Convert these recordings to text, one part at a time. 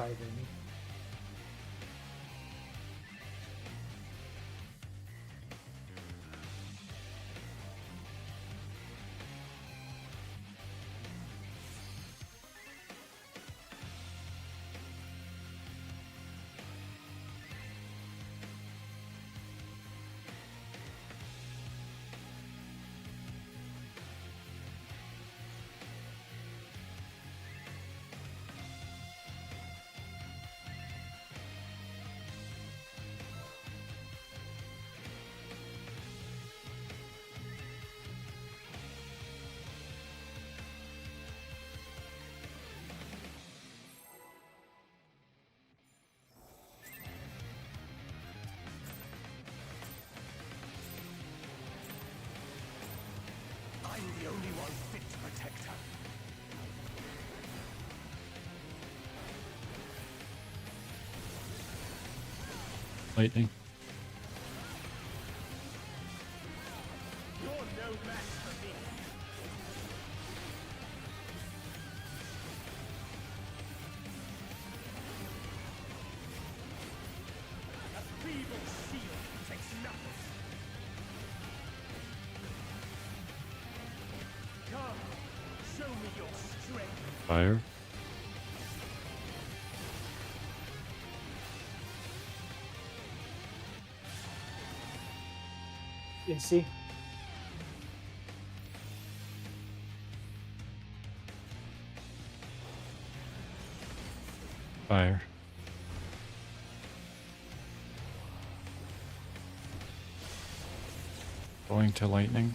driving. I'm the only one fit to protect her. Lightning. You're no match for me. A feeble shield protects nothing. Come, show me your strength. Fire. AC. Fire. Going to lightning.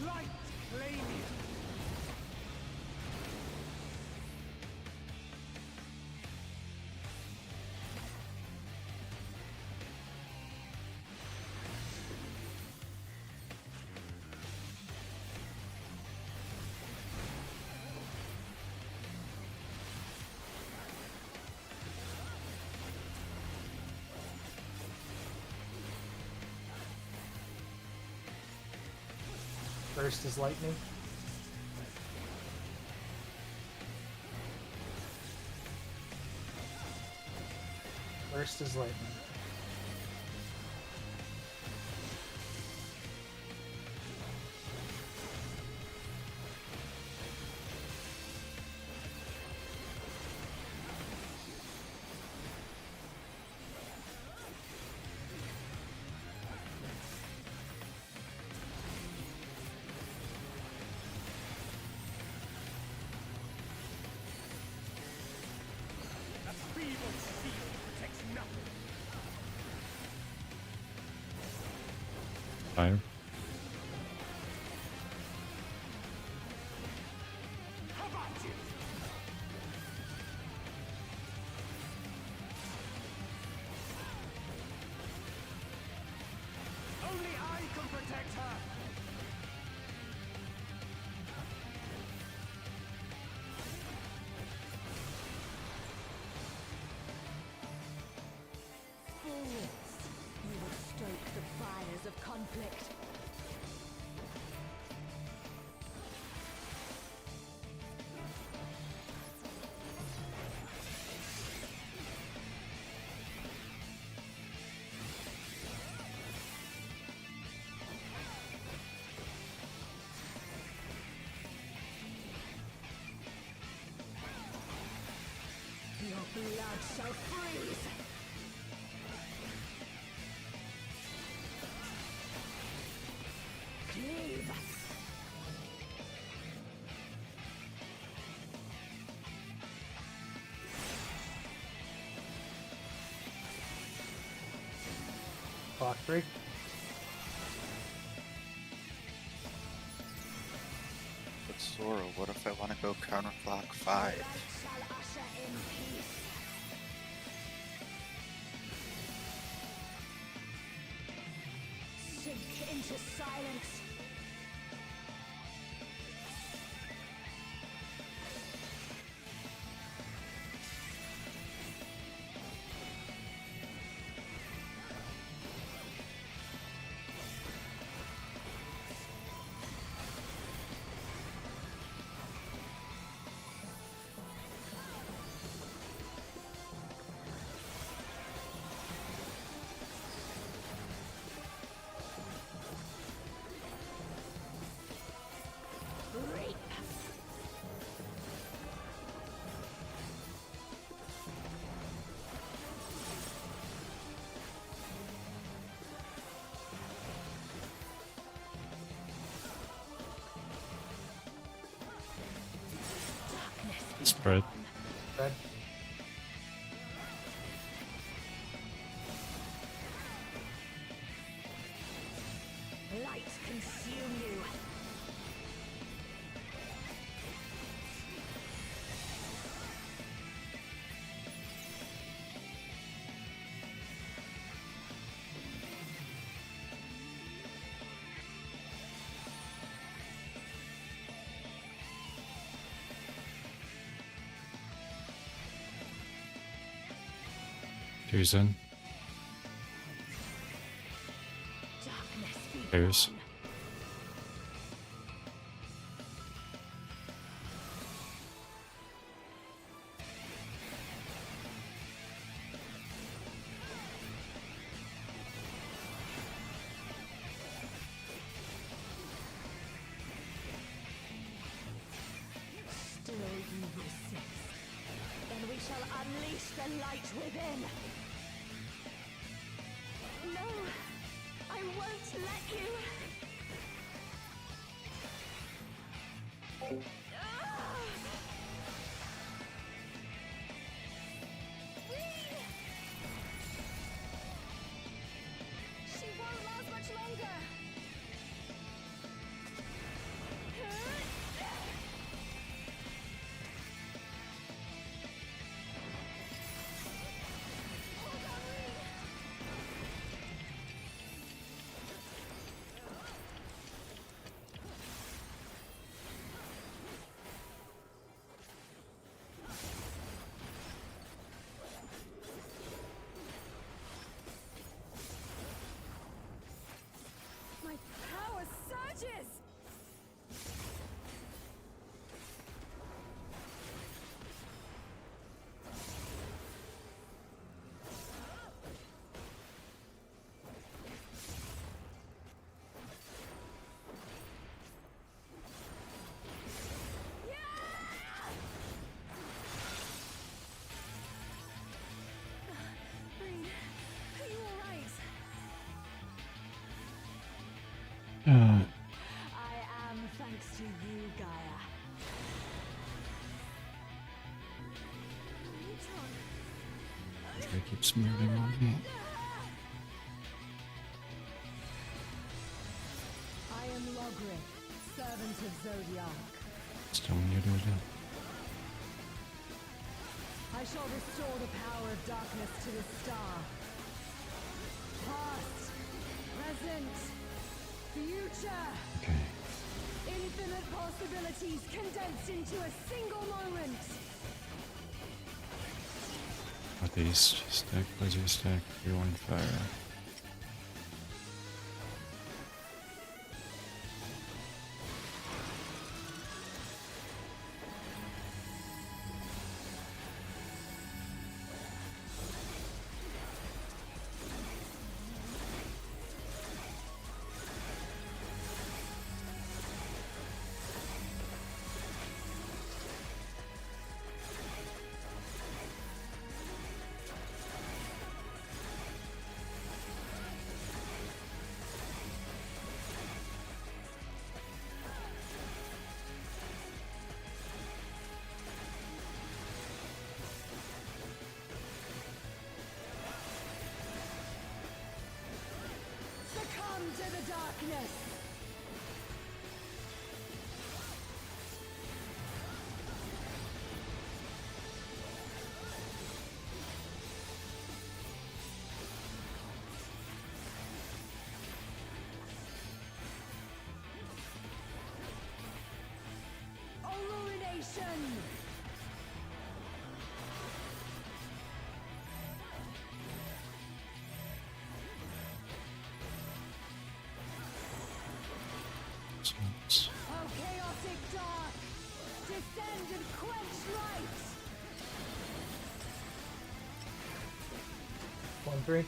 Light claim you. First is lightning. First is lightning. A feeble shield protects nothing. Fire. How about you? Only I can protect her. Fools! You will stoke the fires of conflict. Your blood shall freeze! Cleave! Clock 3. But Sora, what if I want to go counterclock 5? Light shall usher in peace. Sink into silence. Spread. Red. Light consume you. Two's in. Darkness be Two's. gone. Still you resist. Then we shall unleash the light within. No, I won't let you. She won't last much longer. My power surges! Breen, are you alright? I am thanks to you, Gaia. Trey keeps moving on me. I am Logric, servant of Zodiac. Still muted. I shall restore the power of darkness to the star. Past, present, future. Okay. Infinite possibilities condensed into a single moment. Northeast, stack, laser stack, rewind fire. Succumb to the darkness. Illumination. So, O chaotic dark, descend and quench light. 1-3.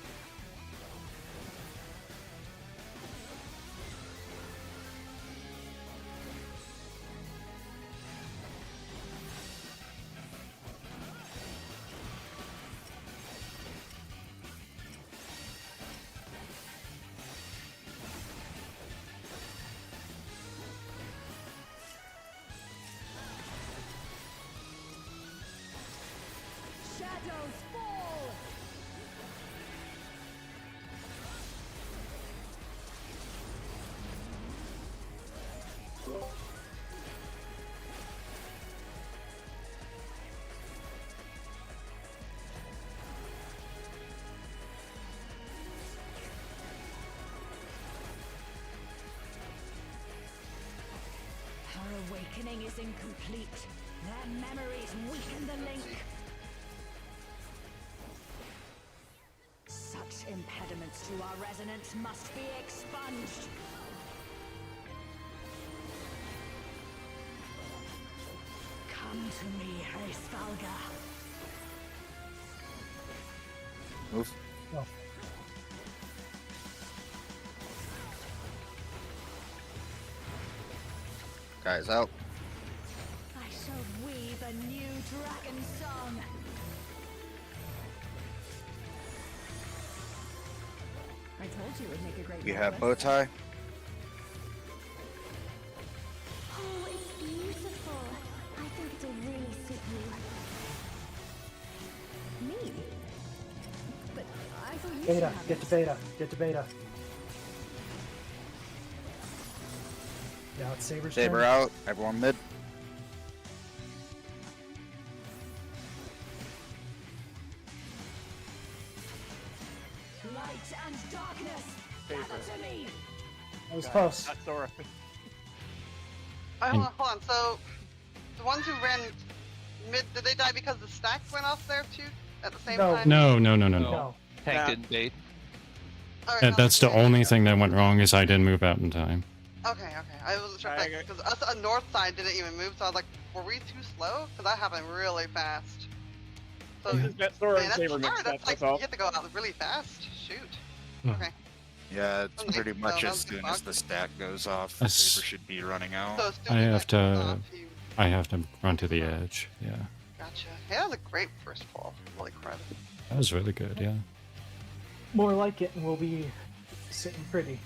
binding is incomplete. Their memories weaken the link. Such impediments to our resonance must be expunged. Come to me, Hraesvalga. Move. Oh, Guys out. I shall weave a new dragon song. I told you it would make a great We have bow necklace. tie. Oh, it's beautiful. I think it'll really suit you. Me? But I thought you should beta. have Get it. to beta. Get to beta. Now it's Saber's Saber turn. out. Everyone mid. Light and darkness, gather to me. That was close. That's Sora. And- Hold on. So, the ones who ran mid, did they die because the stack went off there too at the same No. time? No. No. Tank Tank didn't didn't bait. Alright, That, no, that's the okay. only thing that went wrong is I didn't move out in time. Okay, okay. I wasn't sure Okay. because us on north side didn't even move, so I was like, were we too slow? Because that happened really fast. So, Yeah. That Sora man, and that's Saber hard. mixed That's like that you off. have to go out really fast. Shoot. Hmm. Okay. Yeah, it's Okay, pretty so much that as was a good soon as bug. the stack goes off, That's- Saber should be running out. So as soon I as have that goes to- off, you- I have to run to the edge. Yeah, Gotcha. Yeah, that was a great first fall. Holy crap. that was really good. Yeah. More like it, and we'll be sitting pretty.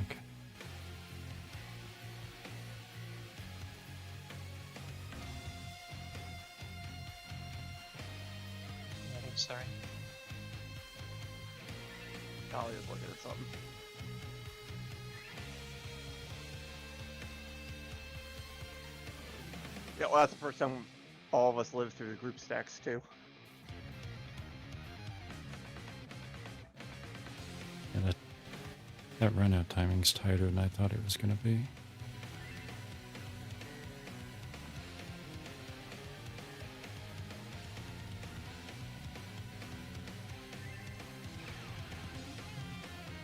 Okay. Sorry. Dolly is looking at something. Yeah, well, that's the first time all of us lived through the group stacks too. Yeah, that run out timing's tighter than I thought it was gonna be.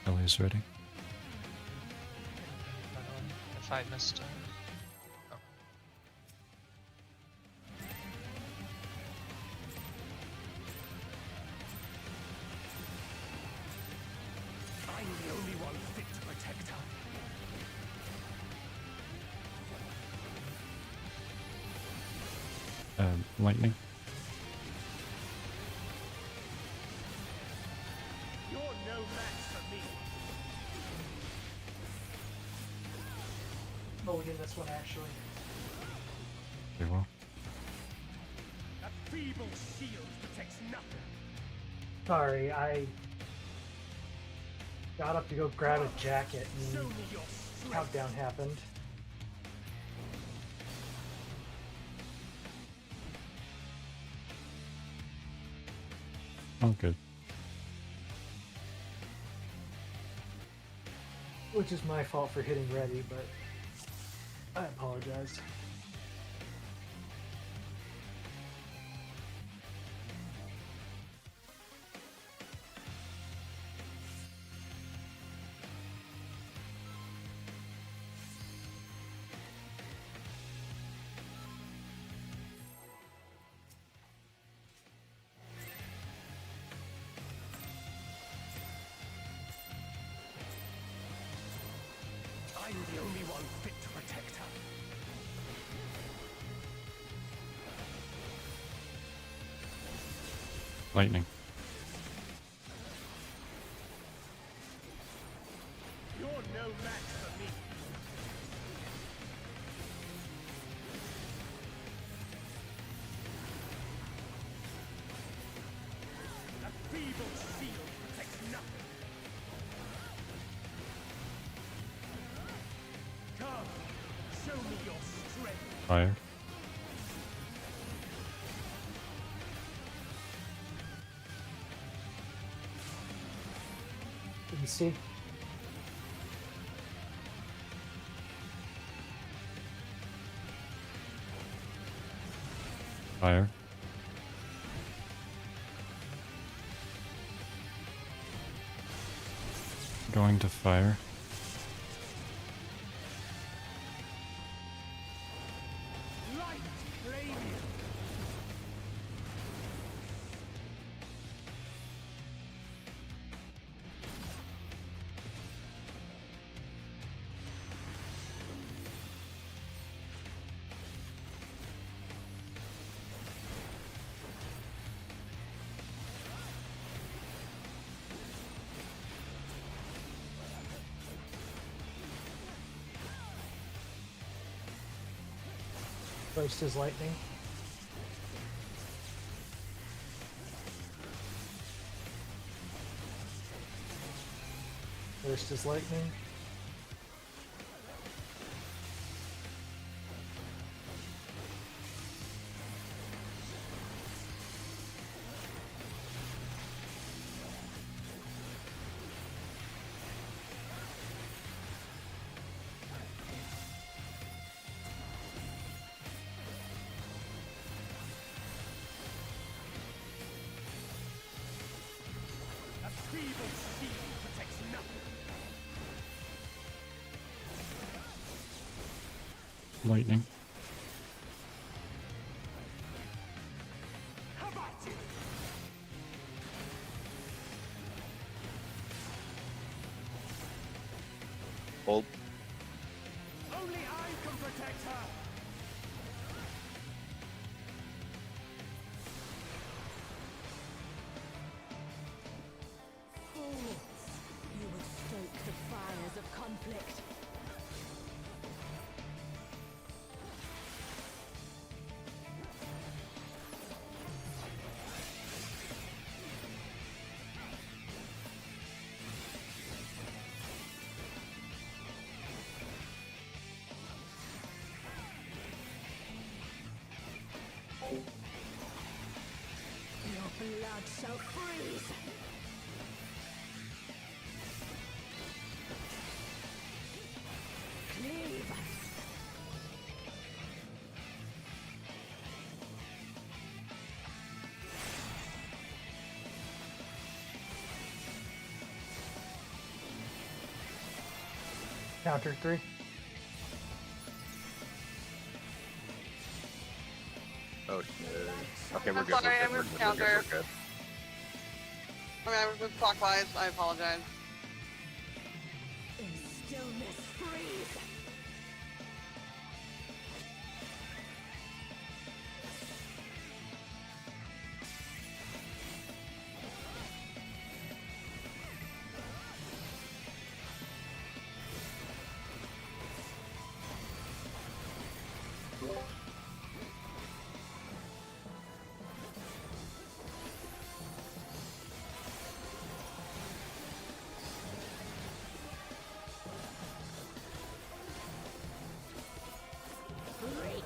Ellie's ready. If I missed I'm the only one fit to protect her. Lightning. You're no match for me. Oh, again, this one actually. Very well. That feeble shield protects nothing. Sorry, I got up to go grab a jacket, Show and me your strength. countdown happened. Oh, good. Which is my fault for hitting ready, but I apologize. I'm the only one fit to protect her. Lightning. You're no match for me. That feeble shield protects nothing. Come, show me your strength. Fire. see. Fire. Going to fire. Light claim you. First is lightning. First is lightning. A feeble shield protects nothing. Lightning. How about you? Hold. Only I can protect her. Fools! You would stoke the fires of conflict. Your blood shall freeze! Cleave! Counter 3. Oh shit. Okay, we're I'm good. sorry, I We're moved good. counter. We're good. I mean, I moved clockwise. I apologize. In stillness freeze! Reap!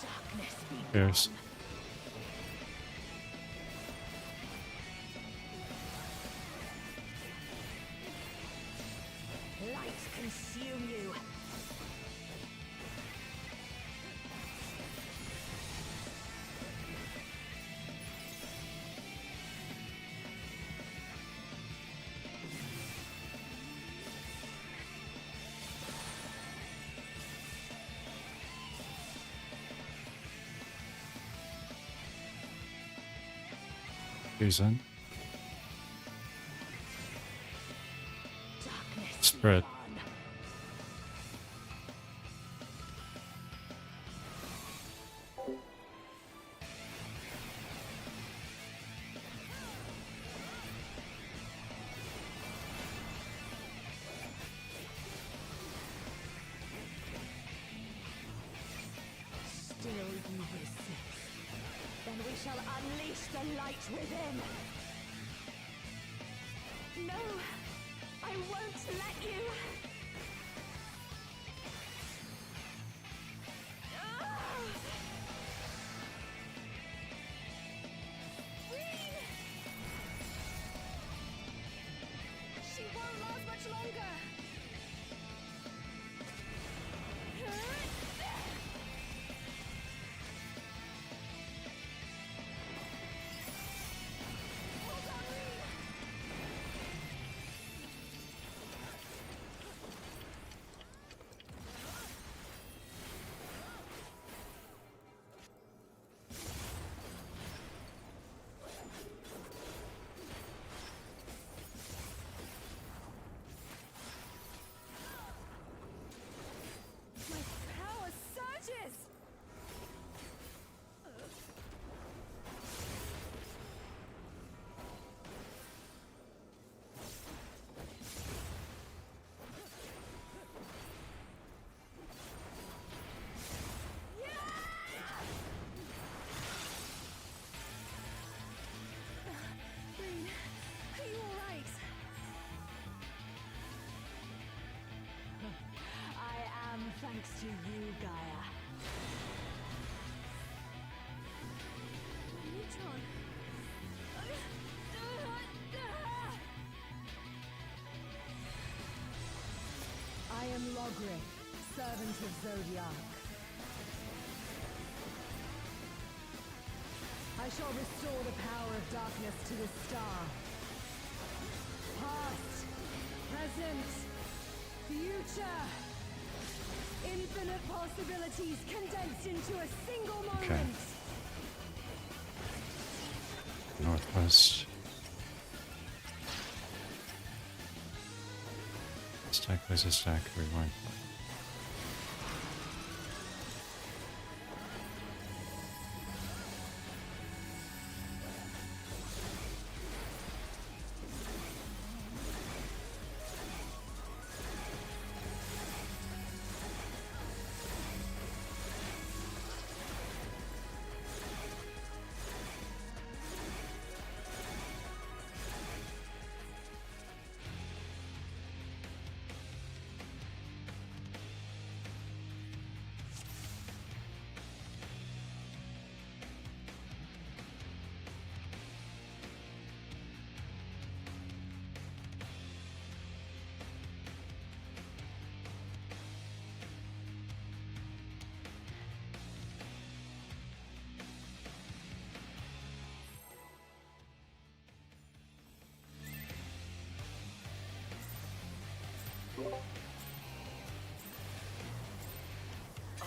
Darkness be Cheers. gone. Light consume you. Reason. Darkness be Spread. gone. Still you resist. Then we shall unleash the light within. No No, I won't let you. She won't last much longer. Hold on, Reed. My power surges! Reed, are you alright? I am thanks to you, Gaia. My neutron. I am Logric, servant of Zodiac. I shall restore the power of darkness to the star. Past, present, future. Infinite possibilities condensed into a single moment. Okay. Northwest. Stack plays a stack, rewind.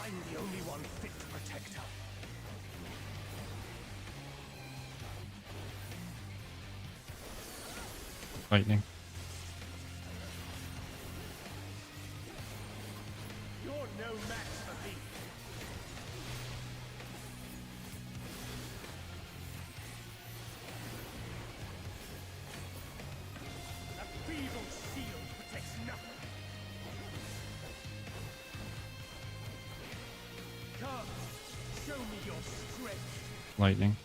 I'm the only one fit to protect her. Lightning. You're no match for me. A feeble shield protects nothing. Come, show me your strength. Lightning.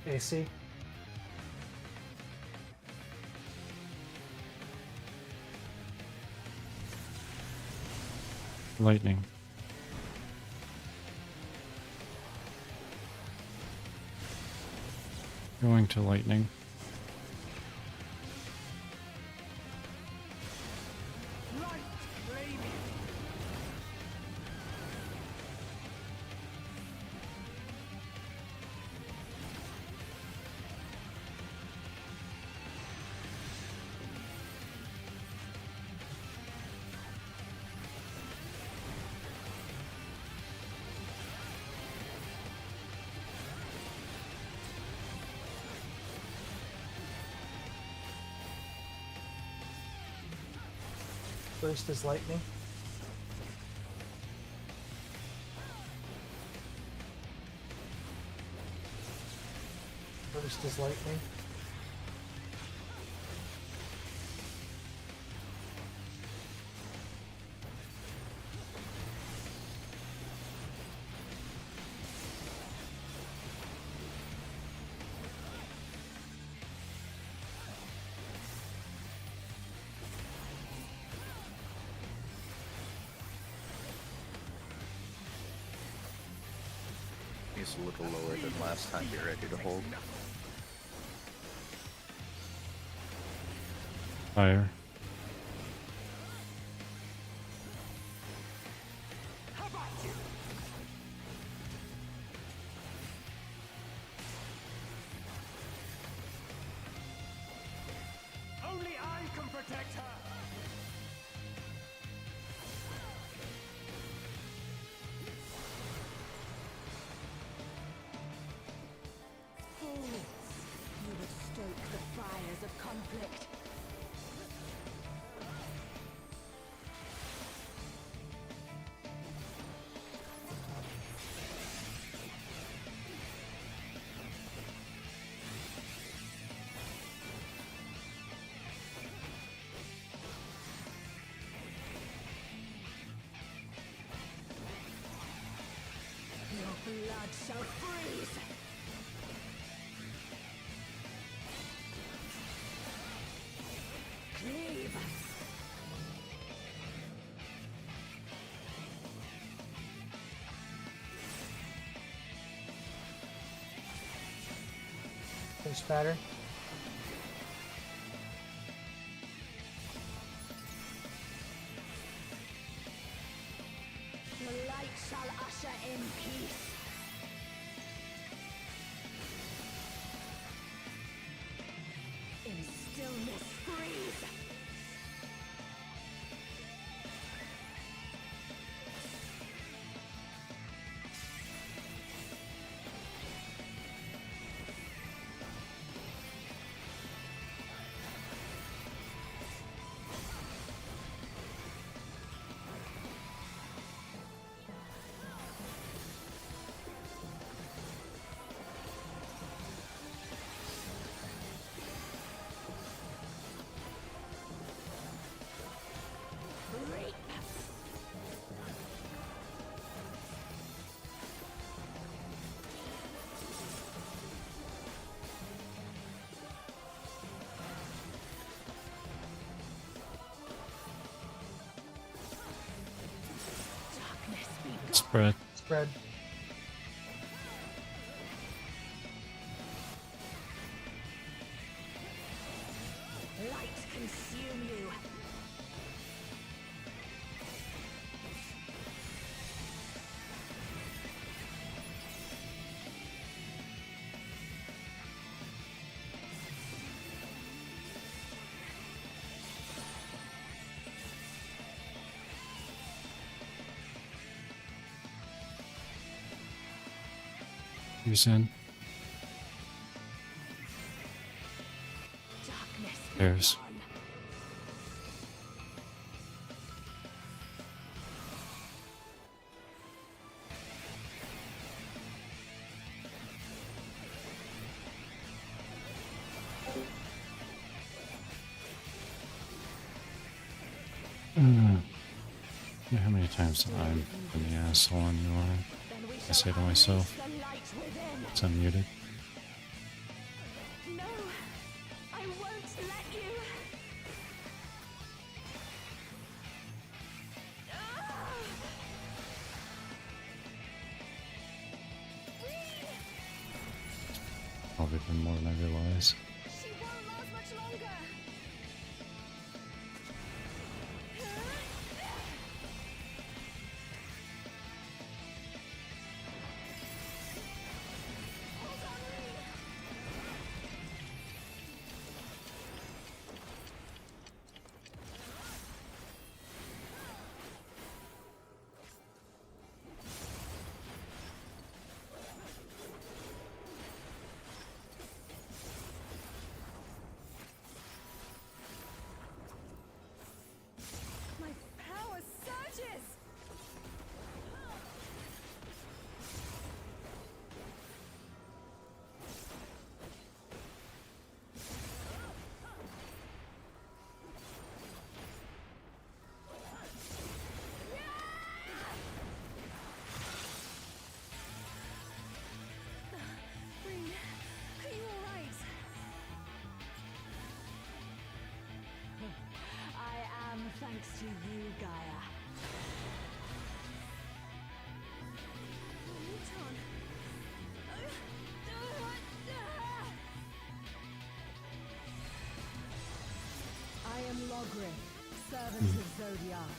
AC. Lightning. Going to lightning. Light flaming. First is lightning. First is lightning. It's a little lower than last time. Be ready to hold. Fire. How about you? Only I can protect her. Fools, you would stoke the fires of conflict. Your blood shall freeze! Cleave! They spatter. The light shall usher in peace. In stillness freeze. Reap. Darkness be gone. Spread. Spread. Light consume you. Use in. Darkness be There's. gone. How many times have I been the asshole on you are? Then we I say shall to myself, unleash the light within. it's unmuted. No, I won't let you. Ah! Probably been more than I realize. She won't last much longer. Hold on, Reed. My power surges. Reed, are you alright? I am thanks to you, Gaia. Newton, servant of Zodiac.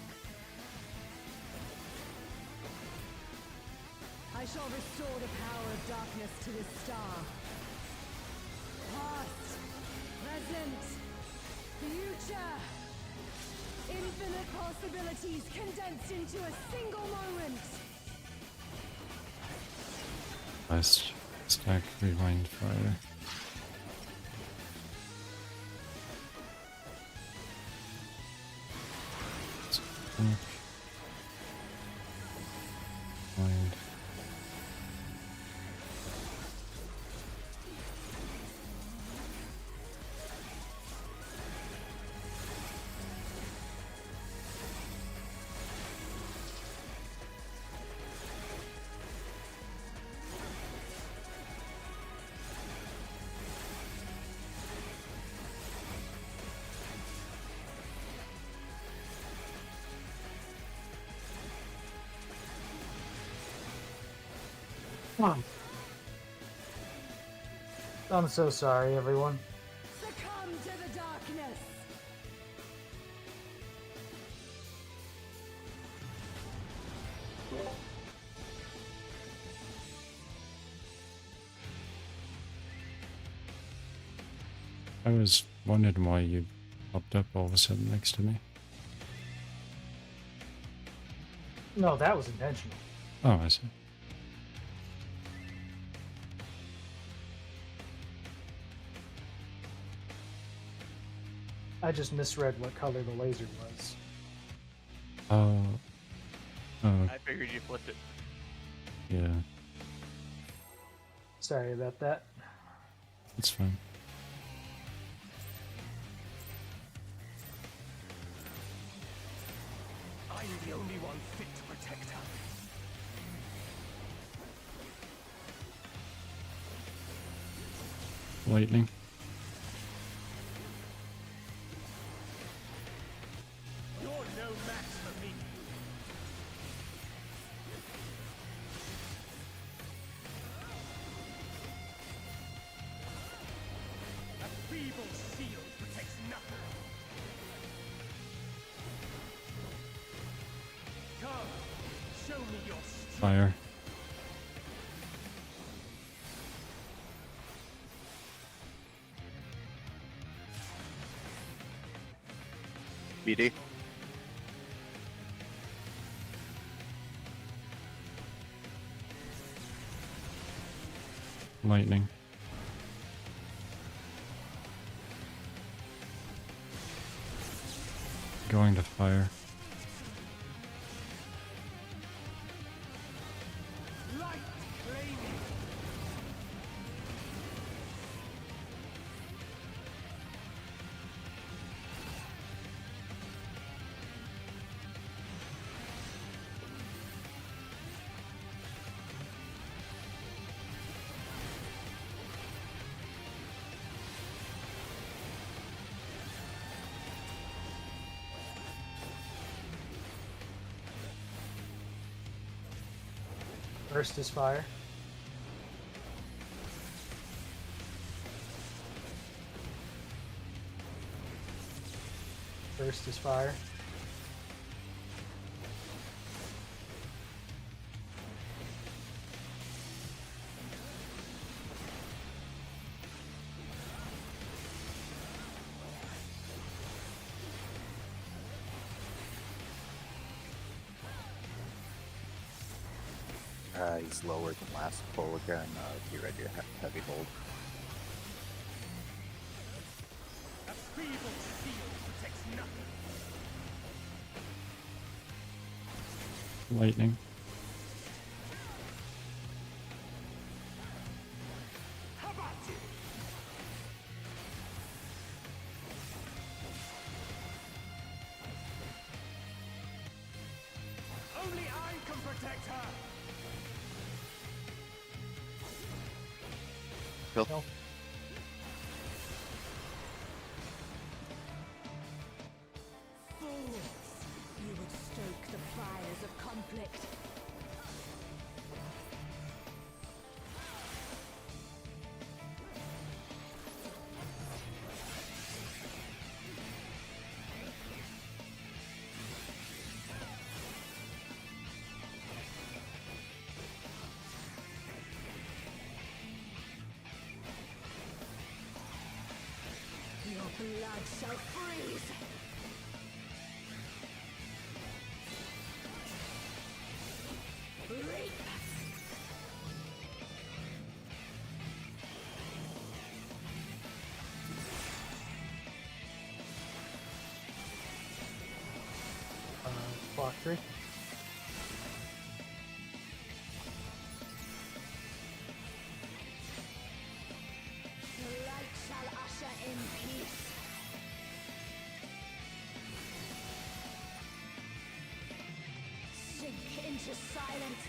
I shall restore the power of darkness to this star. Past, present, future. Infinite possibilities condensed into a single moment. Last stack rewind fire. Wind. I'm so sorry, everyone. Succumb to the darkness. I was wondering why you popped up all of a sudden next to me. No, that was intentional. Oh, I see. I just misread what color the laser was. Oh. Oh, I figured you flipped it. yeah. Sorry about that. It's fine. I'm the only one fit to protect her. Lightning. You're no match for me. A feeble shield protects nothing. Come, show me your strength. Fire. BD. Lightning. Going to fire. Light claiming. First is fire. First is fire. He's lower than last pull again. Be ready to heavy hold. A feeble shield protects nothing. Lightning. How about you? Only I can protect her. Kill. No. Fools! You would stoke the fires of conflict. Blood shall freeze. Reap. Block 3. The light shall usher in peace. Sink into silence.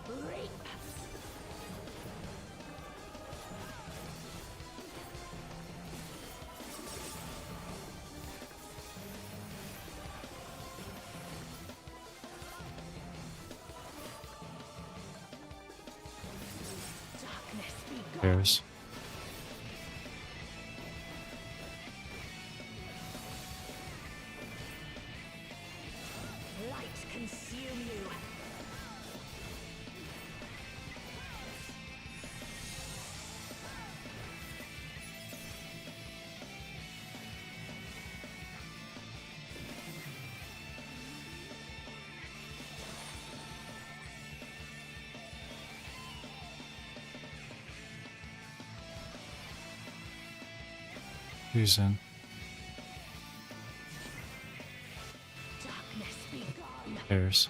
Reap. Darkness be gone. Pairs. Light consume you. Who's in? Darkness be gone. Pairs.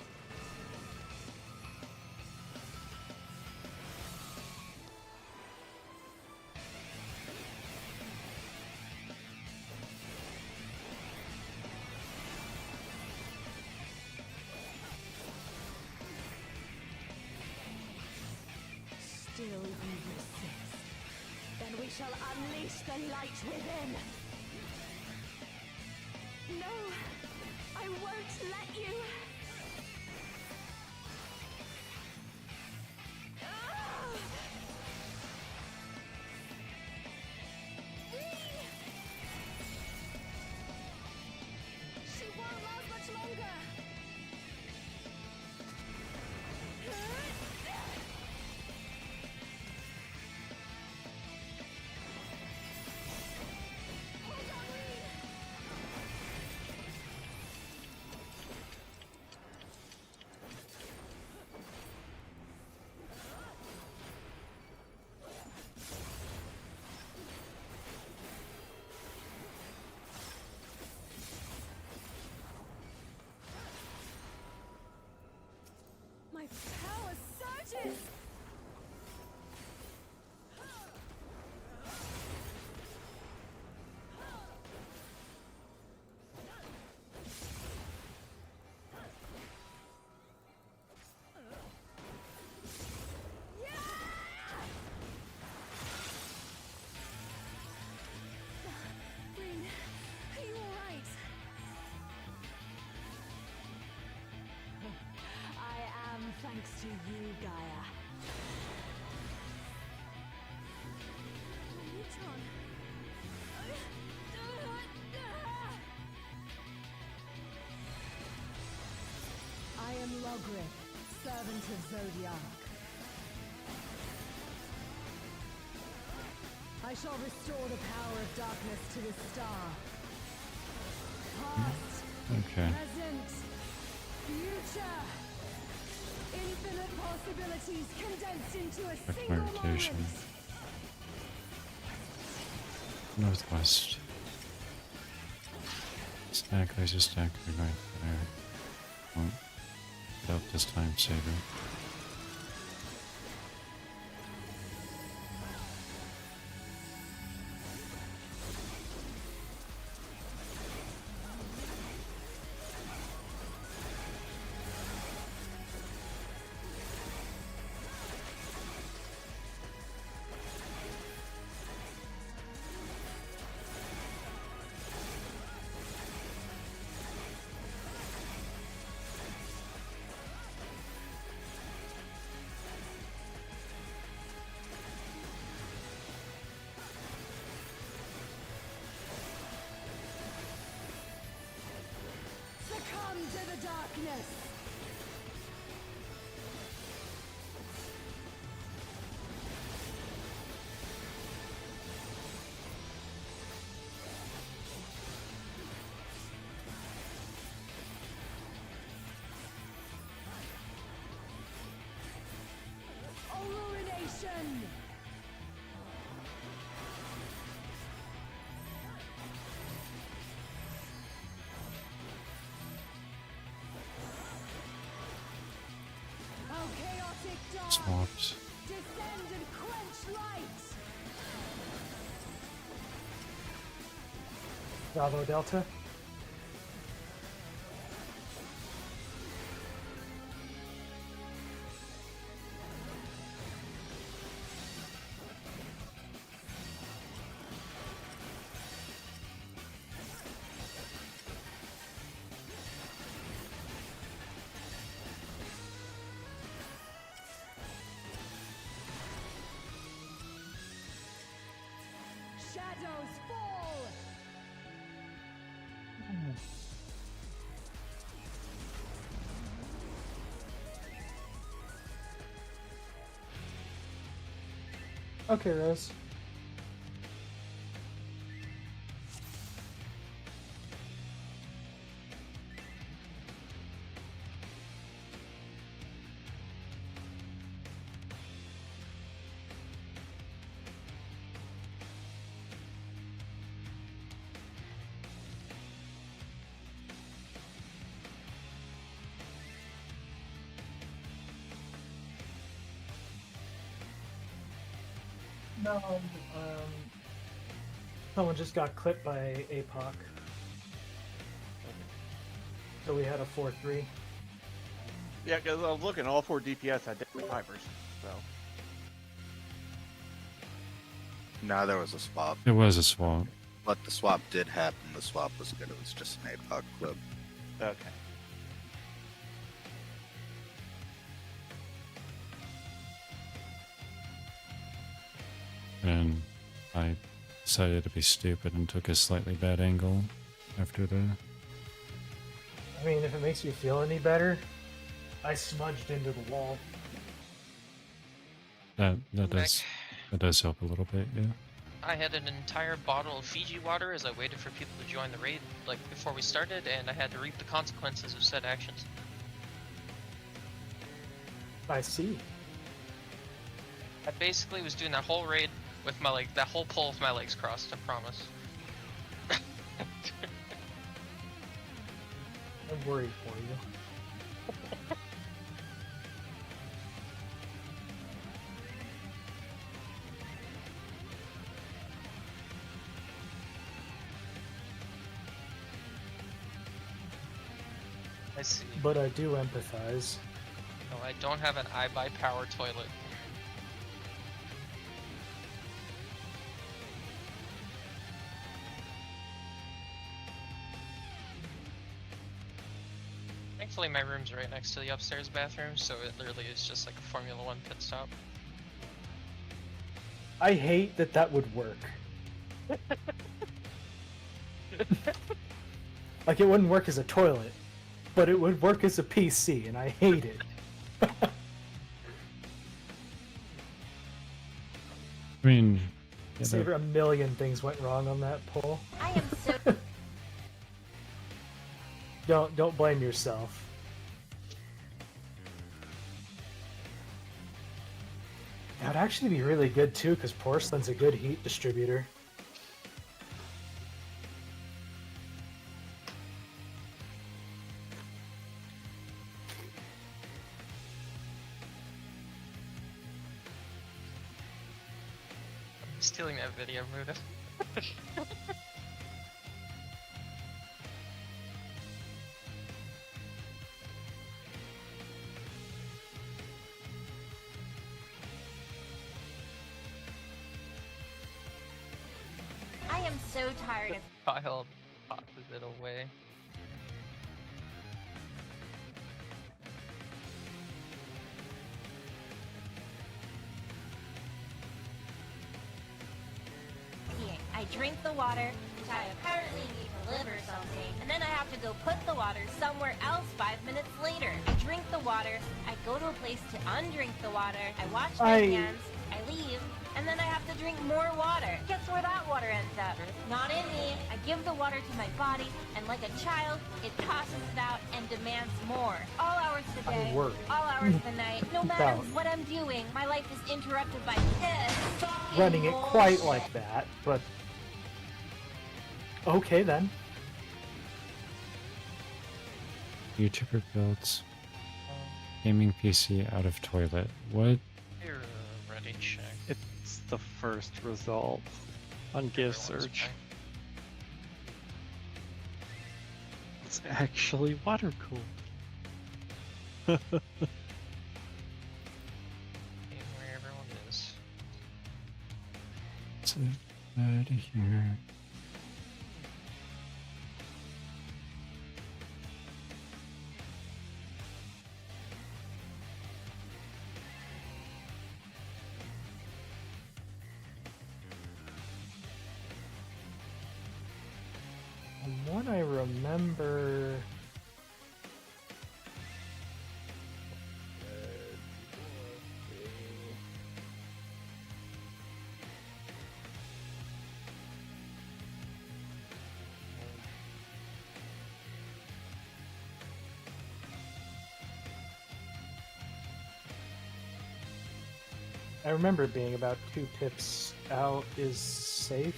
Still you resist. Then we shall unleash the light within. No, I won't let you. Ah! She won't last much longer. My power surges! Green, are you alright? I am thanks to you, Gaia. Neutron. I am Logrith, servant of Zodiac. I shall restore the power of darkness to the star. Past, Okay. present, future. Infinite possibilities condensed into a Check single my rotation. moment. Northwest. Stack, laser stack, ignite fire. Won't get out this time saver. darkness. Illumination. Oh, chaotic dawn. Swapped. Descend and quench light. Bravo Delta. Shadows fall. Okay, Rose. No, someone just got clipped by APOC. So we had a 4-3. Yeah, because I was looking, all 4 DPS had different timers, so. No, there was a swap. It was a swap. But the swap did happen. The swap was good. It was just an APOC clip. Okay. And I decided to be stupid and took a slightly bad angle after the... I mean, if it makes you feel any better, I smudged into the wall. That does help a little bit, yeah. I had an entire bottle of Fiji water as I waited for people to join the raid, like before we started, and I had to reap the consequences of said actions. I see. I basically was doing that whole raid with my that whole pull with my legs crossed, I promise. I'm worried for you. I see. But I do empathize. No, I don't have an iBuy power toilet. Thankfully my room's right next to the upstairs bathroom, so it literally is just like a Formula 1 pit stop. I hate that that would work. Like, it wouldn't work as a toilet, but it would work as a PC, and I hate it. I mean... yeah, Saber, a million things went wrong on that poll. I am so Don't blame yourself. That would actually be really good too, because porcelain's a good heat distributor. I'm stealing that video, Muda. I am so tired of Kyle tosses it away. seeing. I drink the water, which I apparently need to deliver something, and then I have to go put the water somewhere else 5 minutes later. I drink the water, I go to a place to undrink the water, I wash my hands, I leave, and then I have to drink more water. Guess where that water ends up? Not in me. I give the water to my body, and like a child, it tosses it out and demands more. All hours of the day, all hours of the night, no matter what I'm doing, my life is interrupted by this fucking Running it bullshit. quite like that, but okay then. YouTuber builds gaming PC out of toilet. What? You're ready, check. It's the first result on Give Search. Okay. It's actually water cooled. Being where everyone is. What's out of here? From what I remember, I remember it being about 2 pips out is safe.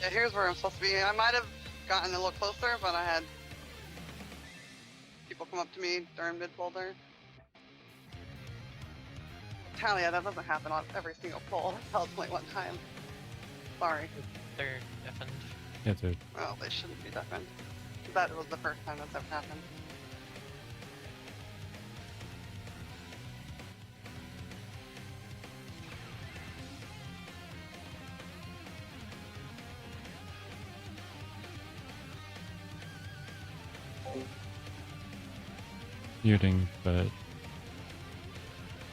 Yeah, here's where I'm supposed to be. I might have gotten a little closer, but I had people come up to me during mid-boulder. Talia, that doesn't happen on every single pull. That was only one time. Sorry. They're deafened. Yeah, dude. Well, they shouldn't be deafened. That was the first time that's ever happened. Muting, but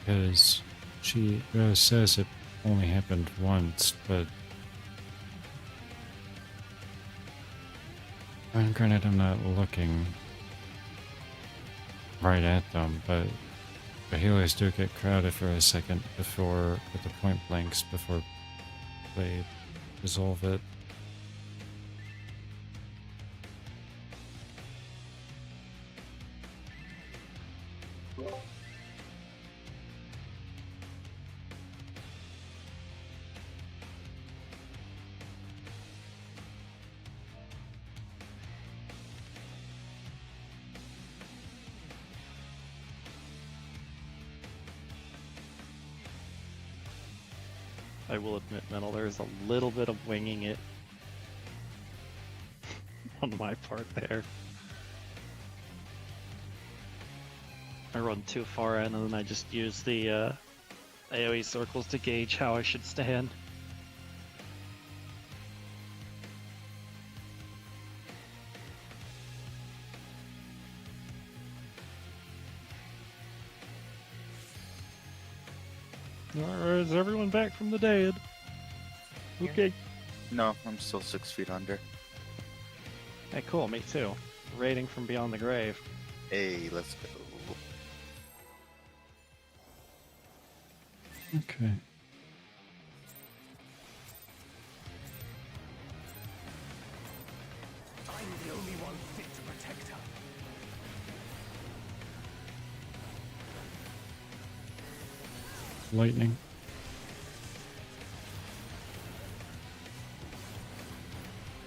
because she says it only happened once, but and granted, I'm not looking right at them, but healers do get crowded for a second before with the point blanks before they resolve it. I will admit, Metal, there's a little bit of winging it on my part there. I run too far in and then I just use the AoE circles to gauge how I should stand. Alright, is everyone back from the dead? Okay. No, I'm still 6 feet under. Hey, cool, me too. Raiding from beyond the grave. Hey, let's go. Okay. I'm the only one fit to protect her. Lightning.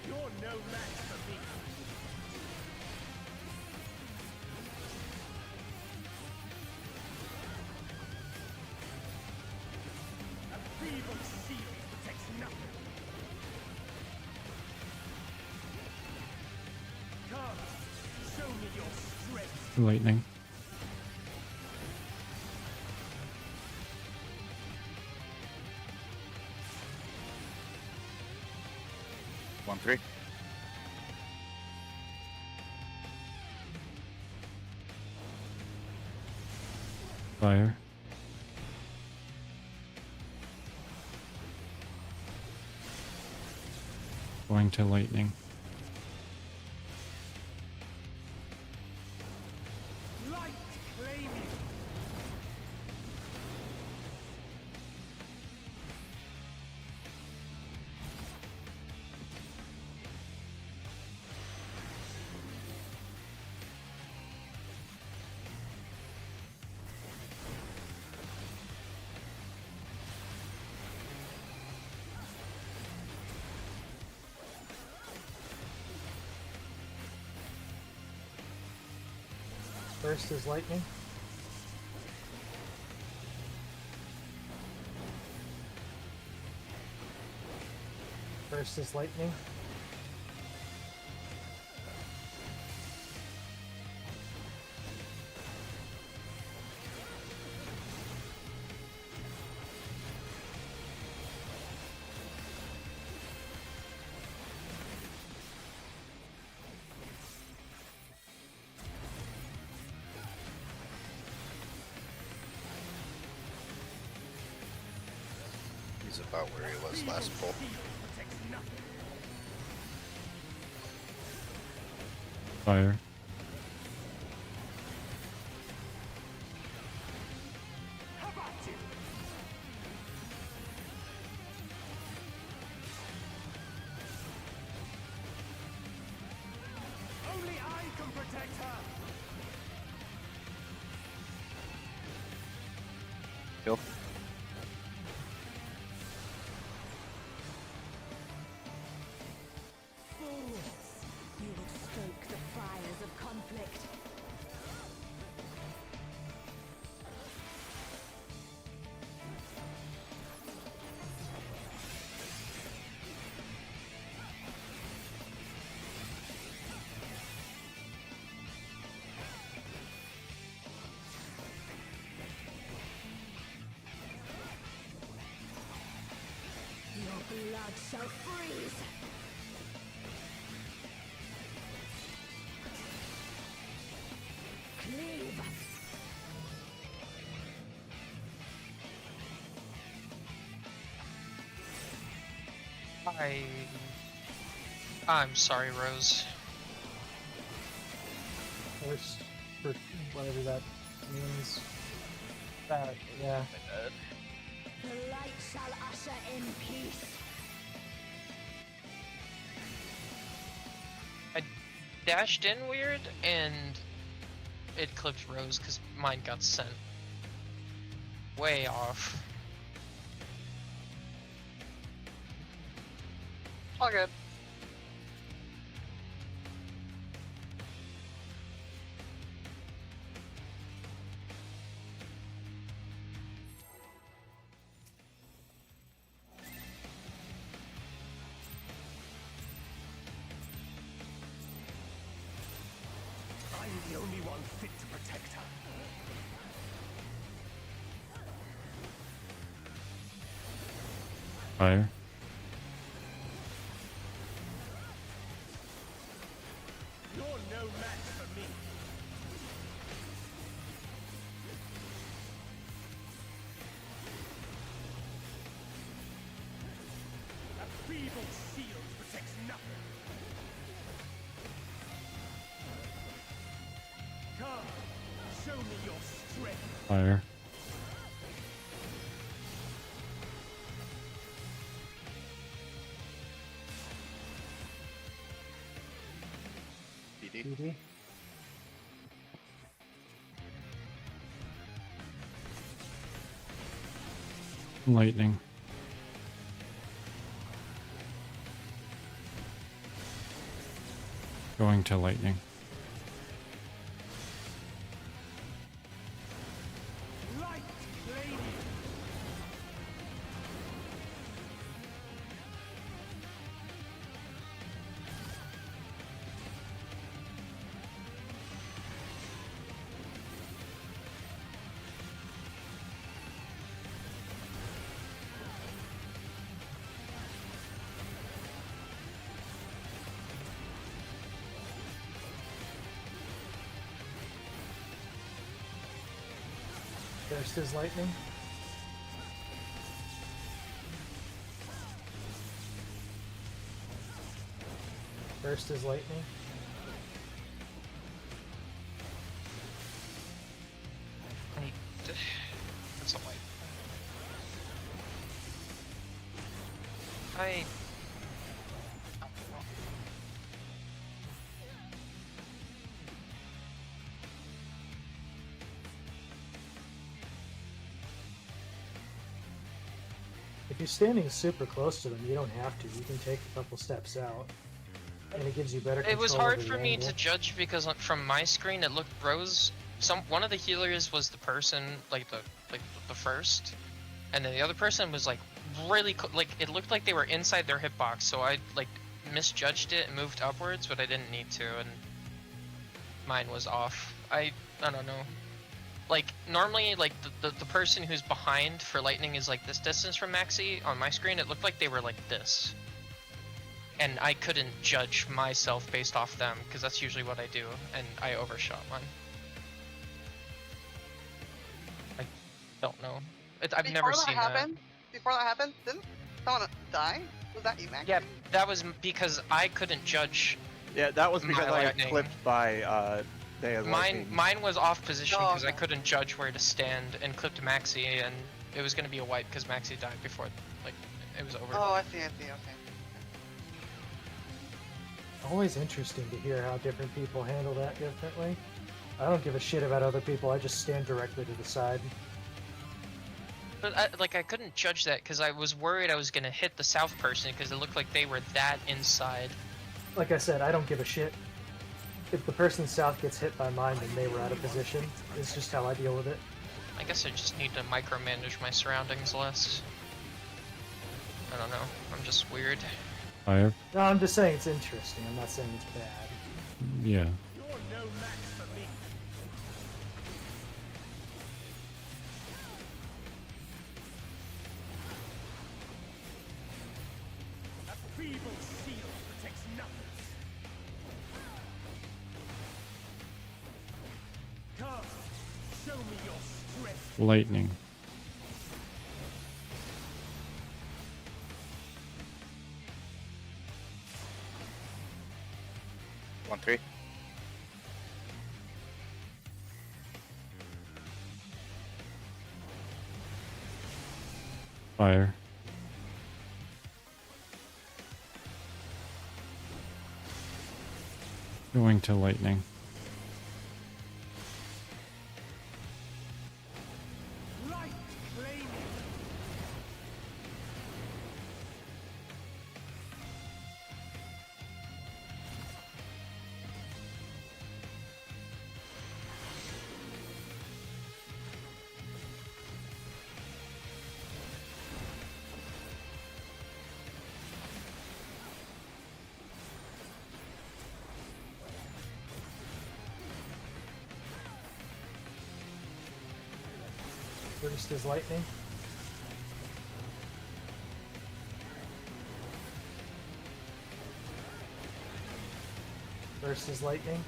You're no match for me. A feeble shield protects nothing. Come, show me your strength. Lightning. One, 3. Fire. Going to lightning. Light claim you. First is lightning. First is lightning. He's about where he was last pull. Fire. How about you? Only I can protect her. Kill. Fools! You will stoke the fires of conflict. Your blood shall freeze! Cleave! I'm sorry, Rose. First, for whatever that means. Yeah. The light shall usher in peace. I dashed in weird and it clipped Rose because mine got sent way off. All good. I'm the only one fit to protect her. Fire. You're no match for me. A feeble shield protects nothing. Come, show me your strength. Fire. BD. BD. Lightning. Going to lightning. Light claim you. First is lightning. First is lightning. That's a light. I. If you're standing super close to them, you don't have to. You can take a couple steps out, and it gives you better control. It was hard over for the me angle. to judge because from my screen it looked Rose. One of the healers was the person like the first, and then the other person was like really like it looked like they were inside their hitbox. So I like misjudged it and moved upwards, but I didn't need to, and mine was off. I don't know. Like normally, like the person who's behind for lightning is like this distance from Maxi. On my screen, it looked like they were like this. And I couldn't judge myself based off them, because that's usually what I do, and I overshot mine. I don't know. I've never seen that. Before that happened, didn't someone die? Was that you, Max? Yeah, that was because I couldn't judge. Yeah, that was because my I got lightning. clipped by Mine was off position Oh, because I okay. couldn't judge where to stand, and clipped Maxi, and it was gonna be a wipe because Maxi died before, like, it was over. Oh, I see, okay. Always interesting to hear how different people handle that differently. I don't give a shit about other people. I just stand directly to the side. But I couldn't judge that because I was worried I was gonna hit the south person because it looked like they were that inside. Like I said, I don't give a shit. If the person south gets hit by mine, then they were out of position. It's just how I deal with it. I guess I just need to micromanage my surroundings less. I don't know. I'm just weird. Fire. No, I'm just saying it's interesting. I'm not saying it's bad. Yeah. You're no match for me. A feeble shield protects nothing. Come, show me your strength. Lightning. One, three. Fire. Going to lightning. Light claiming. First is lightning. First is lightning.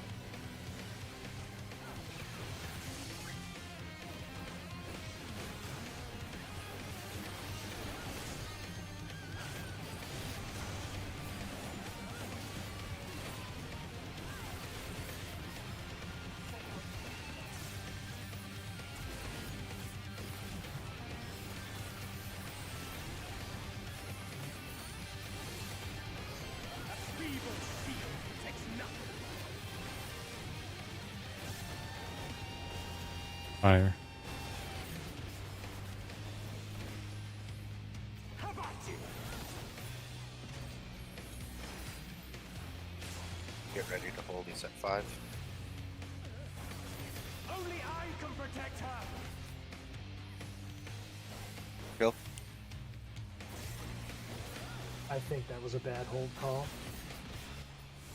A feeble shield protects nothing. Fire. How about you? Get ready to hold. He's at 5. Only I can protect her. Kill. I think that was a bad hold call.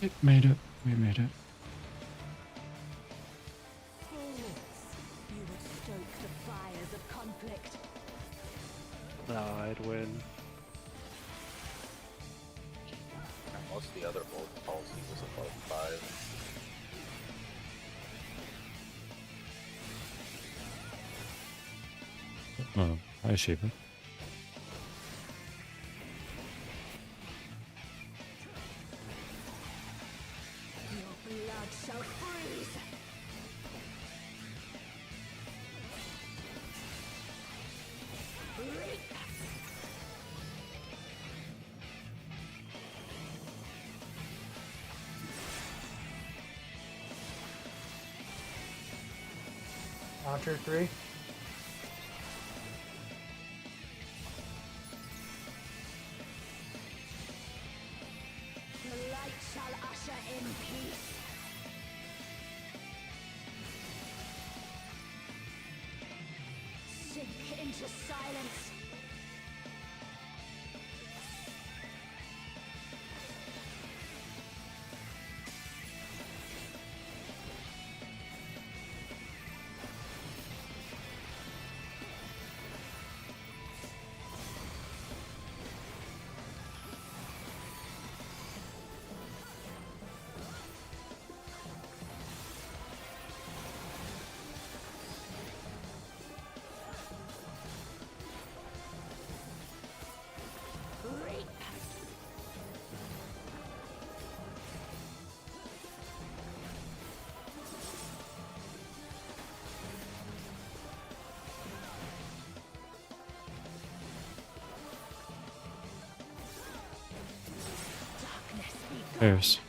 It made it. We made it. You would stoke the fires of conflict. No, I'd win. Most of the other hold calls, he was above 5. Oh, hi, Sheepa. launcher 3. The light shall usher in peace. Sink into silence. There's.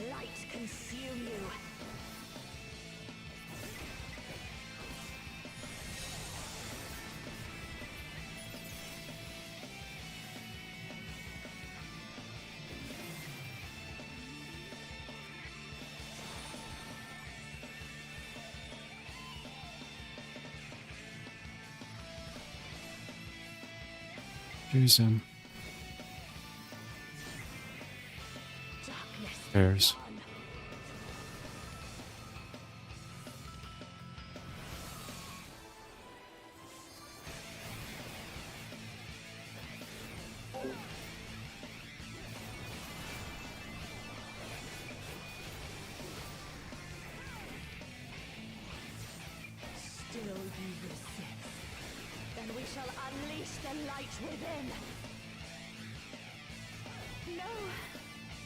Light consume you. Reason. There's. Still you resist. Then we shall unleash the light within. No,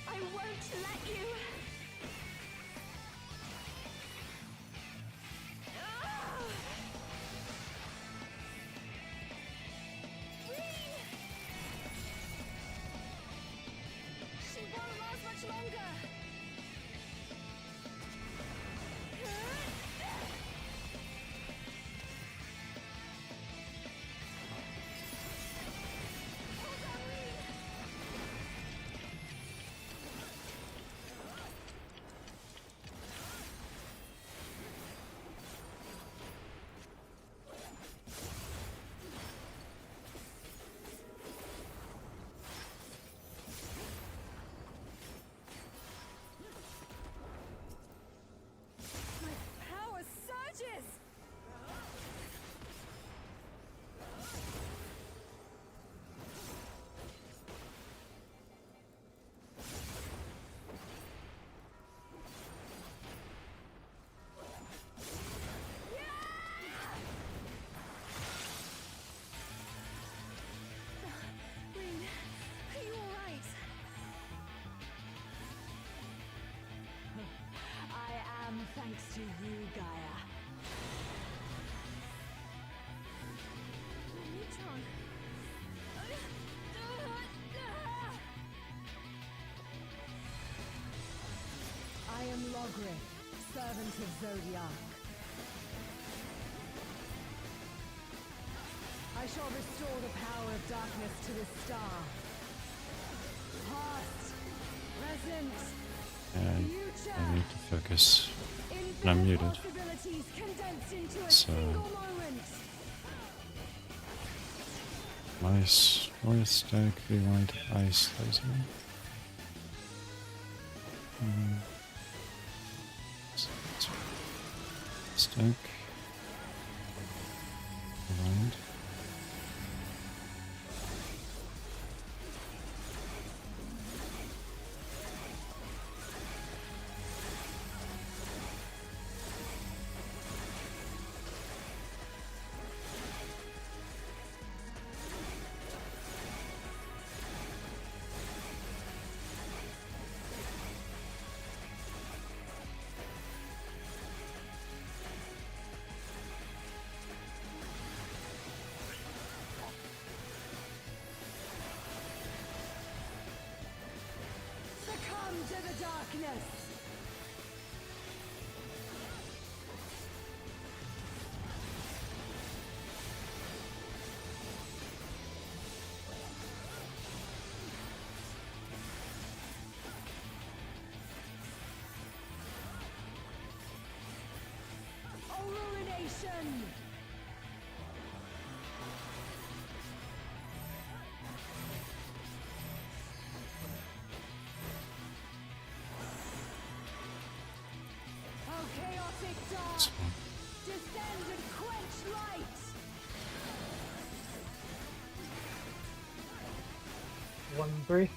I won't let you. Ah! Breen! She won't last much longer. Power surges! Breen, are you alright? I am thanks to you, Gaia. Neutron. I am Logrith, servant of Zodiac. I shall restore the power of darkness to the star. Past, present, And future. I need to focus. Infinite I'm muted. possibilities condensed into a So- single moment. Nice. North stack, rewind, ice laser. Stack. Rewind. Destruction! Oh, chaotic dark! So, Descend and quench light! 1-3.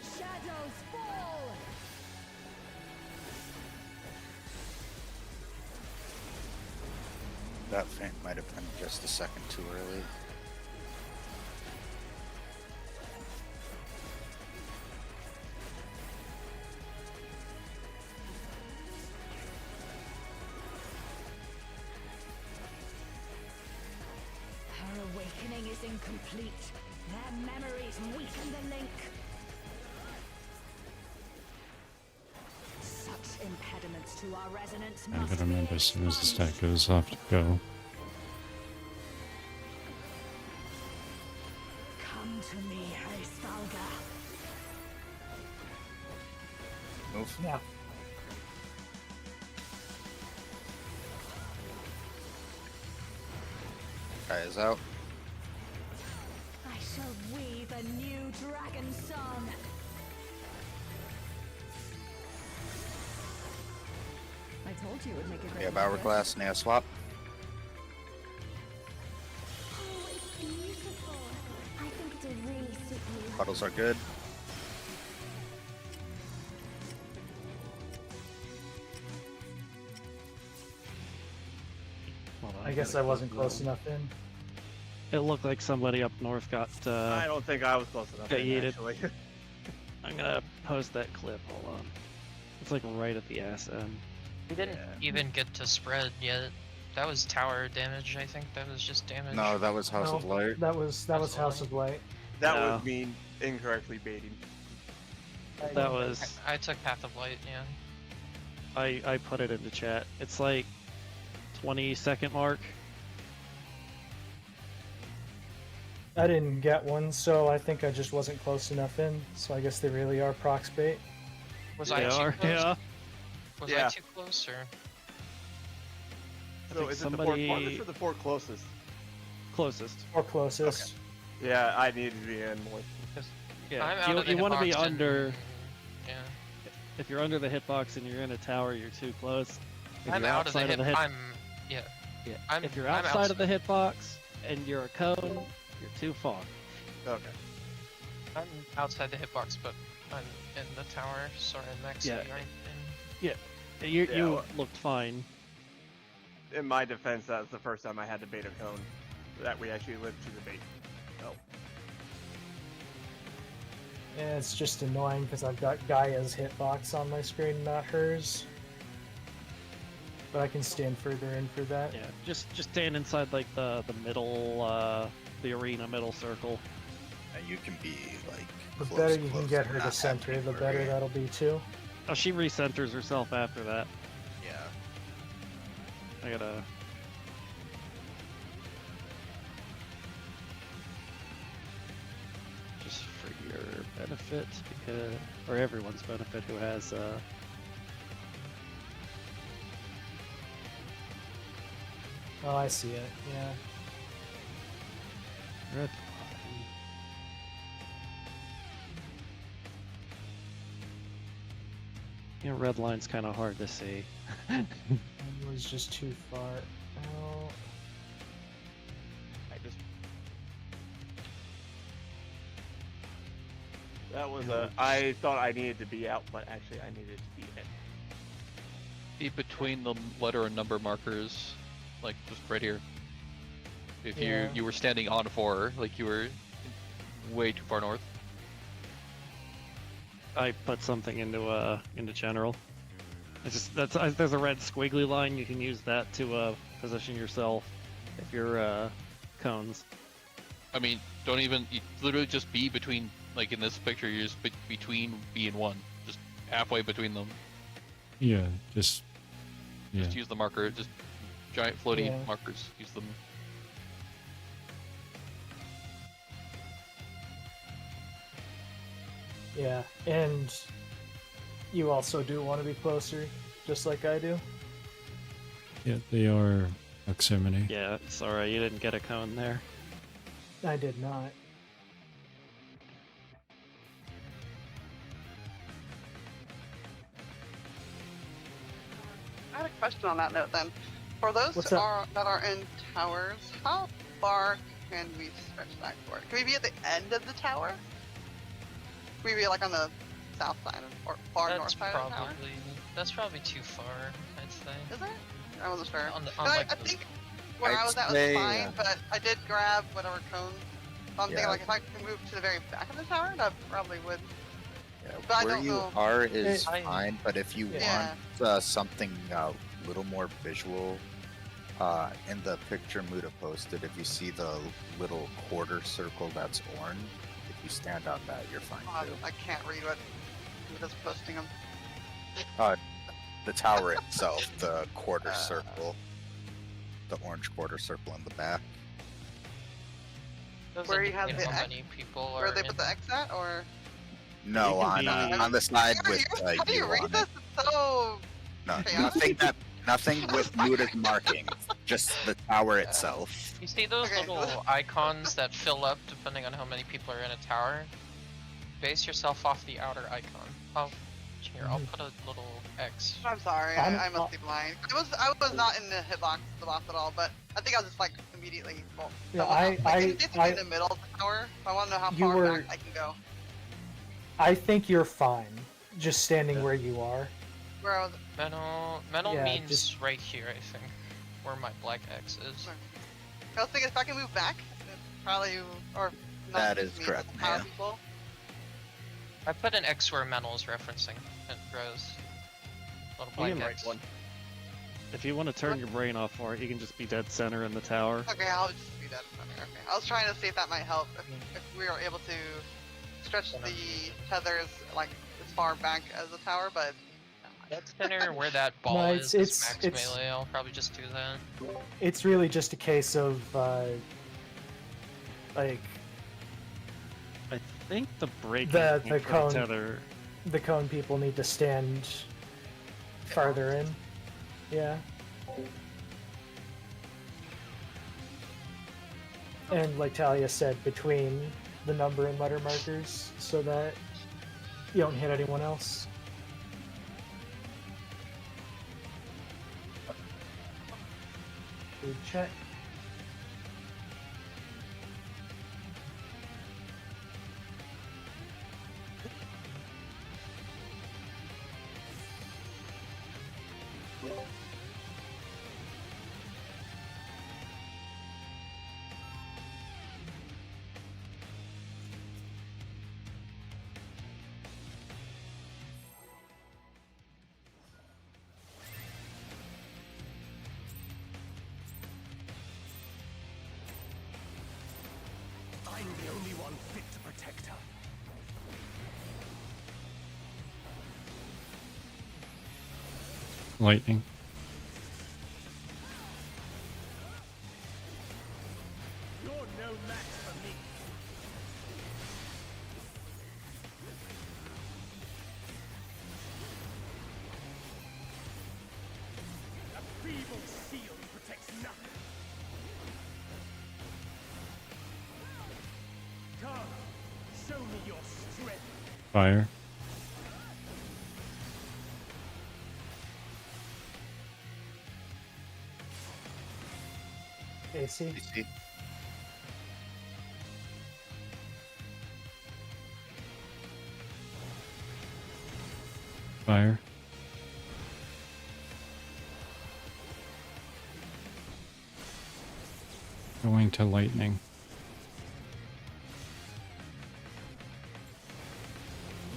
Shadows fall! That feint might have been just a second too early. Her awakening is incomplete. Their memories weaken the link. Such impediments to our resonance I must gotta be remember as soon as the stack expunged. goes off to go. Come to me, Hristalga. Move. Yeah. Guy is out. I shall weave a new dragon song. I told you it would make a We great have lover. Hourglass, Neo Swap. Oh, it's beautiful. I think it'll really suit you. Puddles are good. Hold on, I guess gotta I wasn't click close that. enough in. It looked like somebody up north got. I don't think I was close enough. got in, yeeted. actually. I'm gonna post that clip. Hold on. It's like right at the ass end. We didn't even get to spread yet. That was tower damage, I think. That was just damage. No, that was House of No, Light. That was House of Light. That No. was me incorrectly baiting. That was. I took Path of Light, yeah. I put it into chat. It's like 20-second mark. I didn't get one, so I think I just wasn't close enough in. So I guess they really are prox bait. Was They I too are, close? yeah. Was Yeah. I too close, or? I So think is it the somebody four farthest or the four closest? closest. Or closest. Yeah, I needed to be in more. Yeah, I'm out of the you want to be hitbox and- under. Yeah. If you're under the hitbox and you're in a tower, you're too close. If I'm you're out of the outside hit. hit, I'm. Yeah. yeah. I'm- if you're I'm outside of the hitbox and you're a cone, you're too far. Okay. I'm outside the hitbox, but I'm in the tower. Sorry, Max. Yeah. You aren't in. You Yeah, well- looked fine. In my defense, that was the first time I had to bait a cone. That we actually lived through the bait. Oh. Yeah, it's just annoying because I've got Gaia's hitbox on my screen, not hers. But I can stand further in for that. Yeah, just stand inside like the middle, the arena middle circle. And you can be like. The close, better you close, can get and her not to have center, the anywhere better to- that'll be too. Oh, she recenters herself after that. Yeah. I gotta. Just for your benefit, because or everyone's benefit who has Oh, I see it. Yeah. red. You know, red line's kind of hard to see. It was just too far out. I just. That was a. I thought I needed to be out, but actually I needed to be in. Be between the letter and number markers, like just right here. If Yeah. you were standing on 4, like you were way too far north. I put something into general. It's just there's a red squiggly line. You can use that to position yourself if you're cones. I mean, don't even. You literally just be between. Like in this picture, you're just between B and 1, just halfway between them. Yeah, just Just use the marker. Just giant floaty Yeah. markers. Use them. Yeah, and you also do want to be closer, just like I do. yeah, they are proximity. Yeah, sorry, you didn't get a cone there. I did not. I had a question on that note then. For those What's that up? are in towers, how far can we stretch back forward? Can we be at the end of the tower? Can we be like on the south side or far north side of the tower? That's probably too far, I'd say. Is it? I wasn't sure. On the, 'Cause like I the- think where I was at was say, fine, but I did grab whatever cone. So I'm thinking Yeah. like if I could move to the very back of the tower, that probably would. Yeah, But I where don't you know. are is I- fine, but if you Yeah. want something a little more visual, in the picture Muda posted, if you see the little quarter circle that's orange, if you stand on that, you're fine too. I can't read what Muda's posting them. The tower itself, the quarter circle, the orange quarter circle in the back. Doesn't Where you have indicate the how X- many people Where are they in. put the X at, or No, You can on the side How with do you you read on this? it. It's so No, chaotic. nothing with Muda's marking, just the tower itself. You see those Okay. little icons that fill up depending on how many people are in a tower? Base yourself off the outer icon. Oh, here, I'll put a little X. I'm sorry, I must be blind. I was not in the hitbox the boss at all, but I think I was just like immediately full. Yeah, like, it's basically in the middle of the tower. So I want to know how You far were- back I can go. I think you're fine, just standing where you are. Where I was. Metal Yeah, means just- right here, I think, where my black X is. I was thinking if I can move back, probably or not That just is me, correct, but the power Maya. people. I put an X where metal is referencing. It grows. Little black can X. If you want to turn your brain off for it, you can just be dead center in the tower. Okay, I'll just be that. Okay. I was trying to see if that might help if we were able to stretch the tethers like as far back as the tower, but. Dead center where that ball No, is max melee. I'll probably just do that. It's really just a case of like I think the breaking the point for cone tether. the cone people need to stand farther in. Yeah. And like Talia said, between the number and letter markers so that you don't hit anyone else. Good check. I'm the only one fit to protect her. Lightning. You're no match for me. A feeble shield protects nothing. Come, show me your strength. Fire. AC. AC. Fire. Going to lightning.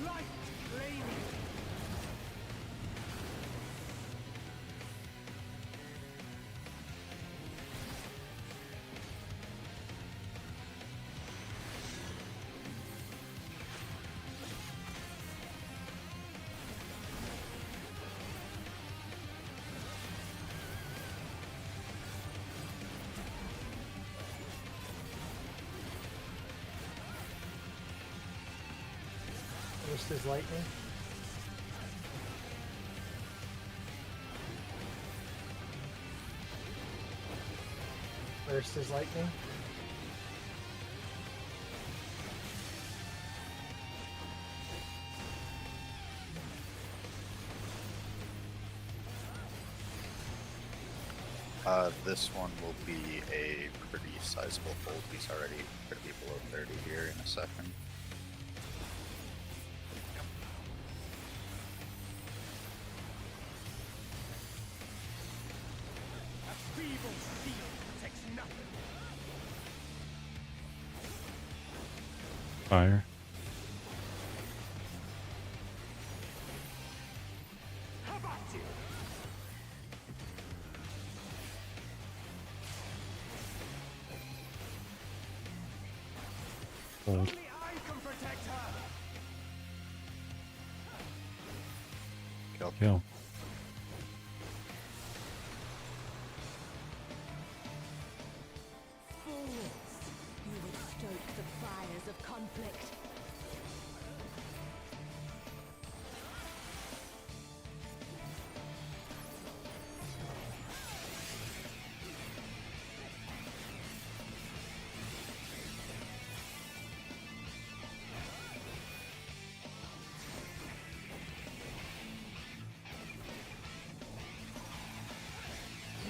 Light flaming. First is lightning. First is lightning. This one will be a pretty sizable hold. He's already going to be below 30 here in a second. A feeble shield protects nothing. Fire. How about you? Hold. Only I can protect her. Kill. Kill. Fools! You would stoke the fires of conflict.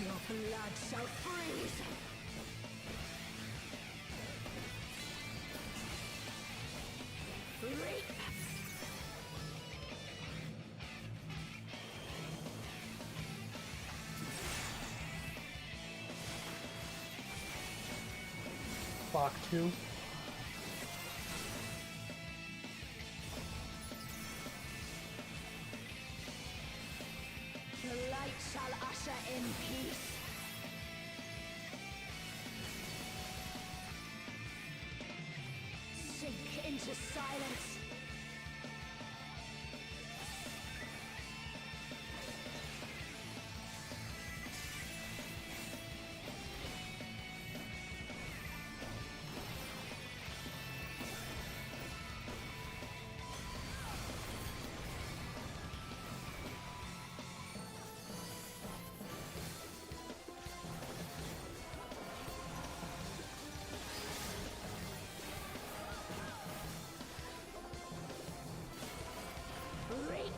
Your blood shall freeze! Reap! Bach 2. The light shall usher in peace. Sink into silence. Reap!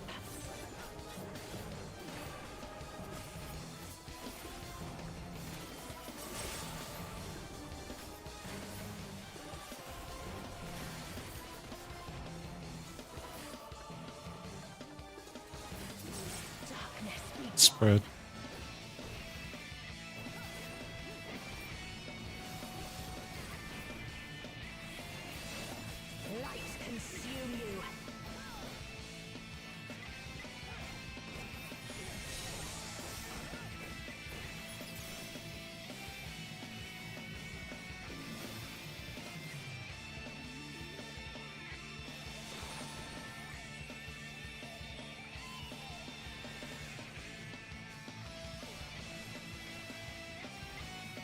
Darkness be Spread. light consume you.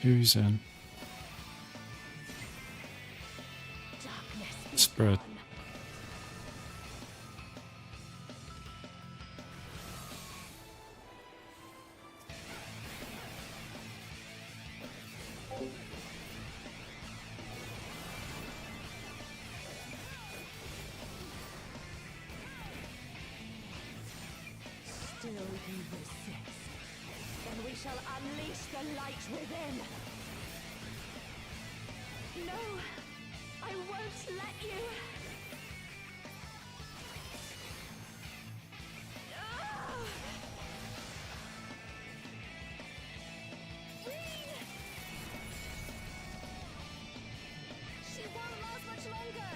Who's in? Darkness be Spread. gone. Still you resist. Then we shall unleash the light within. No, I won't let you. Ah! She won't last much longer.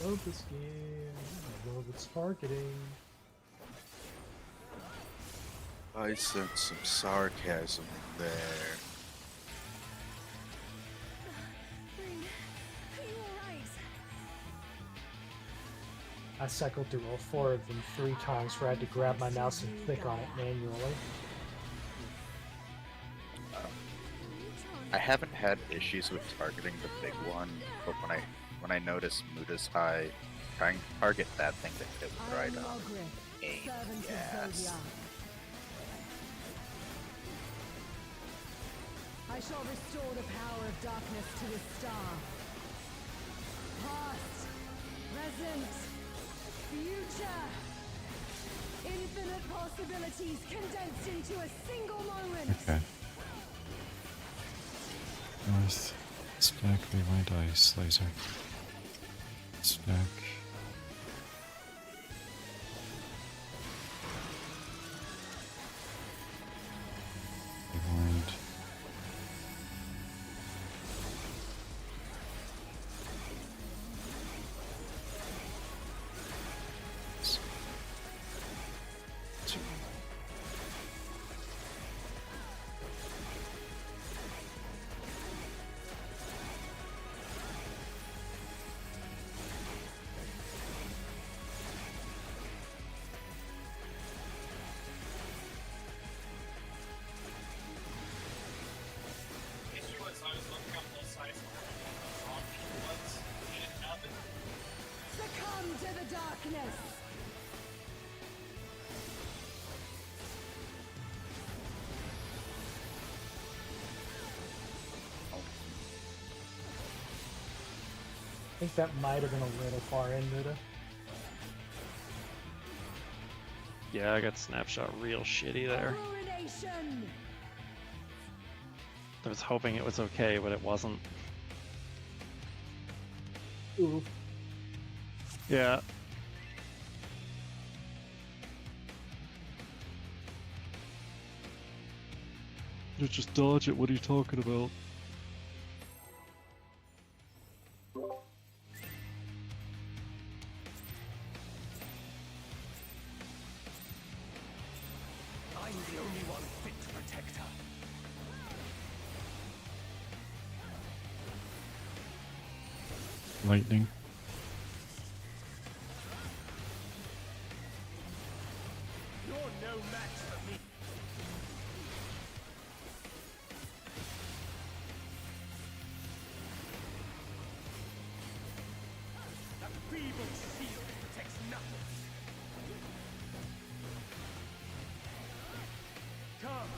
love this game. I love its targeting. I sense some sarcasm there. I cycled through all 4 of them 3 times where I had to grab my mouse and click on it manually. I haven't had issues with targeting the big one, but when I notice Muda's high, trying to target that thing that hit with right on aim. Yes. I shall restore the power of darkness to the star. Past, present, future. Infinite possibilities condensed into a single moment. Okay. North. Stack rewind ice laser. Stack. Rewind. Succumb to the darkness. I think that might have been a little far in, Muda. Yeah, I got snapshot real shitty there. Ruination. I was hoping it was okay, but it wasn't. Ooh. Yeah. You just dodge it, what are you talking about? I'm the only one fit to protect her. Lightning. You're no match for me. That feeble shield protects nothing. Come,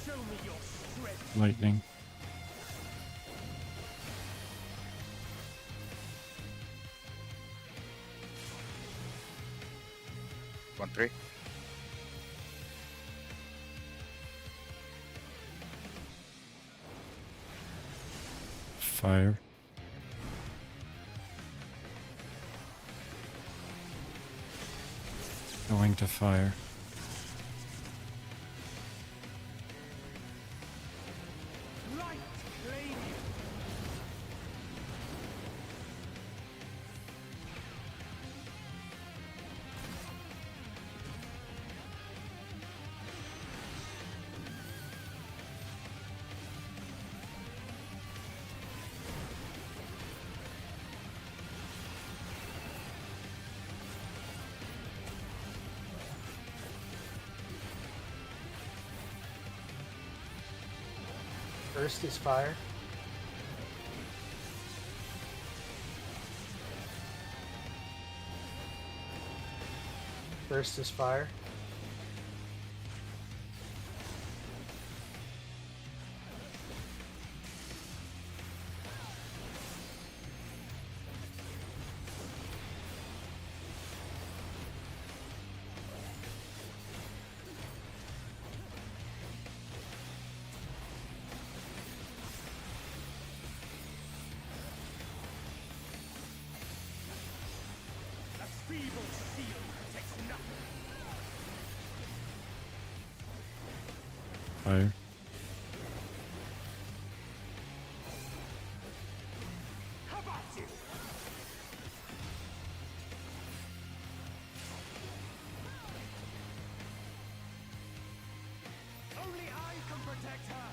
show me your strength. Lightning. One three. Fire. Going to fire. Light, flame. First is fire. First is fire. That feeble shield protects nothing. Fire. How about you? protect her.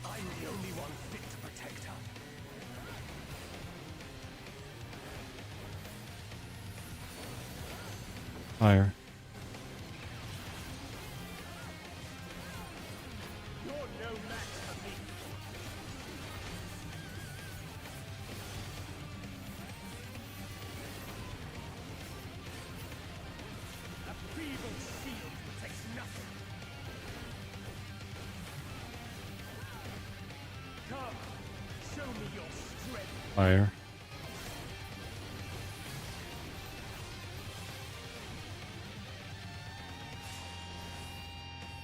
I'm the only one fit to protect her. Fire. You're no match for me. A feeble shield protects nothing. Come, show me your strength. Fire.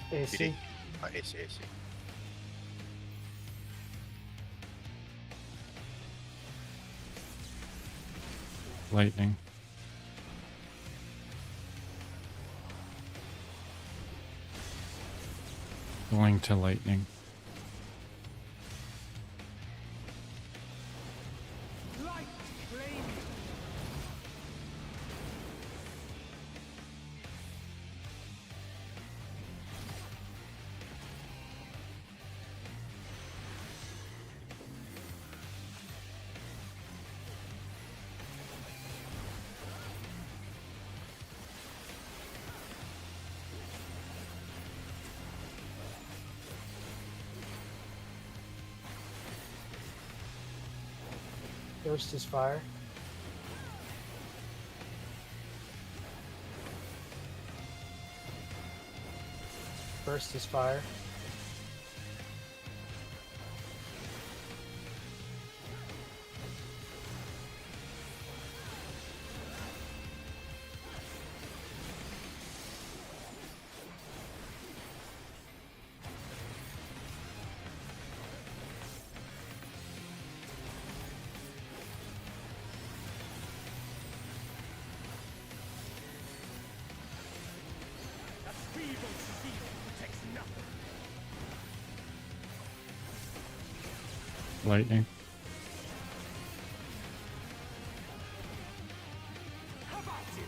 AC. AC. Lightning. Going to lightning. Light flame. Burst is fire. Burst is fire. A feeble shield protects nothing. Lightning. How about you?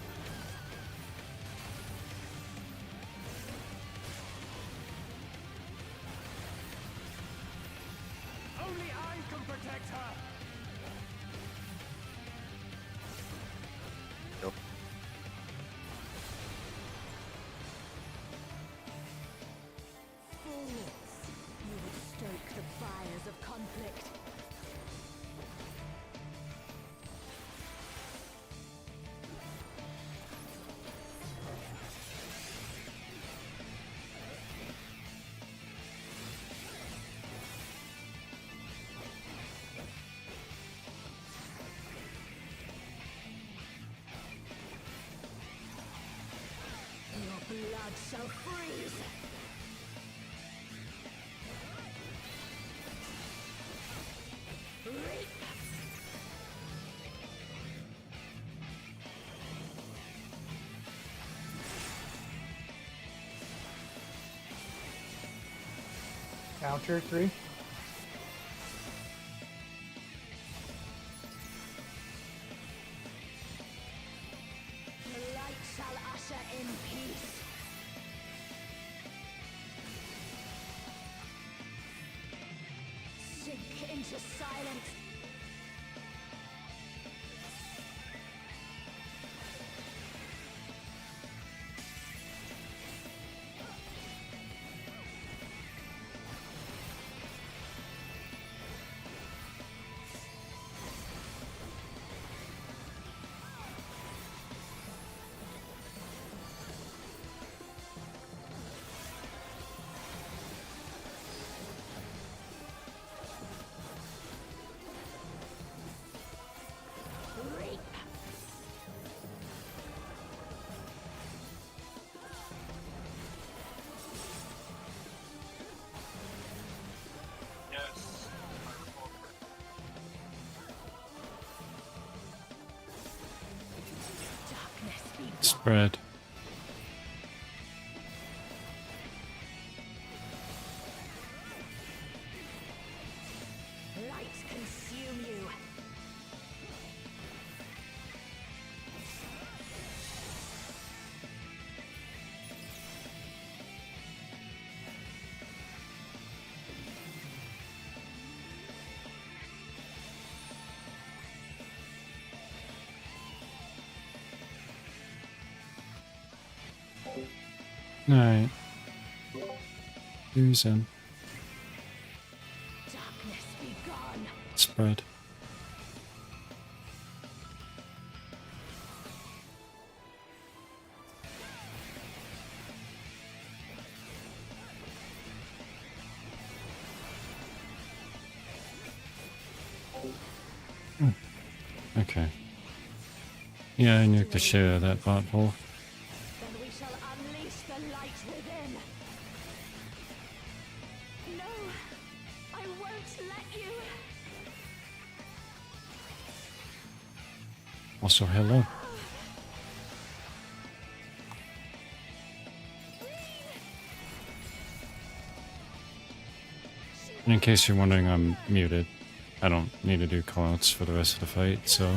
Only I can protect her. Nope. Fools! You would stoke the fires of conflict. Your blood shall freeze! Reap! Counter 3. The light shall usher in peace. Sink into silence. Spread. Light consume you. Alright. Who's in? Darkness be gone. Spread. Okay. Yeah, I nuked the shit out of that bot hole. Then we shall unleash the light within. No, I won't let you. Also, hello. And in case you're wondering, I'm muted. I don't need to do callouts for the rest of the fight, so...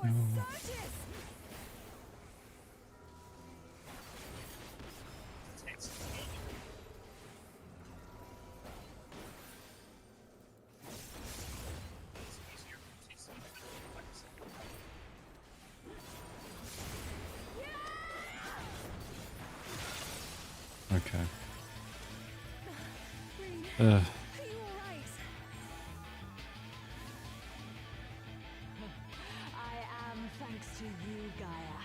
Power surges. Okay. Are you alright? I am thanks to you, Gaia.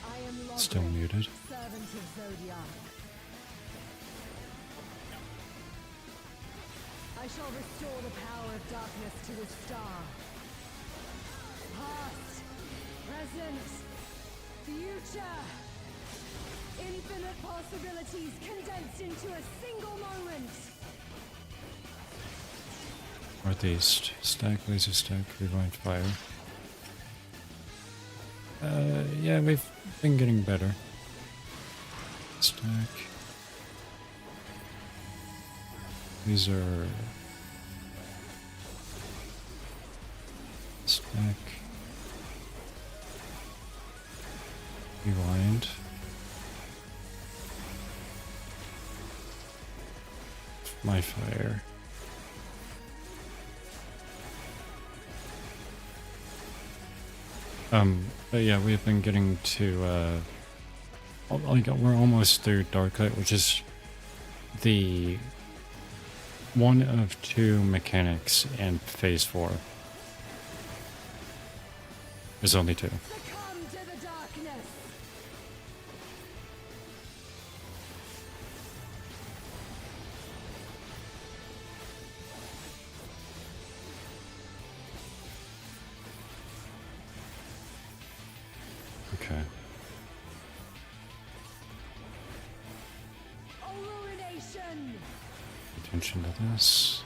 I am Still Logos, muted. servant of Zodiac. I shall restore the power of darkness to the star. Past, present, future. Infinite possibilities condensed into a single moment. Northeast. Stack, laser stack, rewind fire. Yeah, we've been getting better. Stack. These are... Stack. Rewind. My fire. But yeah, we've been getting to, like, we're almost through Darklight, which is the one of two mechanics in Phase 4. There's only two. Succumb to the darkness. Okay. Illumination. Attention to this.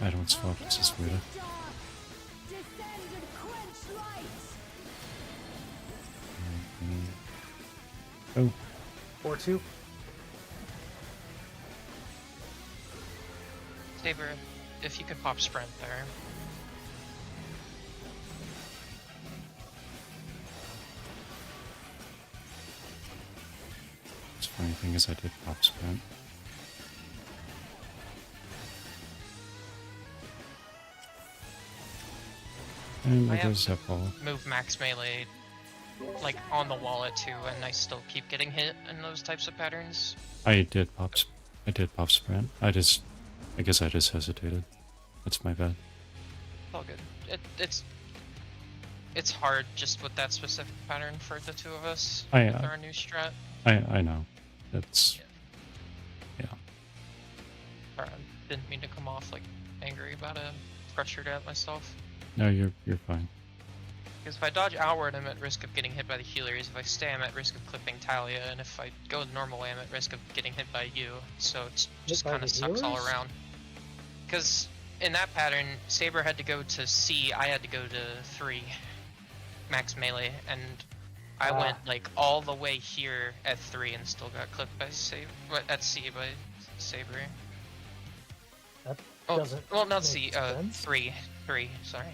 I don't swap, this is weird. Descend and quench light. Oh, 4-2. Saber, if you could pop sprint there. the funny thing is I did pop sprint. And I it have goes that ball. move max melee like on the wall at 2, and I still keep getting hit in those types of patterns. I did pop sprint. I guess I just hesitated. That's my bad. It's all good. It's hard just with that specific pattern for the two of us with our new strat. I know. It's yeah. Sorry, I didn't mean to come off like angry about it. I'm pressured at myself. No, you're fine. Because if I dodge outward, I'm at risk of getting hit by the healers. If I stay, I'm at risk of clipping Talia. And if I go the normal way, I'm at risk of getting hit by you. So it just kind of sucks all around. Because in that pattern, Saber had to go to C, I had to go to 3 max melee, and I went like all the way here at 3 and still got clipped by Saber. At C by Saber. That Oh, doesn't well, not make C. sense. 3, sorry.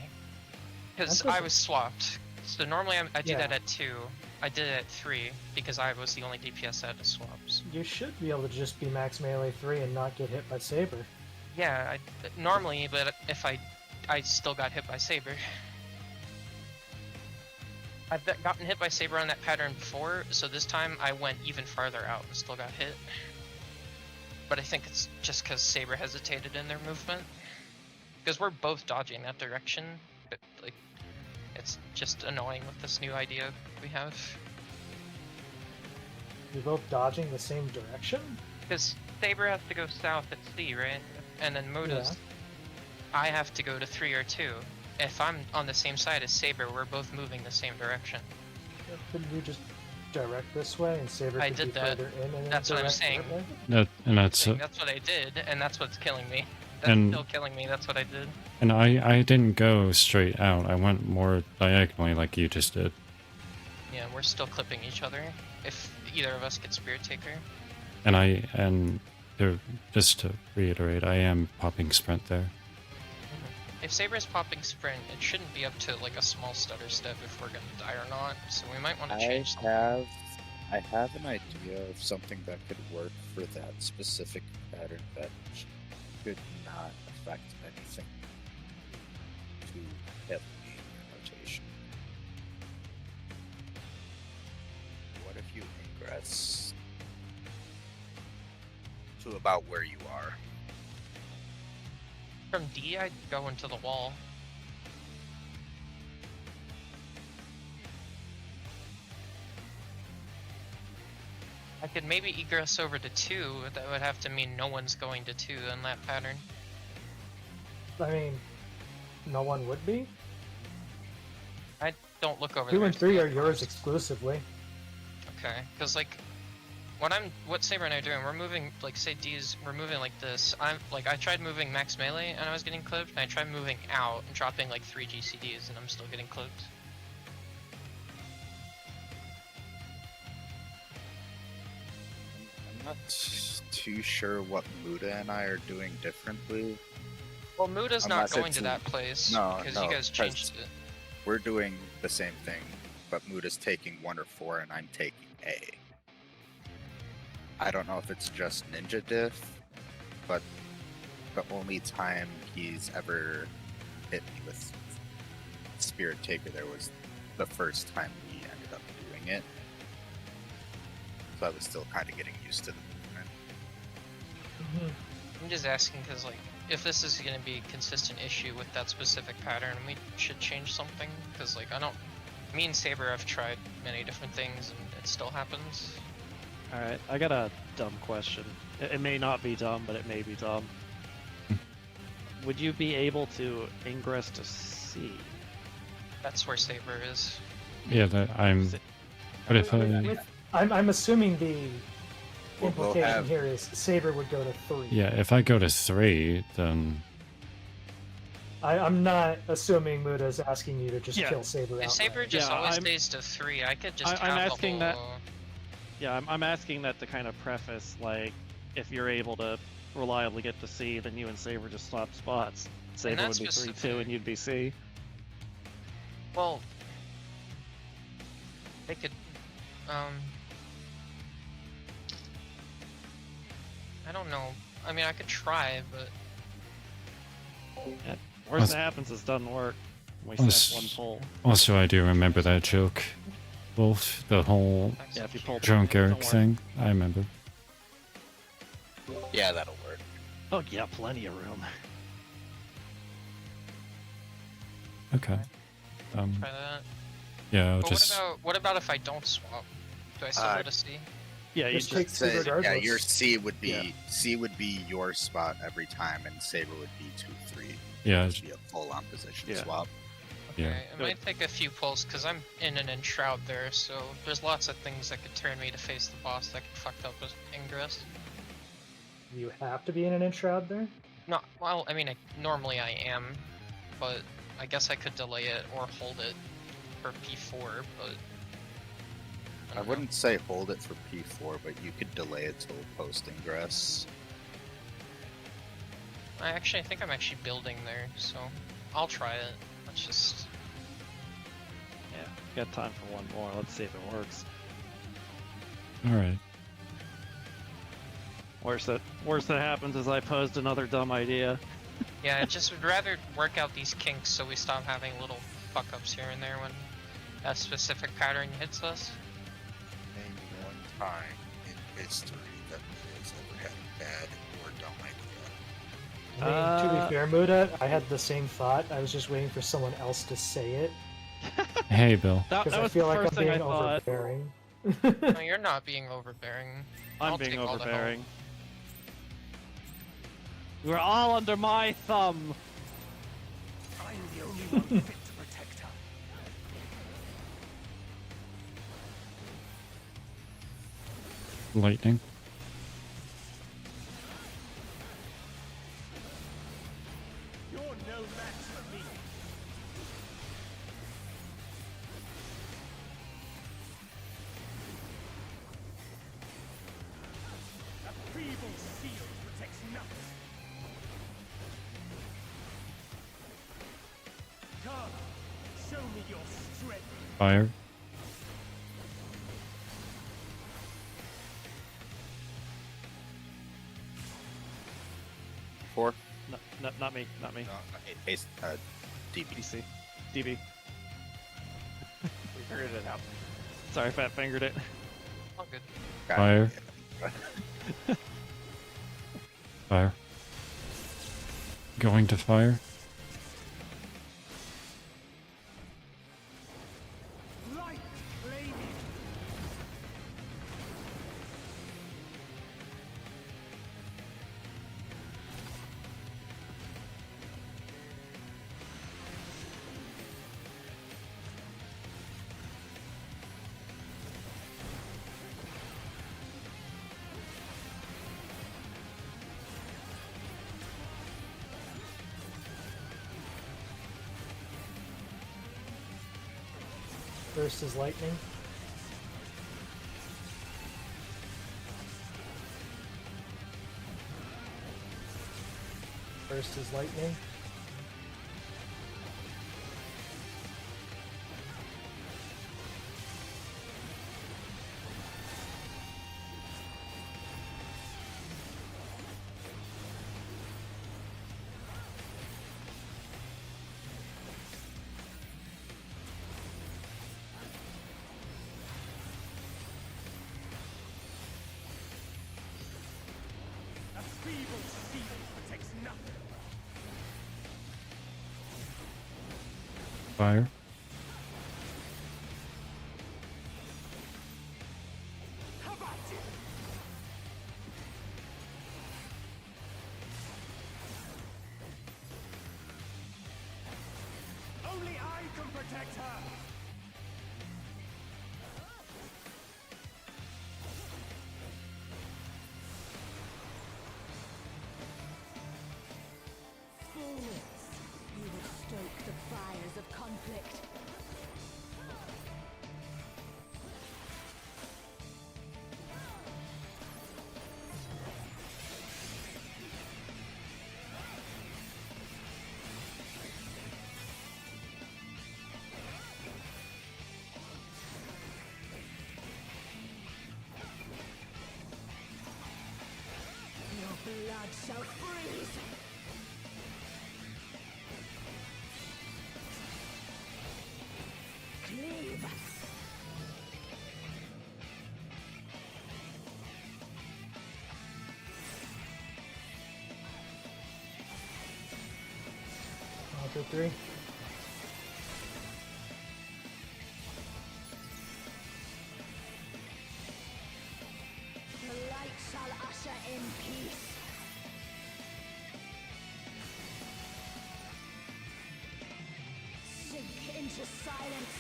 Because That I doesn't- was swapped. So normally I do Yeah. that at 2. I did it at 3 because I was the only DPS that had to swaps. You should be able to just be max melee 3 and not get hit by Saber. Yeah, normally, but if I still got hit by Saber. I've gotten hit by Saber on that pattern before, so this time I went even farther out and still got hit. But I think it's just because Saber hesitated in their movement. Because we're both dodging that direction, but like, it's just annoying with this new idea we have. You're both dodging the same direction? Because Saber has to go south at C, right? And then Muda's, I have to go to 3 or 2. If I'm on the same side as Saber, we're both moving the same direction. Couldn't you just direct this way and Saber I could did be that. further in and then That's what I'm direct saying. that way? That's That's what I did, and that's what's killing me. That's And- still killing me, that's what I did. and I didn't go straight out. I went more diagonally like you just did. Yeah, we're still clipping each other if either of us gets Spirit Taker. And just to reiterate, I am popping sprint there. If Saber's popping Sprint, it shouldn't be up to like a small stutter step if we're gonna die or not, so we might want to change something. I have an idea of something that could work for that specific pattern that could not affect anything too heavily in your rotation. What if you ingress to about where you are? From D, I'd go into the wall. I could maybe egress over to 2, but that would have to mean no one's going to 2 in that pattern. I mean, no one would be? I don't look over 2 there and to 3 see are it yours first. exclusively. Okay, because like, what Saber and I are doing, we're moving, like say D's, we're moving like this. I tried moving max melee and I was getting clipped, and I tried moving out and dropping like 3 GCDs and I'm still getting clipped. I'm not too sure what Muda and I are doing differently. Well, Muda's not Unless going it's to that place no, because no, you guys 'cause changed it. We're doing the same thing, but Muda's taking 1 or 4 and I'm taking A. I don't know if it's just ninja diff, but the only time he's ever hit me with Spirit Taker there was the first time we ended up doing it. So I was still kind of getting used to the movement. I'm just asking because like, if this is going to be a consistent issue with that specific pattern, we should change something because like me and Saber have tried many different things and it still happens. Alright, I got a dumb question. It may not be dumb, but it may be dumb. Would you be able to ingress to C? That's where Saber is. Yeah, I'm. But if I'm assuming the We'll implication have- here is Saber would go to 3. yeah, if I go to 3, then I'm not assuming Muda's asking you to just Yeah. kill Saber If outright. Saber just Yeah, always I'm- stays to 3, I could just I'm have asking the that- whole... Yeah, I'm asking that to kind of preface, like, if you're able to reliably get to C, then you and Saber just swap spots. Saber would that's be just 3-2 and you'd be C. Well, they could, I don't know. I mean, I could try, but Yeah, worst that happens is it doesn't work. We Also, set one pole. also, I do remember that joke. Wolf, the whole Yeah, if you pull drunk don't Eric worry. thing. I remember. Yeah, that'll work. Oh yeah, plenty of room. Okay. Try that. Yeah, I'll But just. what about if I don't swap? Do I still go to C? Yeah, you Just take just C Say, yeah, regardless. your C would be Yeah. C would be your spot every time, and Saber would be 2-3. Yeah, It would be a full-on position Yeah. swap. yeah. Okay, it might take a few pulls because I'm in an enshroud there, so there's lots of things that could turn me to face the boss that could fucked up with Ingress. You have to be in an enshroud there? No, well, I mean, normally I am, but I guess I could delay it or hold it for P4, but... I don't know. wouldn't say hold it for P4, but you could delay it till post ingress. I think I'm actually building there, so I'll try it. Let's just... yeah. Got time for one more. Let's see if it works. Alright. Worst that happens is I posed another dumb idea. Yeah, I just would rather work out these kinks so we stop having little fuck-ups here and there when a specific pattern hits us. Name one time in history that has ever had a bad or dumb idea. I mean, to be fair, Muda, I had the same thought. I was just waiting for someone else to say it. Hey, Bill. That Because I was feel the like first I'm thing I being thought. overbearing. No, you're not being overbearing. I'm I'll being take all the help. overbearing. We're all under my thumb. I'm the only one fit to protect her. Lightning. You're no match for me. A feeble shield protects nothing. Come, show me your strength. Fire. Four? No, not me. Not me. No, DB. DC. DB. We figured it out. Sorry, fat fingered it. All good. Fire. Fire. Going to fire. Light flaming. First is lightning. First is lightning. A feeble shield protects nothing. Fire. How about you? Only I can protect her. Fools! You will stoke the fires of conflict. Your blood shall freeze! Echo 3. The light shall usher in peace. Sink into silence.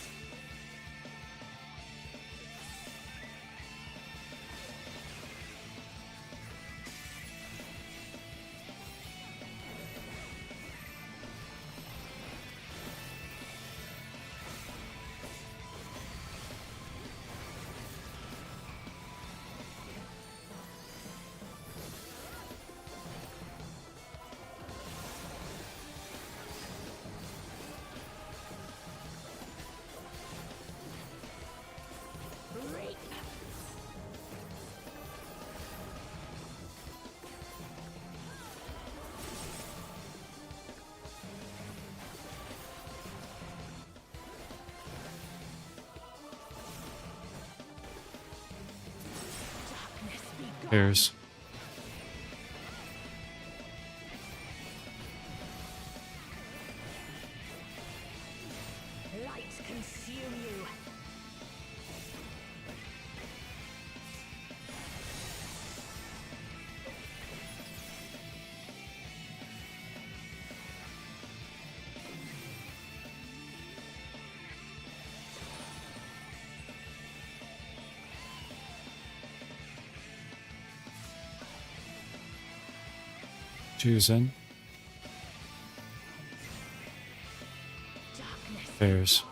Pairs. Light consume you. Choosing. Pairs.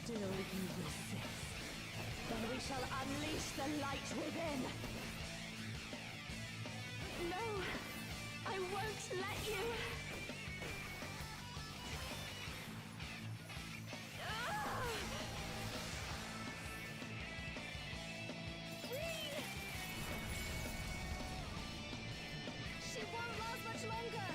Still you resist. Then we shall unleash the light within. No, I won't let you. She won't last much longer.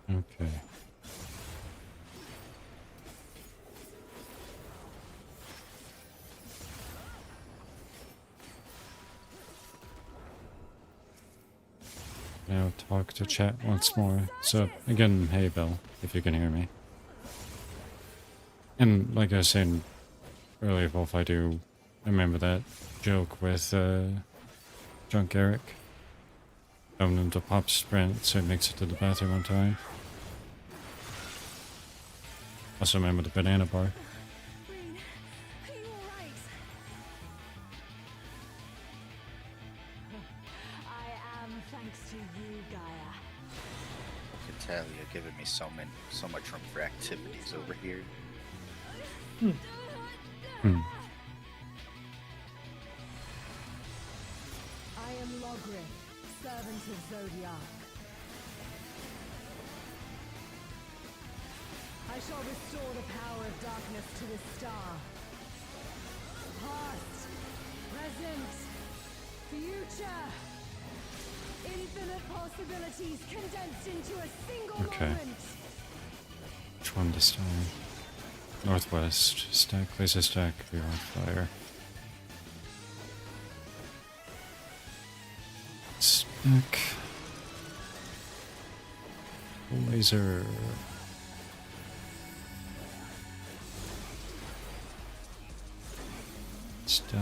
Okay. Now talk to chat once more. So again, hey Bill, if you can hear me. And like I was saying earlier, Wolf, I do remember that joke with Drunk Eric. Telling him to pop sprint so he makes it to the bathroom on time. Also remember the banana bar. Green, are you alright? I am, thanks to you, Gaia. I can tell you're giving me so much room for activities over here. I am Logrin, servant of Zodiac. I shall restore the power of darkness to the star. Past, present, future. Infinite possibilities condensed into a single Okay. moment. Which one this time? Northwest. Stack, place a stack, be on fire. Stack. Laser. Stack.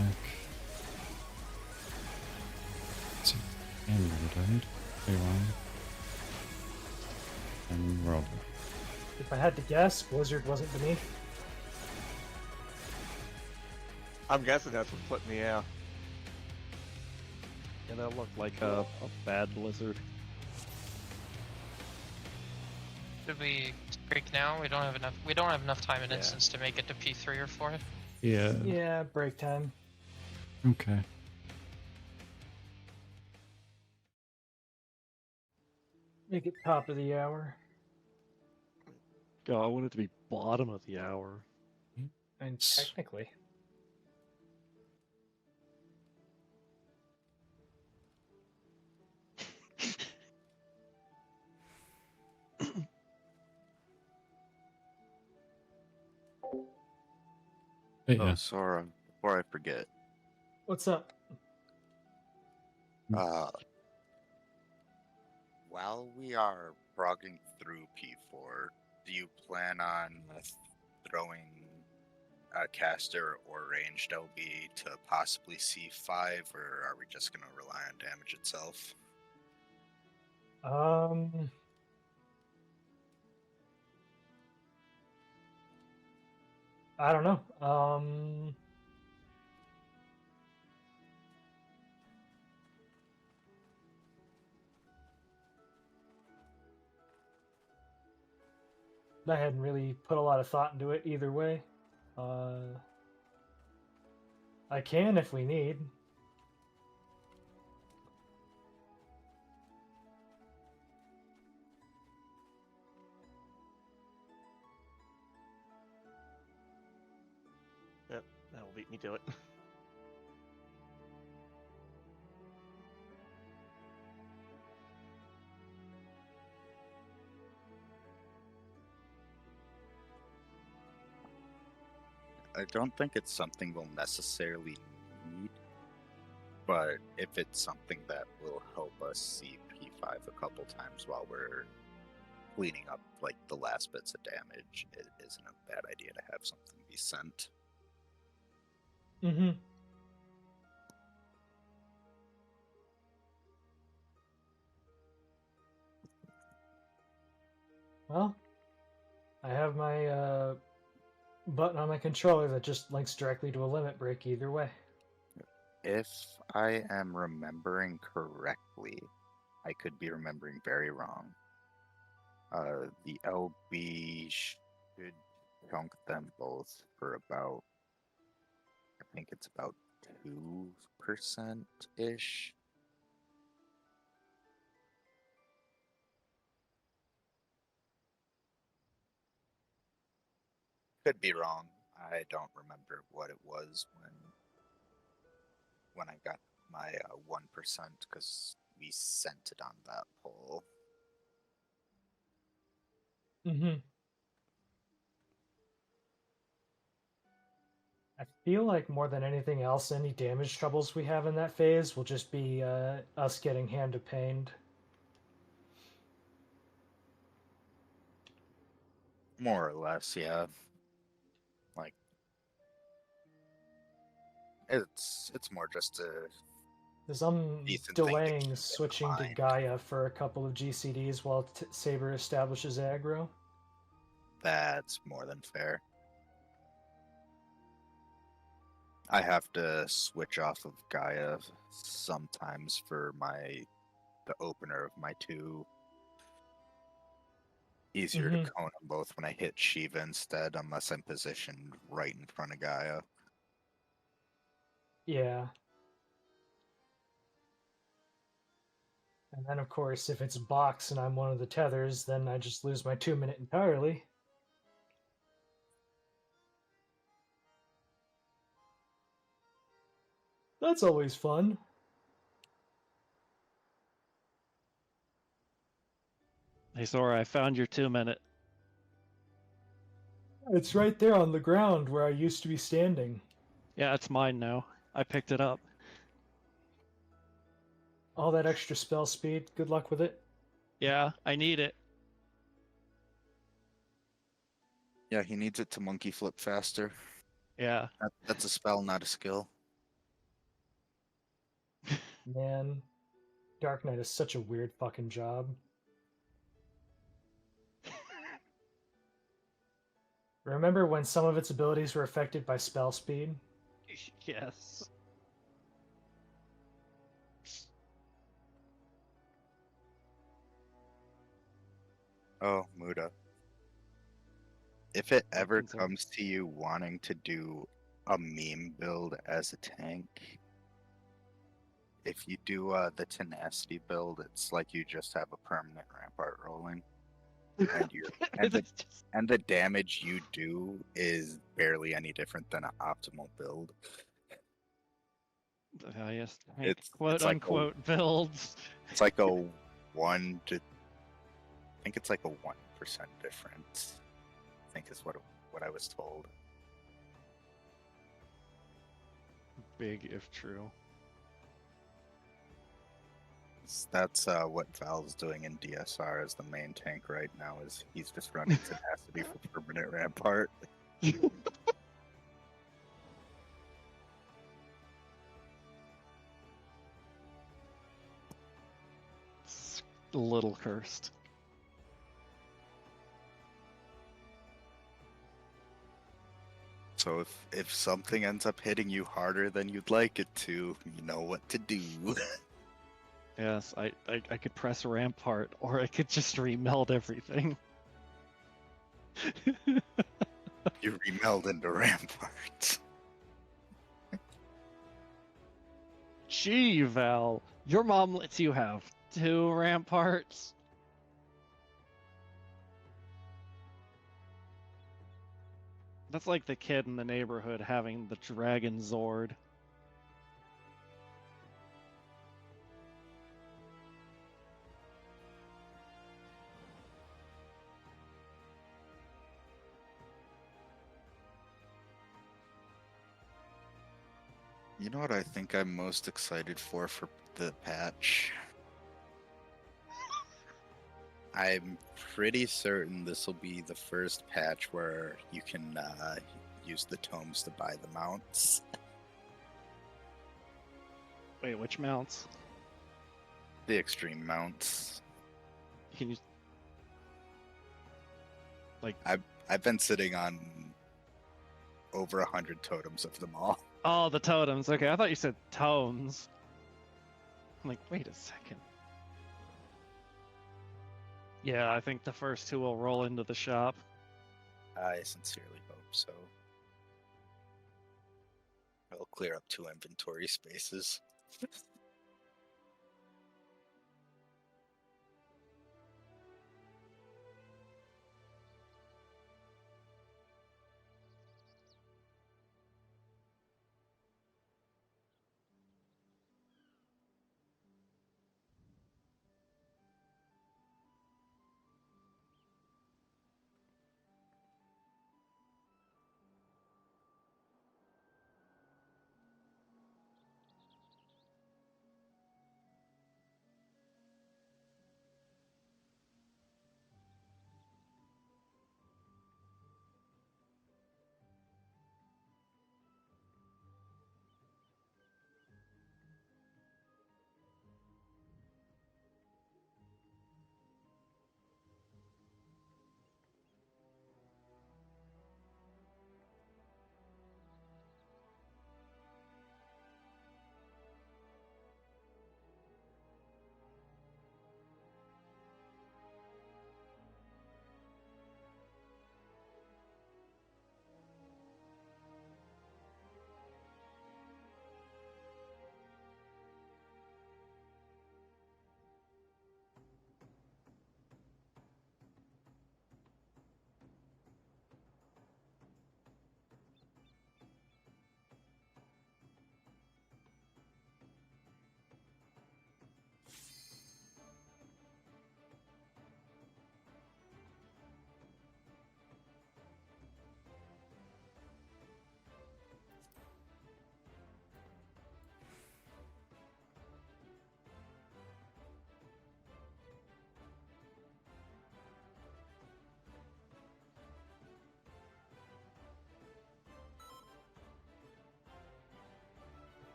Let's see. And died. Rewind. And world. If I had to guess, Blizzard wasn't beneath. I'm guessing that's what flipped me out. Yeah, that looked like a bad blizzard. Should we break now? We don't have enough. We don't have enough time in instance to make it to P3 or 4. Yeah. Yeah, break time. Okay. Make it top of the hour. God, I want it to be bottom of the hour. And technically. Hey, Oh, Sora, before I forget, What's up? while we are progging through P4, do you plan on throwing a caster or ranged LB to possibly C5, or are we just going to rely on damage itself? I don't know. I hadn't really put a lot of thought into it either way. I can if we need. Yep, that'll beat me to it. I don't think it's something we'll necessarily need, but if it's something that will help us see P5 a couple times while we're cleaning up like the last bits of damage, it isn't a bad idea to have something be sent. Mm-hmm. Well, I have my button on my controller that just links directly to a limit break either way. If I am remembering correctly, I could be remembering very wrong. The LB should chunk them both for about, I think it's about 2% ish. Could be wrong. I don't remember what it was when I got my 1% because we sent it on that poll. Mm-hmm. I feel like more than anything else, any damage troubles we have in that phase will just be us getting hand to pained. More or less, yeah. Like it's more just a Because I'm decent thing to delaying keep switching in to mind. Gaia for a couple of GCDs while Saber establishes aggro. That's more than fair. I have to switch off of Gaia sometimes for the opener of my two. Easier to cone them both when I hit Shiva instead, unless I'm positioned right in front of Gaia. Yeah. And then, of course, if it's box and I'm one of the tethers, then I just lose my 2 minute entirely. That's always fun. Hey Sora, I found your 2-minute. It's right there on the ground where I used to be standing. Yeah, it's mine now. I picked it up. All that extra spell speed, good luck with it. Yeah, I need it. Yeah, he needs it to monkey flip faster. Yeah. That's a spell, not a skill. Man, Dark Knight is such a weird fucking job. Remember when some of its abilities were affected by spell speed? Yes. Oh, Muda. If it ever comes to you wanting to do a meme build as a tank, if you do the tenacity build, it's like you just have a permanent rampart rolling, and you and the damage you do is barely any different than an optimal build. The highest It's quote like unquote builds. It's like a 1 to, I think it's like a 1% difference. I think is what I was told. Big if true. That's what Val's doing in DSR as the main tank right now. Is he's just running tenacity for permanent rampart. It's a little cursed. So if something ends up hitting you harder than you'd like it to, you know what to do. Yes, I could press Rampart, or I could just remeld everything. You remeld into rampart. Gee, Val, your mom lets you have 2 Ramparts? That's like the kid in the neighborhood having the Dragon Zord. You know what I think I'm most excited for the patch? I'm pretty certain this will be the first patch where you can use the tomes to buy the mounts. Wait, which mounts? The extreme mounts. Can you... Like... I've been sitting on over 100 totems of them all. Oh, the totems. Okay, I thought you said tones. I'm like, wait a second. Yeah, I think the first 2 will roll into the shop. I sincerely hope so. It'll clear up 2 inventory spaces.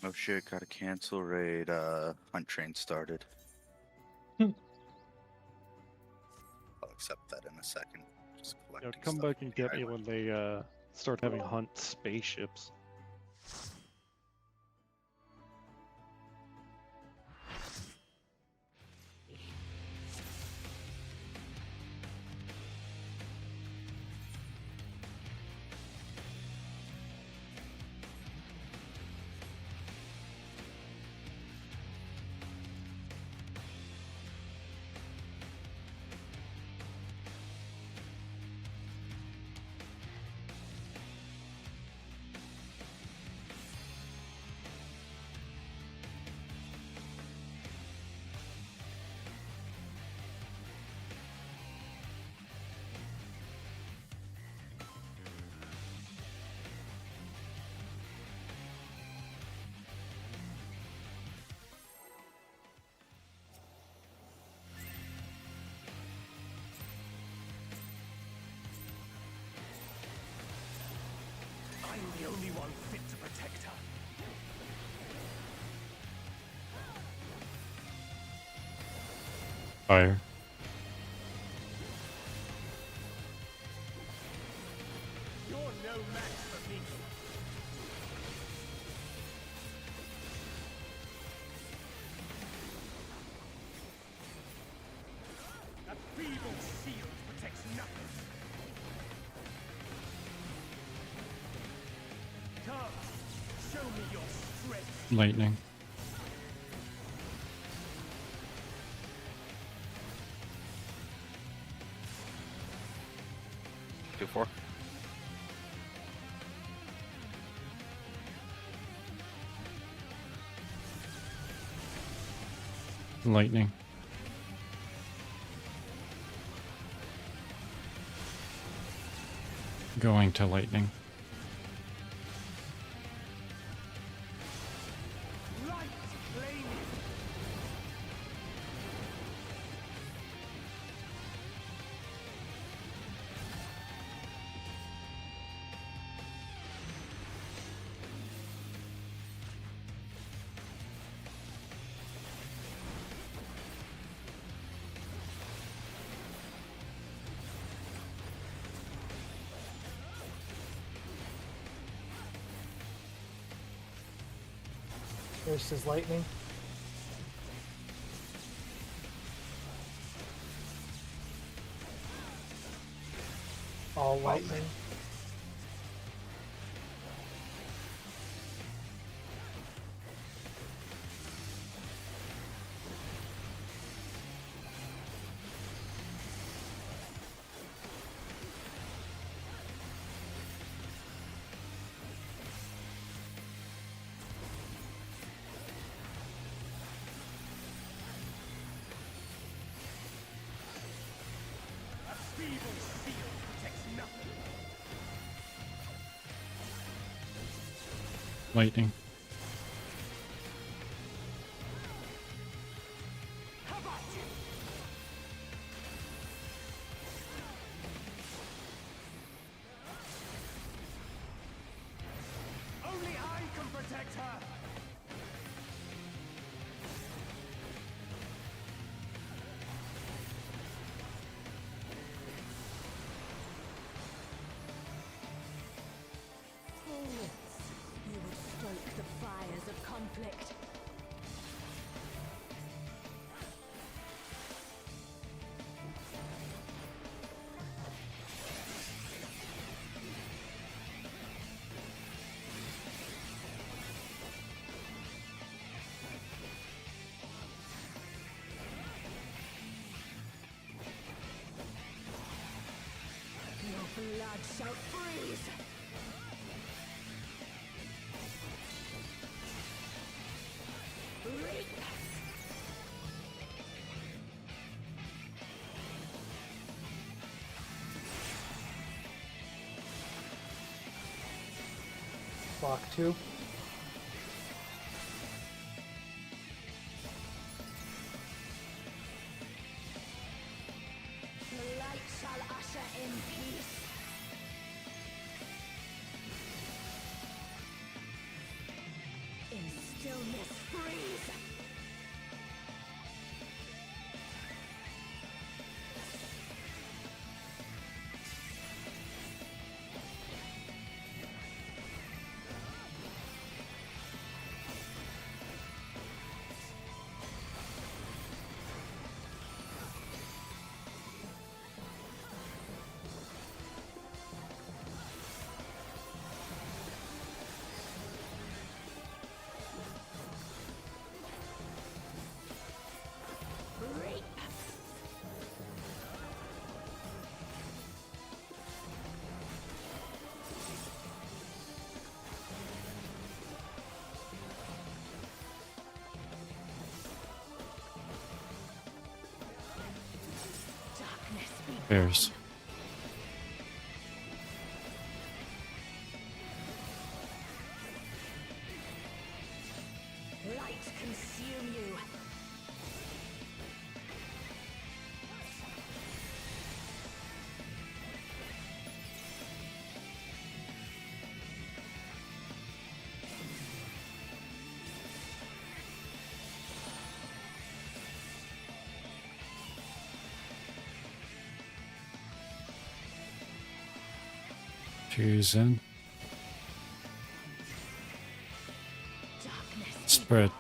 Oh shit, gotta cancel raid. Hunt train started. Hmm. I'll accept that in a second. Just Yo, collecting come stuff back from and the get me island. when they start having hunt spaceships. I'm the only one fit to protect her. Fire. You're no match for me. That feeble shield protects nothing. Come, show me your strength. Lightning. Two, four. Lightning. Going to lightning. Light flaming. There's his lightning. All lightning. That feeble shield protects nothing. Lightning. How about you? Only I can protect her. You would stoke the fires of conflict. Your blood shall freeze! Reap! Block 2. The light shall usher in peace. darkness freeze. Bears. Light consume you. Choose in. Spread.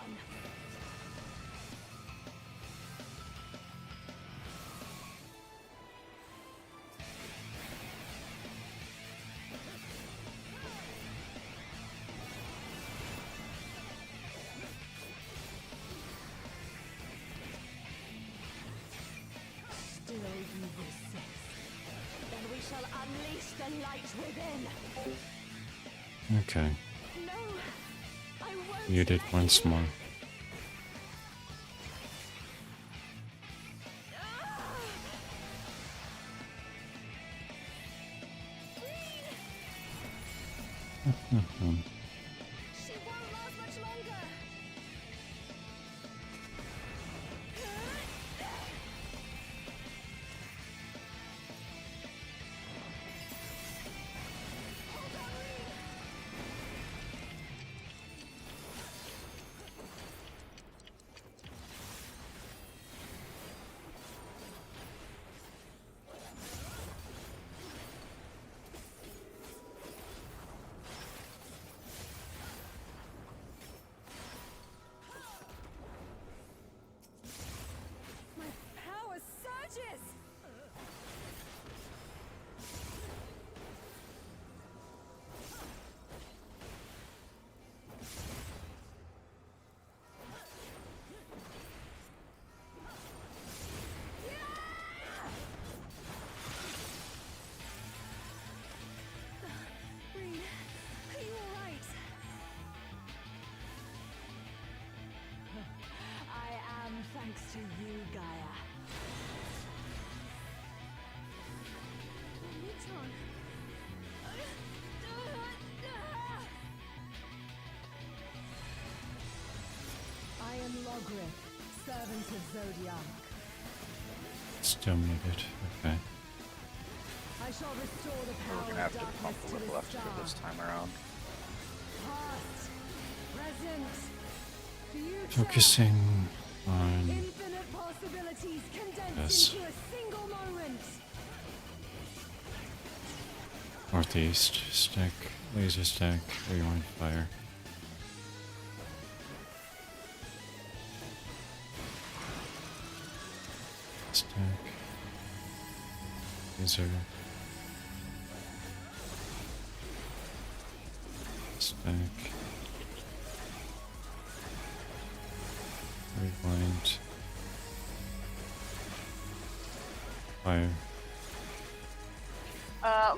Still you resist. Then we shall unleash the light within. Okay. No, I won't. You did once more. She won't last much longer. My power surges. Reed, are you alright? I am, thanks to you, Gaia. Neutron. I am Logrith, servant of Zodiac. Still muted. Okay. I shall restore the We're power gonna have of to pump darkness a to little this extra star. this time around. Past, present, future. Focusing on Infinite possibilities condensed Yes. into a single moment. northeast stack, laser stack, rewind fire. Stack. Laser. Stack. Rewind. Fire.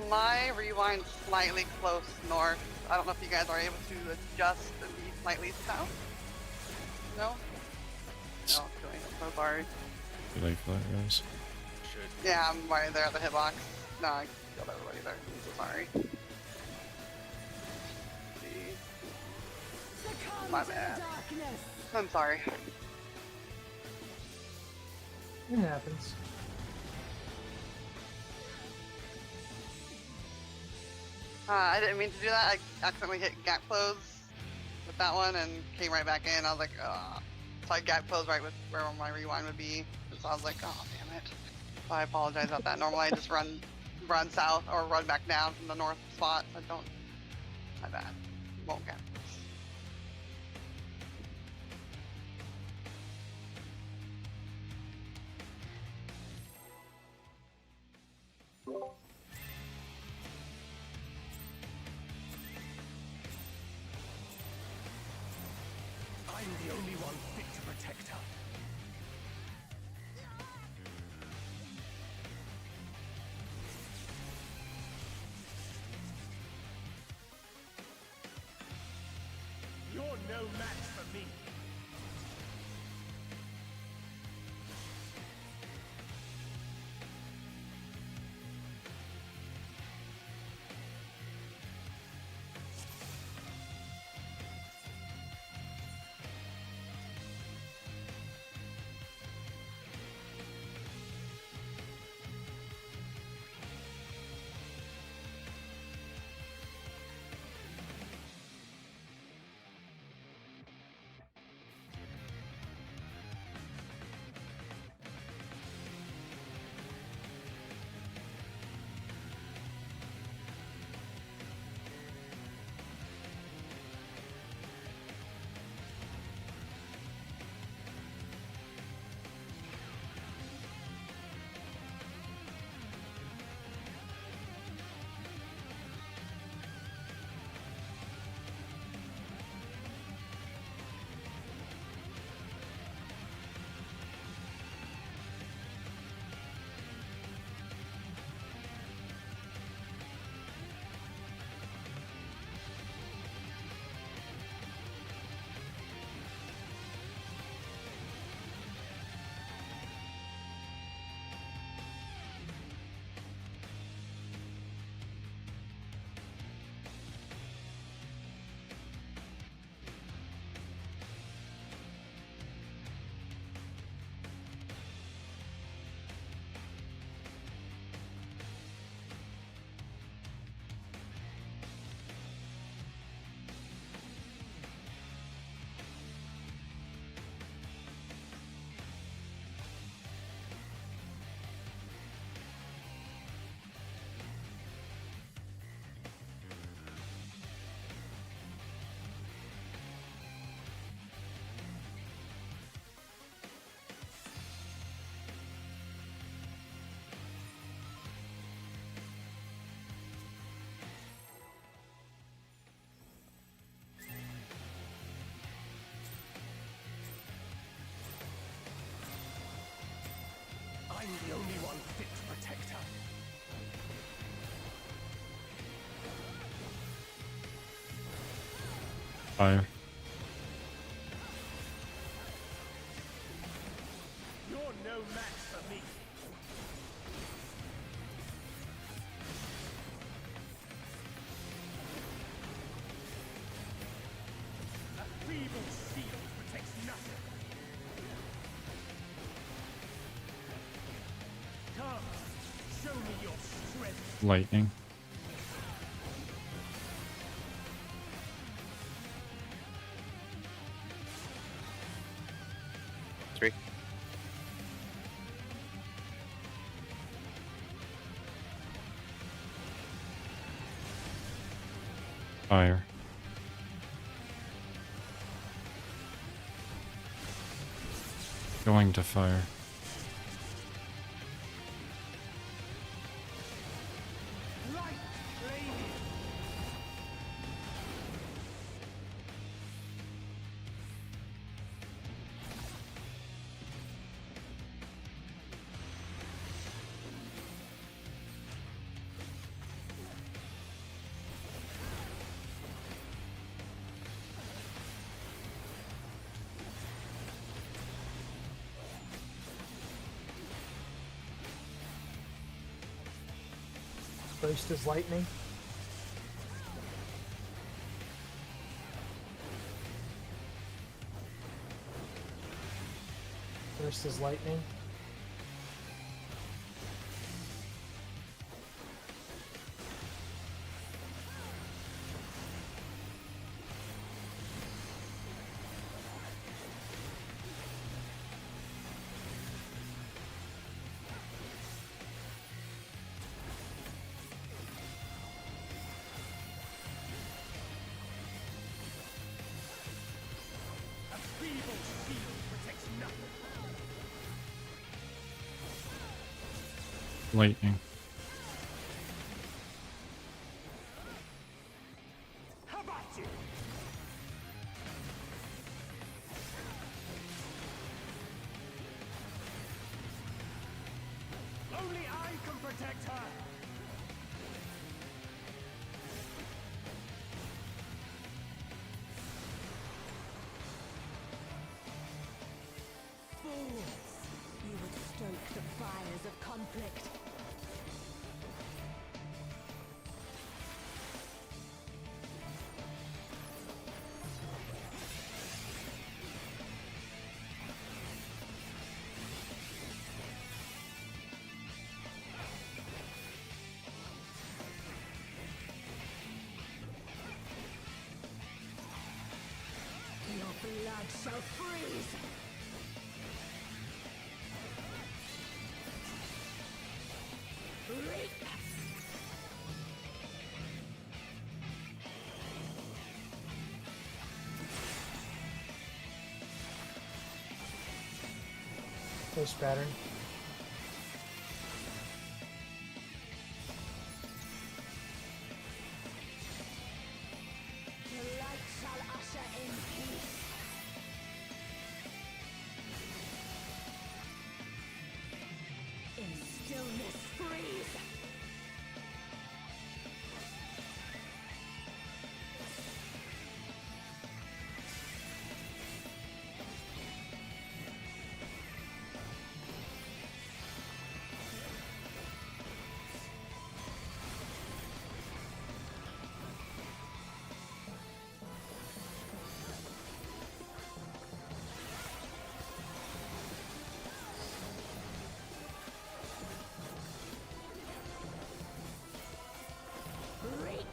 My rewind's slightly close north. I don't know if you guys are able to adjust and be slightly south. No? No, okay. I'm so sorry. You like that, guys? Yeah, I'm right there at the hitbox. No, I killed everybody there. I'm so sorry. Succumb My to the bad. darkness. I'm sorry. It happens. I didn't mean to do that. I accidentally hit gap close with that one and came right back in. I was like, ugh. So I got close right with where my rewind would be. So I was like, oh damn it. So I apologize about that. Normally I just run south or run back down from the north spot. So don't. My bad. Won't get. I'm the only one fit to protect her. You're no match for me. I'm the only one fit to protect her. Fire. You're no match for me. A feeble shield protects nothing. Come, show me your strength. Lightning. Three. Fire. Going to fire. Light, lady. First is lightning. First is lightning. lightning. How about you? Only I can protect her. Fools! You would stoke the fires of conflict. Your blood shall freeze! Reap! Post pattern. The light shall usher in peace. In stillness freeze. Reap!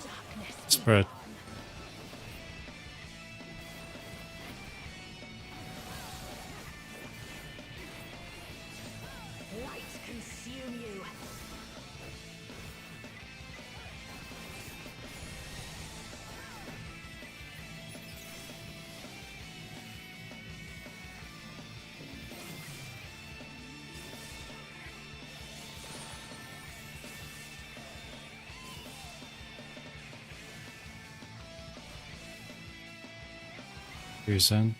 Darkness be Spread. light consume you. Here's in.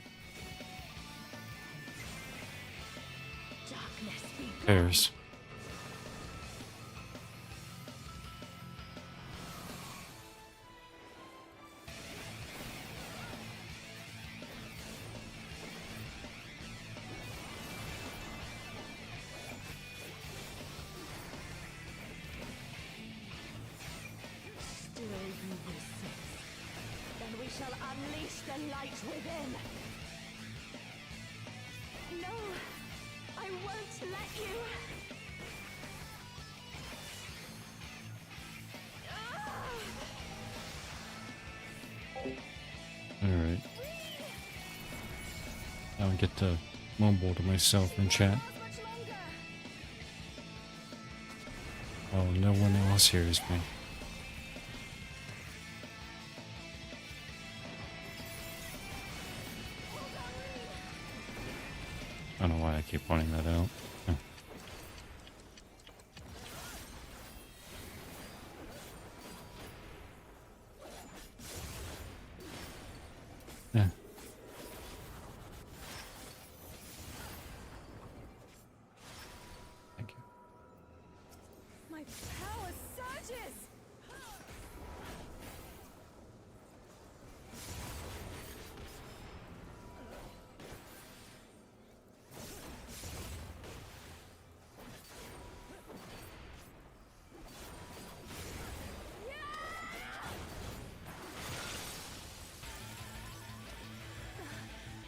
Darkness be gone. Pairs. Still you resist. Then we shall unleash the light within. No, I won't let you. Alright. Now I get to mumble to myself in chat. Oh, no one else hears me. I don't know why I keep pointing that out. Huh. Yeah. Thank you. My power surges.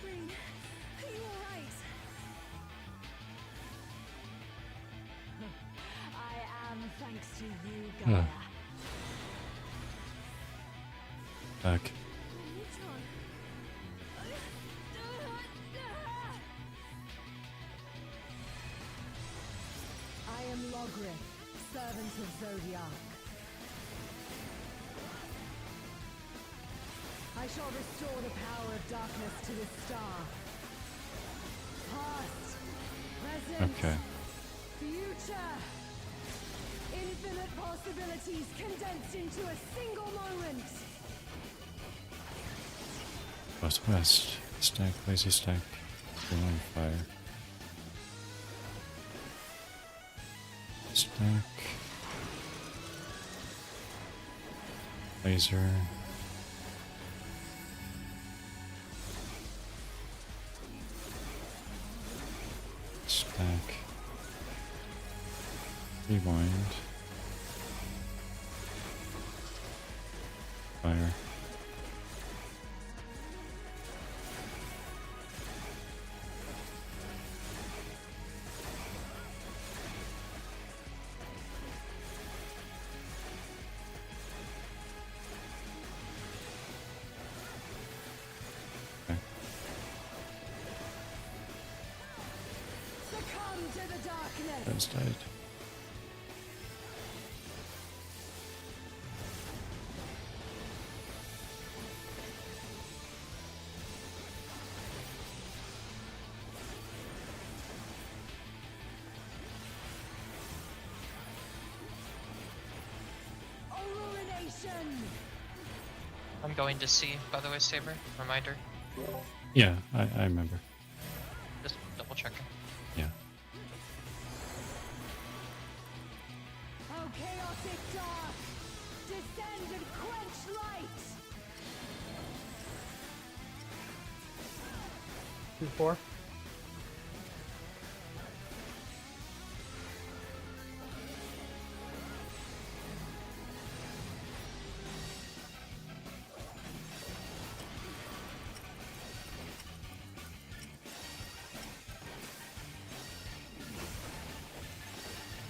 Green, are you alright? I am, thanks to you, Gaia. Back. Sith, servant of Zodiac. I shall restore the power of darkness to the star. Past, present, Okay. future. Infinite possibilities condensed into a single moment. West. Stack, lazy stack. On fire. Stack. Laser. Stack. Rewind. Fire. Succumb to the darkness. That's died. Illumination. I'm going to see, by the way, Saber. Reminder. Yeah, I remember. Just double checking. Yeah. Oh, chaotic dark! Descend and quench light! 2-4.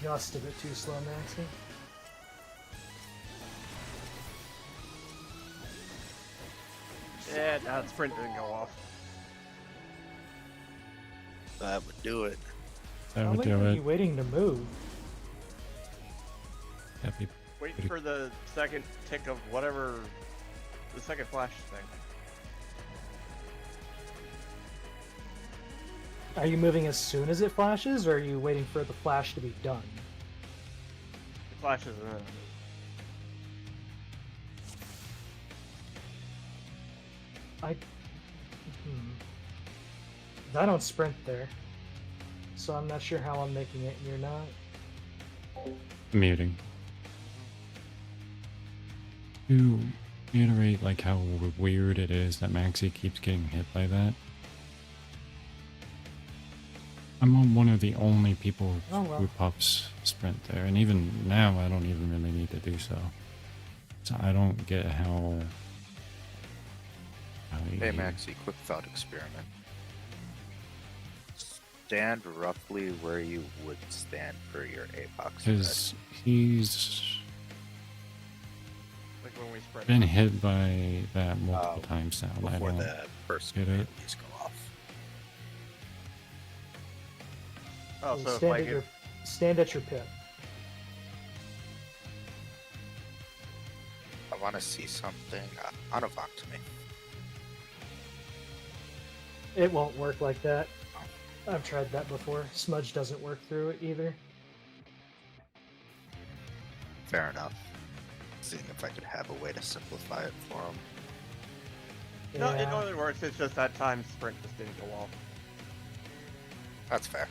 Just a bit too slow, Maxie. Yeah, that sprint didn't go off. That would do it. That How would late do are it. you waiting to move? That'd be Waiting pretty- for the second tick of whatever, the second flash thing. Are you moving as soon as it flashes, or are you waiting for the flash to be done? It flashes and then I don't sprint there, so I'm not sure how I'm making it, and you're not. muting. To reiterate like how weird it is that Maxie keeps getting hit by that. I'm on one of the only people who pops sprint there, and even now I don't even really need to do so. So I don't get how Hey Maxie, quick thought experiment. Stand roughly where you would stand for your Apox. because he's like when we sprint. been hit by that multiple times now. and I Before don't the first get it. abilities go off. Oh, so if stand, like at your, stand at your pit. I want to see something. Unavoc to me. It won't work like that. I've tried that before. Smudge doesn't work through it either. Fair enough. Seeing if I could have a way to simplify it for him. No, it Yeah. only works. It's just that time sprint just didn't go off. That's fair.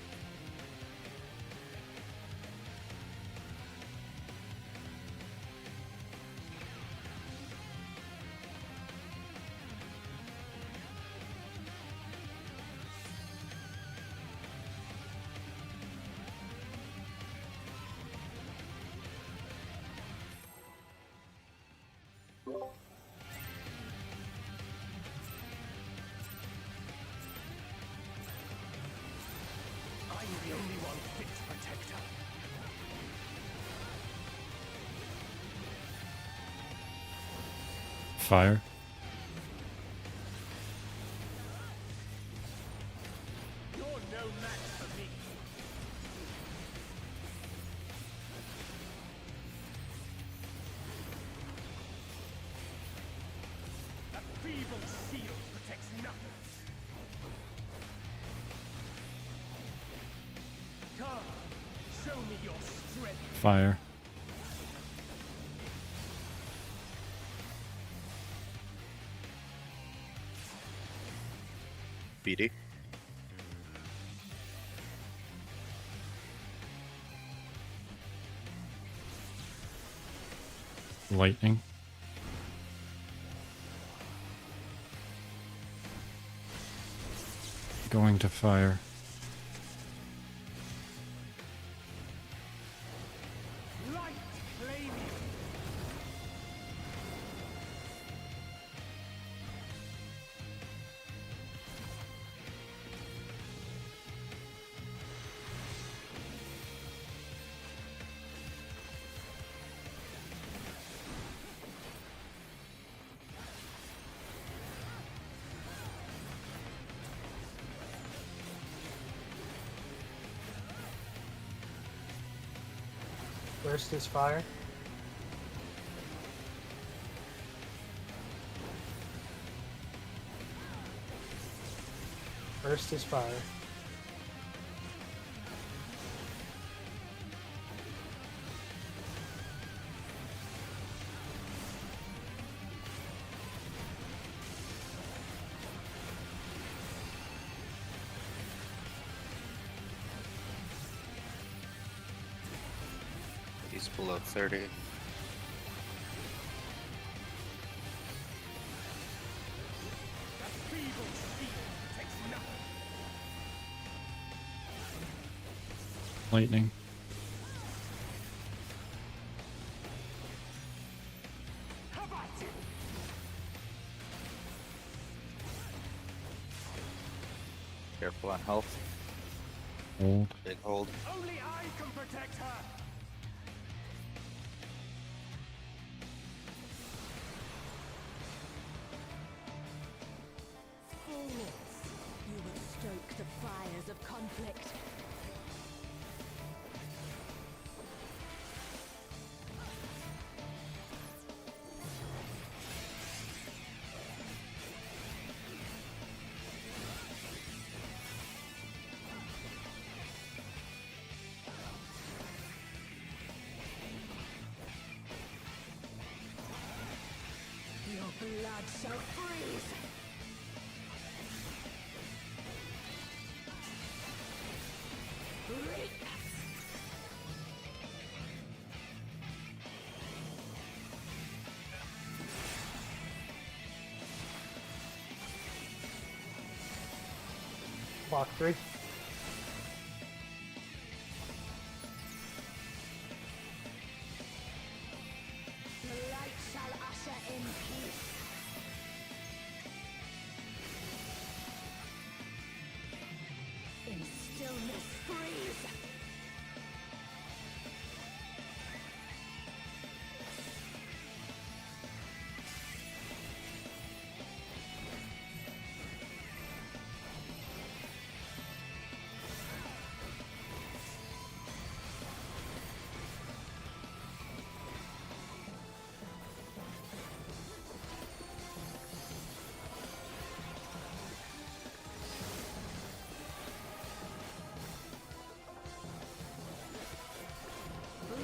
I'm the only one fit to protect her. Fire. You're no match for me. shield protects nothing. Come, show me your strength. Fire. BD. Lightning. Going to fire. Light flaming. Burst is fire. Burst is fire. He's below 30. Feeble shield protects nothing. Lightning. How about you? Careful on health. Hold. Big hold. Only I can protect her. Fools! You will stoke the fires of conflict. Your blood shall freeze! Reap! Block 3. The light shall usher in peace. In stillness freeze.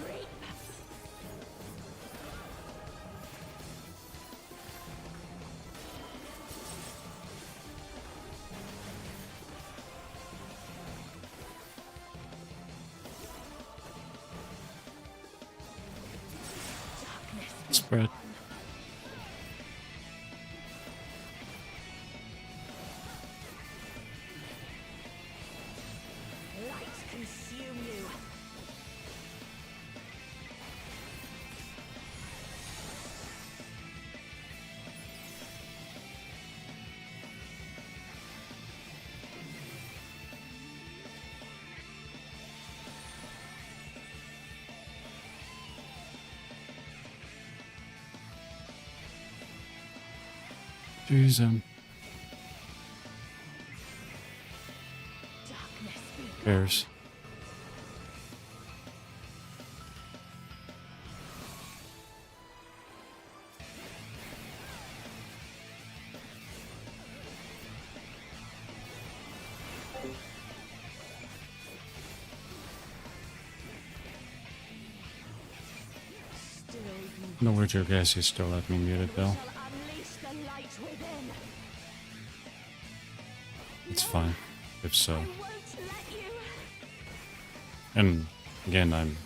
Reap! Darkness be Spread. gone. Light consume you. Jeez, Darkness be gone. bears. No words, your guess, you still left me muted, Bill. Unleash the light within. It's fine, if so. I won't let you. And again, I'm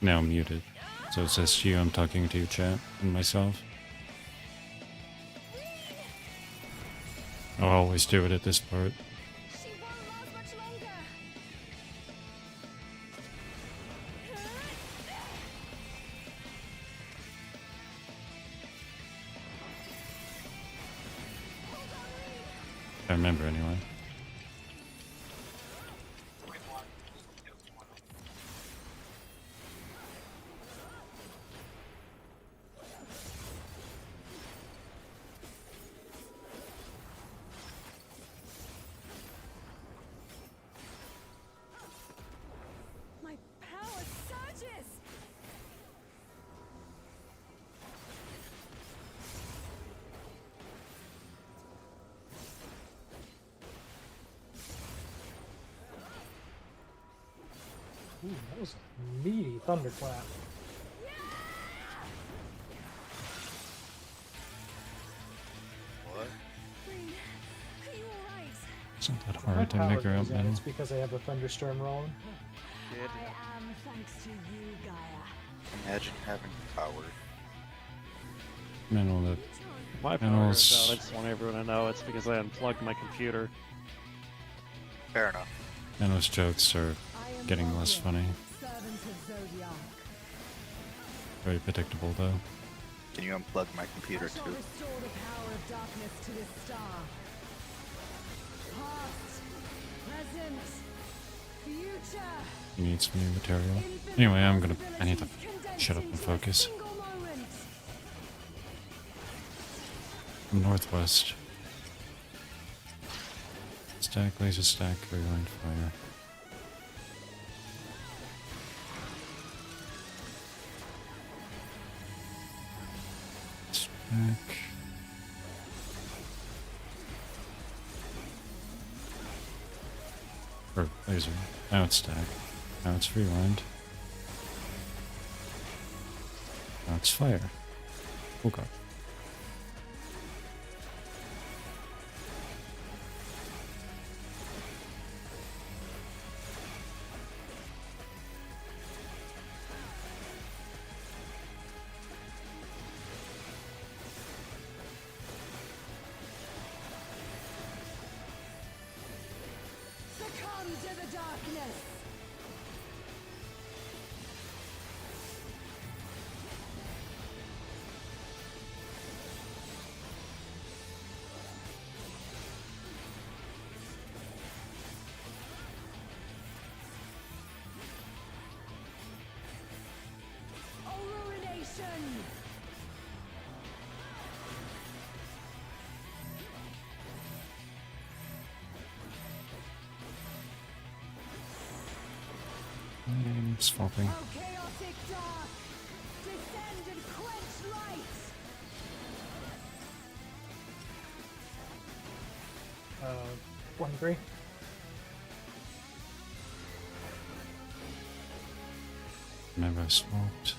now muted. So it says you, I'm talking to you, chat, and myself. I'll always do it at this part. She won't last much longer. I remember anyway. My power surges. Ooh, that was a meaty thunderclap. What? Green, are you alright? It's not that If my hard to power make her up goes out, now. it's because I have a thunderstorm rolling. Shit. I am thanks to you, Gaia. Imagine having power. Man, the My power Panels. goes out. I just want everyone to know it's because I unplugged my computer. Fair enough. Manos jokes are getting less funny. Servant of Zodiac. Very predictable though. Can you unplug my computer I shall too? restore the power of darkness to this star. Past, present, future. He needs new material. Anyway, I need to shut up and focus. From northwest. Stack, laser stack, rewind fire. Stack. Or laser. Now it's stack. Now it's rewind. Now it's fire. Oh god. Succumb to the darkness. Ruination. Swapping. O chaotic dark, descend and quench light. 23. Remember I swapped.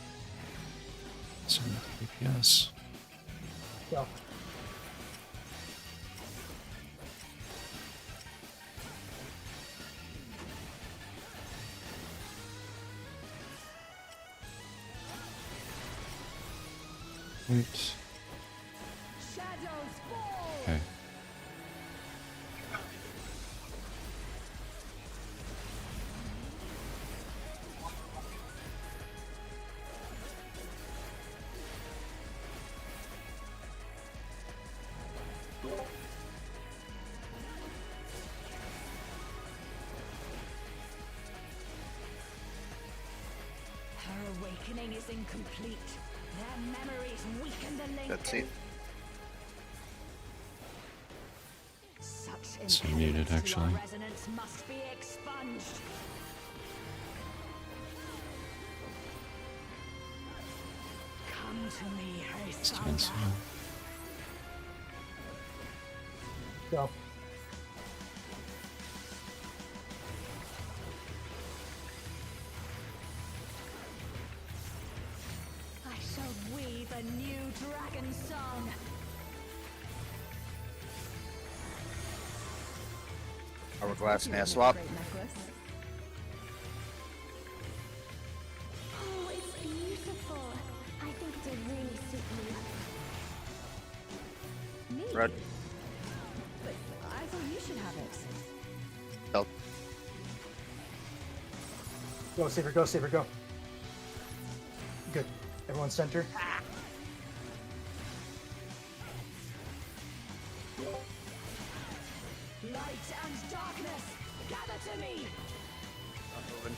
70 BPS. Go. Wait. Shadows fall. Okay. Her awakening is incomplete. Their memories weaken the link. That's it. Such It's impediments muted, to our actually. resonance must be expunged. Come to me, It's Hesada. cancel. Go. I shall wield glass now swap. Oh, it's beautiful. I think it'll really suit you. Me? Red. But I thought you should have it. Help. Go, Saber, go, Saber, go. Good. Everyone center. Light and darkness, gather to me! Not moving.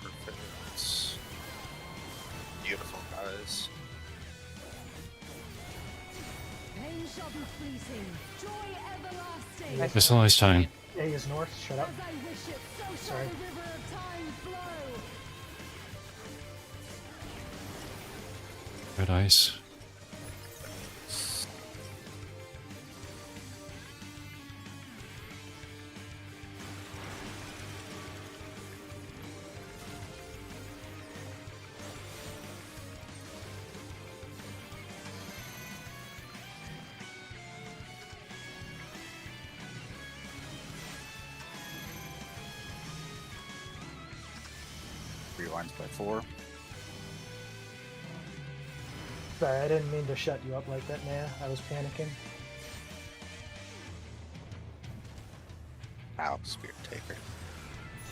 Perfect. Beautiful, guys. Pain shall be fleeting, joy everlasting. It's the last time. A is north. Shut up. As I wish it, so shall Sorry. the river of time flow. Red ice. Rewinds by 4. Sorry, I didn't mean to shut you up like that, Naya. I was panicking. Ow, Spirit Taker.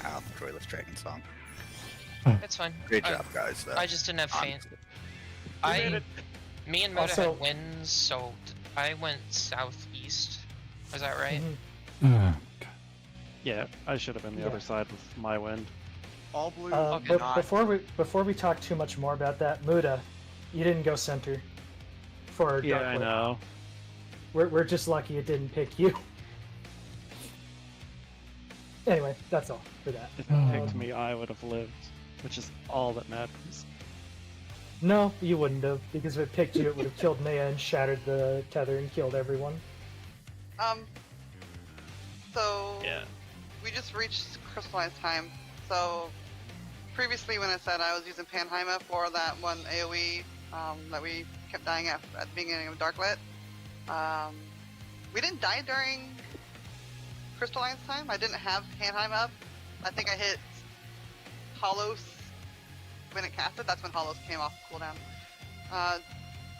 Ow, Joyless Dragon Song. It's fine. Great job, guys, though. I just didn't have faint. Honestly. Me and Moda Also- had winds, so I went southeast. Was that right? Yeah, I should have been the Yeah. other side with my wind. All blue. But not. before we talk too much more about that, Muda, you didn't go center for Yeah, Dark I Blade. know. We're just lucky it didn't pick you. Anyway, that's all for that. If it picked me, I would have lived, which is all that matters. No, you wouldn't have, because if it picked you, it would have killed Naya and shattered the tether and killed everyone. So Yeah. we just reached crystallized time. So previously, when I said I was using Panheima for that one AOE that we kept dying at the beginning of Darklit, we didn't die during crystallized time. I didn't have Panheima up. I think I hit Hollows when it casted. That's when Hollows came off cooldown.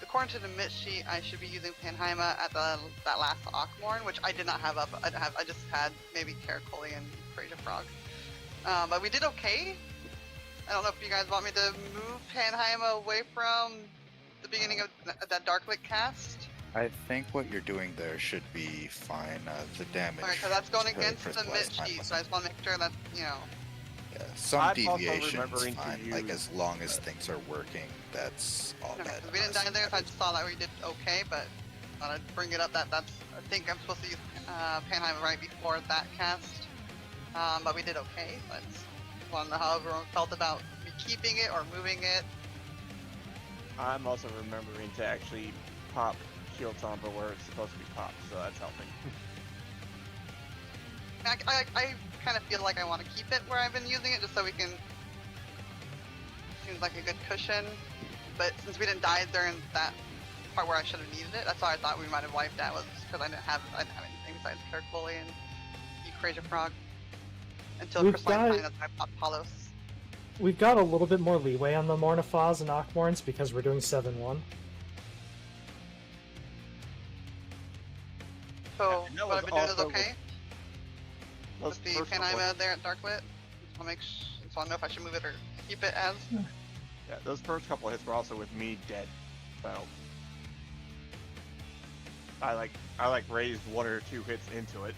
According to the mid sheet, I should be using Panheima at that last Ockmorn, which I did not have up. I just had maybe Caracoli and Fraser Frog. But we did okay. I don't know if you guys want me to move Panheima away from the beginning of that Darklit cast. I think what you're doing there should be fine. The damage. Alright, because that's going is against very the mid crystallized time sheet, was- so I just want to make sure that, you know. Yeah, some I'm also deviation is remembering to fine. Like, use- as long as things are working, that's all Okay, that 'cause we didn't die honestly there, so I matters. just saw that we did okay, but I thought I'd bring it up that I think I'm supposed to use Panheima right before that cast. But we did okay, but just want to know how everyone felt about me keeping it or moving it. I'm also remembering to actually pop Shield Tomba where it's supposed to be popped, so that's helping. I kind of feel like I want to keep it where I've been using it, just so we can. Seems like a good cushion, but since we didn't die during that part where I should have needed it, that's why I thought we might have wiped out, was because I didn't have anything besides Caracoli and Eucrasia Frog until We've Crystalline got- Time. That's why I popped Palos. We've got a little bit more leeway on the Mornifaz and Ockmorns because we're doing 7-1. So and that what I've was been doing is also okay. Those With the first couple- Panheima there at Darklit. I'll make. So I know if I should move it or keep it as. Yeah, those first couple of hits were also with me dead. So I like raised 1 or 2 hits into it.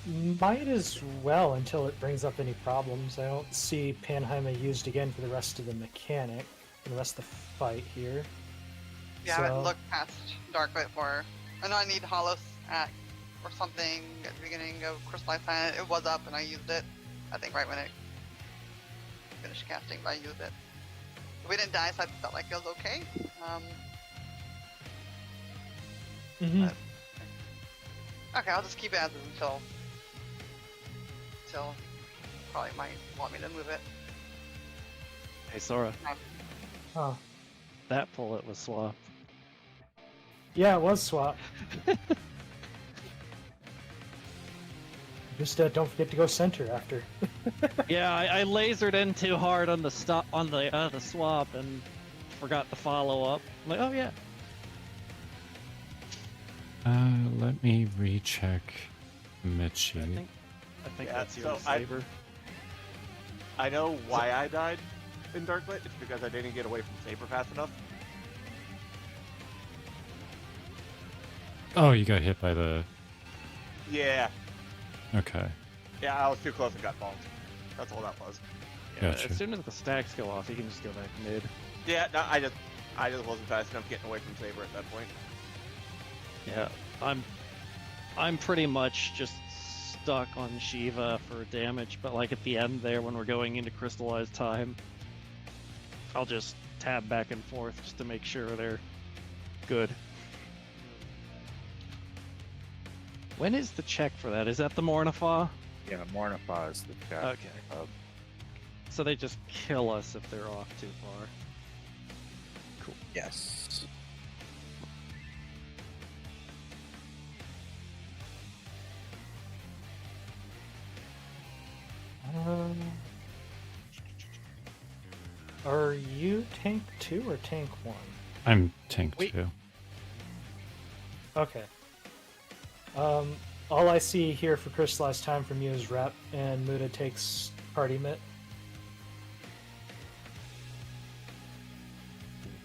Might as well until it brings up any problems. I don't see Panheima used again for the rest of the mechanic, for the rest of the fight here. Yeah, I So- haven't looked past Darklit for. I know I need Holos at or something at the beginning of Crystallized Planet. It was up and I used it. I think right when it finished casting, but I used it. We didn't die, so I felt like it was okay. Mm-hmm. Okay, I'll just keep it as is until probably might want me to move it. Hey, Sora, Huh. that pullet was swapped. Yeah, it was swap. Just don't forget to go center after. Yeah, I lasered in too hard on the the swap and forgot to follow up. I'm like, oh yeah. Let me recheck Mitchie. I think Yeah, that's so your saber. I know why I died in Darklight. It's because I didn't get away from Saber fast enough. Oh, you got hit by the... Yeah. Okay. Yeah, I was too close and got bonked. That's all that was. Yeah, Gotcha. as soon as the stacks go off, you can just go back mid. Yeah, no, I just wasn't fast enough getting away from Saber at that point. Yeah, I'm pretty much just stuck on Shiva for damage, but like at the end there when we're going into crystallized time, I'll just tab back and forth just to make sure they're good. When is the check for that? Is that the Mornifa? Yeah, Mornifa is the check. Okay. So they just kill us if they're off too far. Cool. Yes. Are you tank 2 or tank 1? I'm tank Wait. 2. Okay. All I see here for crystallized time from you is rep, and Muda takes party mitt.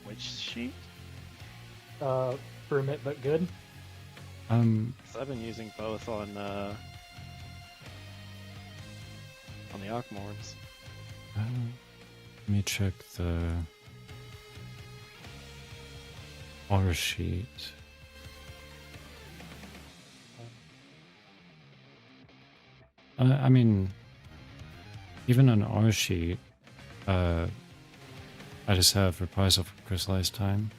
Which sheet? Brew mitt, but good. 'Cause I've been using both on the Ockmorns. Let me check the R sheet. I mean, even on R sheet, I just have reprisal for crystallized time.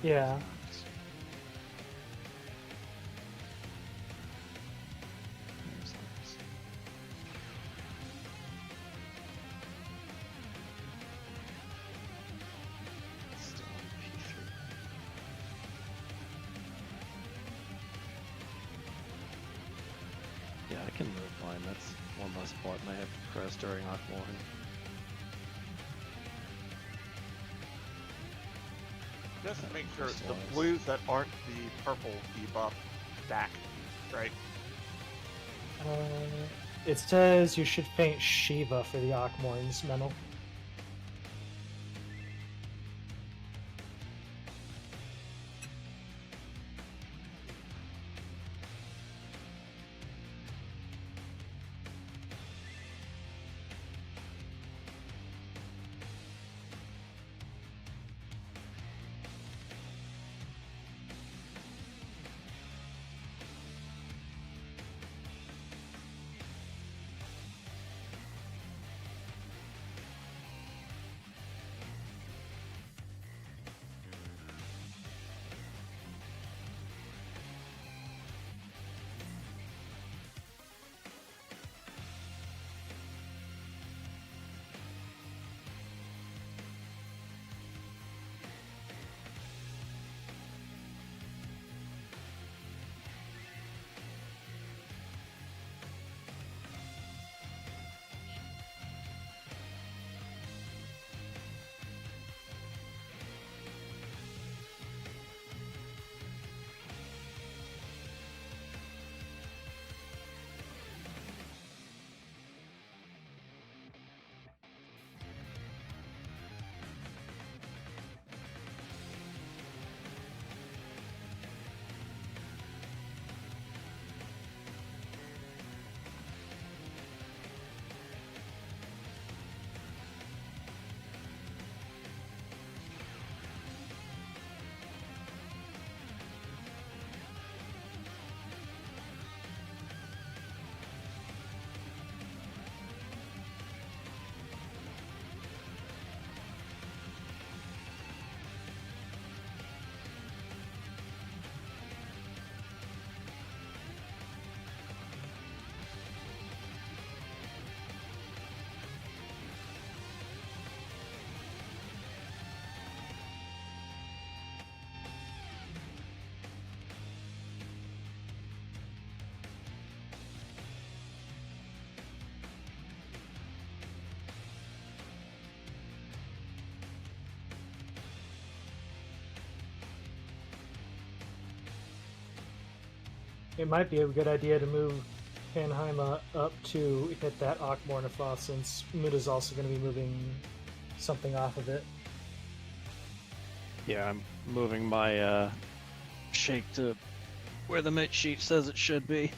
Yeah. Still on P3. Yeah, I can move mine. That's one less button I have to press during Ockmorn. Just to make sure the blues that aren't the purple debuff stack, right? It says you should paint Shiva for the Ockmorn's mental. It might be a good idea to move Panheima up to hit that Akmornifa, since Muda's also going to be moving something off of it. Yeah, I'm moving my shake to where the mate sheet says it should be.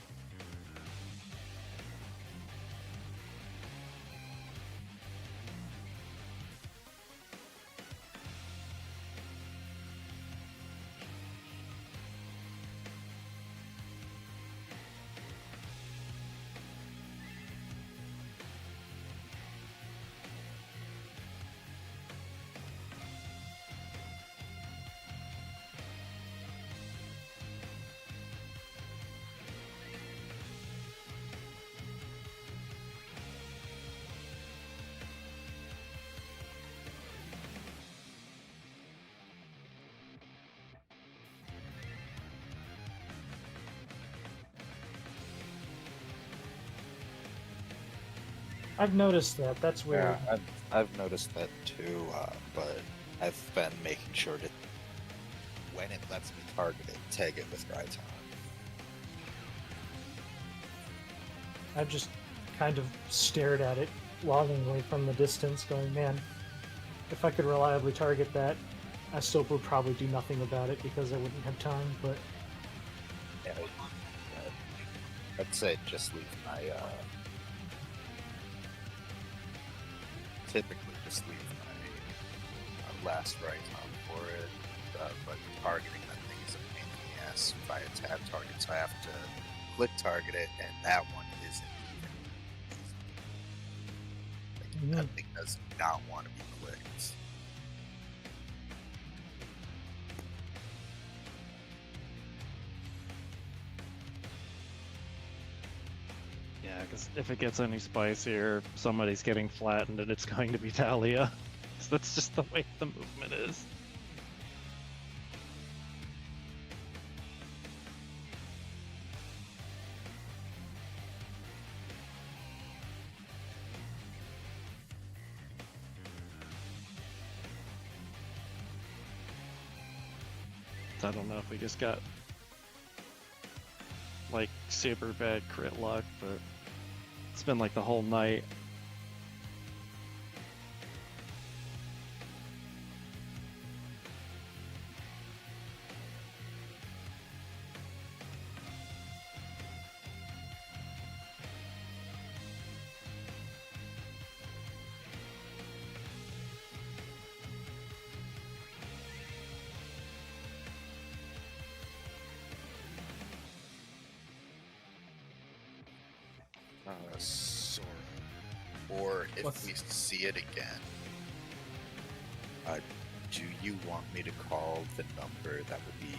I've noticed that. That's weird. Yeah, I've noticed that too, but I've been making sure to, when it lets me target it, tag it with Raiton. I've just kind of stared at it longingly from the distance, going, man, if I could reliably target that, I still would probably do nothing about it because I wouldn't have time, but... Yeah, I'd say just leave my, typically just leave my last Raiton for it, but targeting that thing is a pain in the ass via tab target, so I have to click target it, and that one isn't even. That thing does not want to be clicked. Yeah, because if it gets any spicier, somebody's getting flattened and it's going to be Talia. So that's just the way the movement is. I don't know if we just got like super bad crit luck, but it's been like the whole night. Sora. Or if we see it again, do you want me to call the number that would be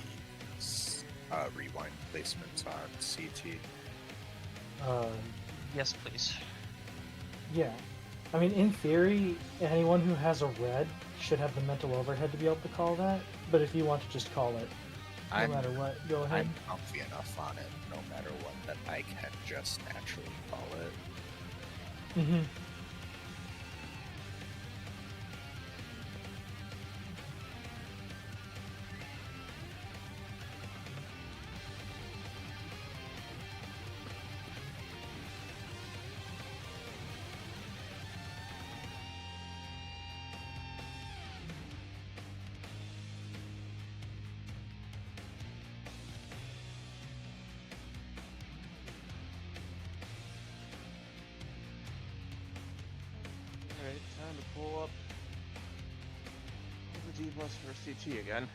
rewind placements on CT? Yes, please. Yeah. I mean, in theory, anyone who has a red should have the mental overhead to be able to call that, but if you want to just call it, no matter what, go ahead. I'm comfy enough on it, no matter what, that I can just naturally call it. Mm-hmm. Alright, time to pull up the debuffs for CT again.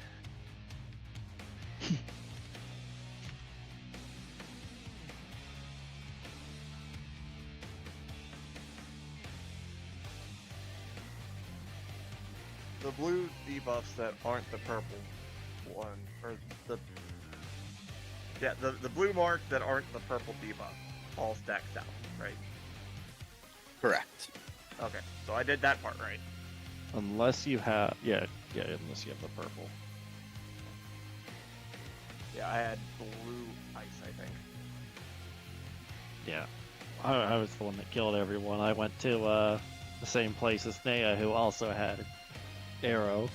The blue debuffs that aren't the purple one, or the blue mark that aren't the purple debuff, all stack south, right? Correct. Okay, so I did that part right. Unless you have, unless you have the purple. Yeah, I had blue ice, I think. Yeah, I was the one that killed everyone. I went to the same place as Nea, who also had arrow.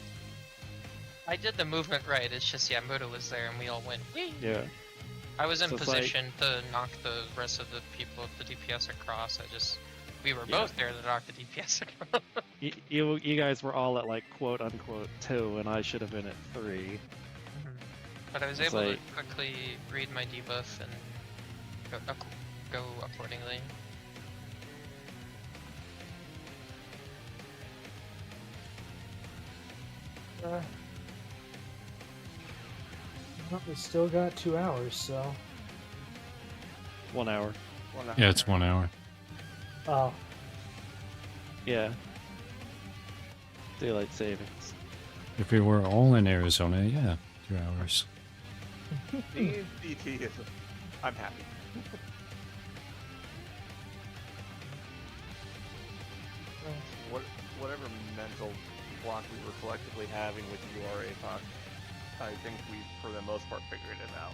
I did the movement right. It's just Muda was there and we all went whee. Yeah. I was in So it's like- position to knock the rest of the people, the DPS across. We were Yeah. both there to knock the DPS across. You guys were all at like quote unquote 2, and I should have been at 3. But I was It's able like- to quickly read my debuff and go accordingly. Well, we still got 2 hours, so. 1 hour. Yeah, it's 1 hour. Oh, Yeah. Daylight savings. If we were all in Arizona, yeah, 2 hours. DT is. I'm happy. Whatever mental block we were collectively having with UR APOC, I think we, for the most part, figured it out.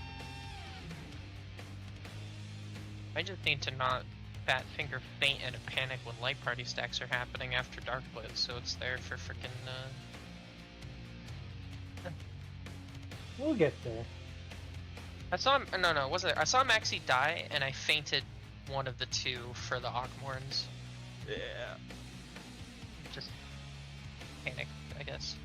I just need to not fat finger faint in a panic when light party stacks are happening after Dark Blitz, so it's there for frickin' we'll get there. I saw him. No, it wasn't. I saw Maxi die, and I fainted one of the two for the Ockmorns. Yeah. Just panic, I guess.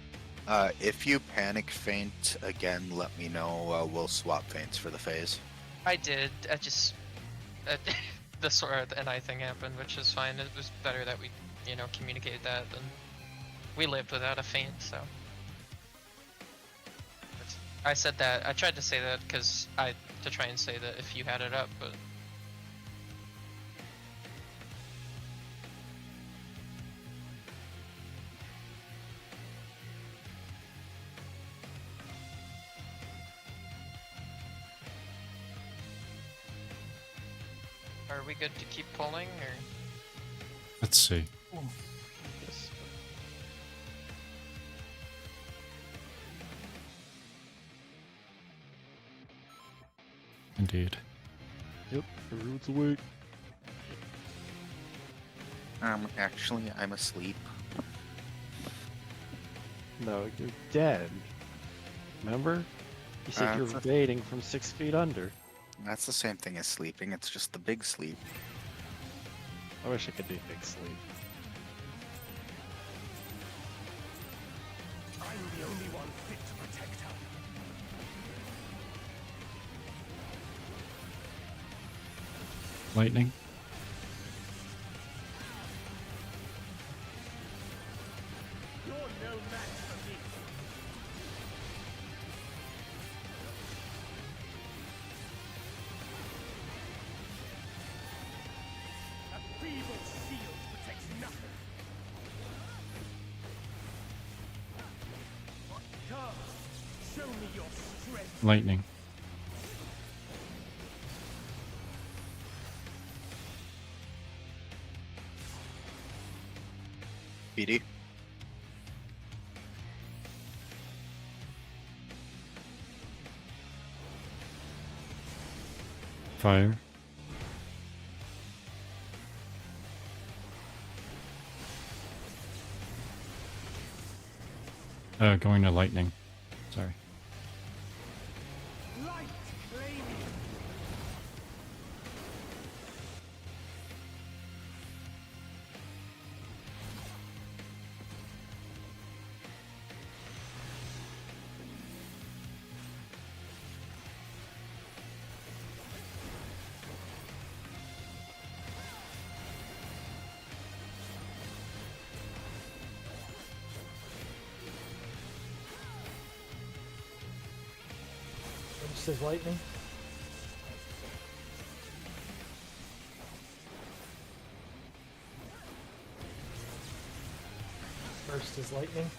If you panic faint again, let me know. We'll swap faints for the phase. I did. I just the Sora and I thing happened, which is fine. It was better that we, communicated that than we lived without a faint. So I said that. I tried to say that to try and say that if you had it up, but. Are we good to keep pulling, or? Let's see. Yes. Indeed. Yep, everyone's awake. Actually, I'm asleep. No, you're dead. Remember? You said you were evading from 6 feet under. That's the same thing as sleeping. It's just the big sleep. I wish I could do big sleep. I'm the only one fit to protect her. Lightning. You're no match for me. A feeble shield protects nothing. Come, show me your strength. Lightning. BD? Fire. Going to lightning. Sorry. Light flaming. What says lightning? First is lightning.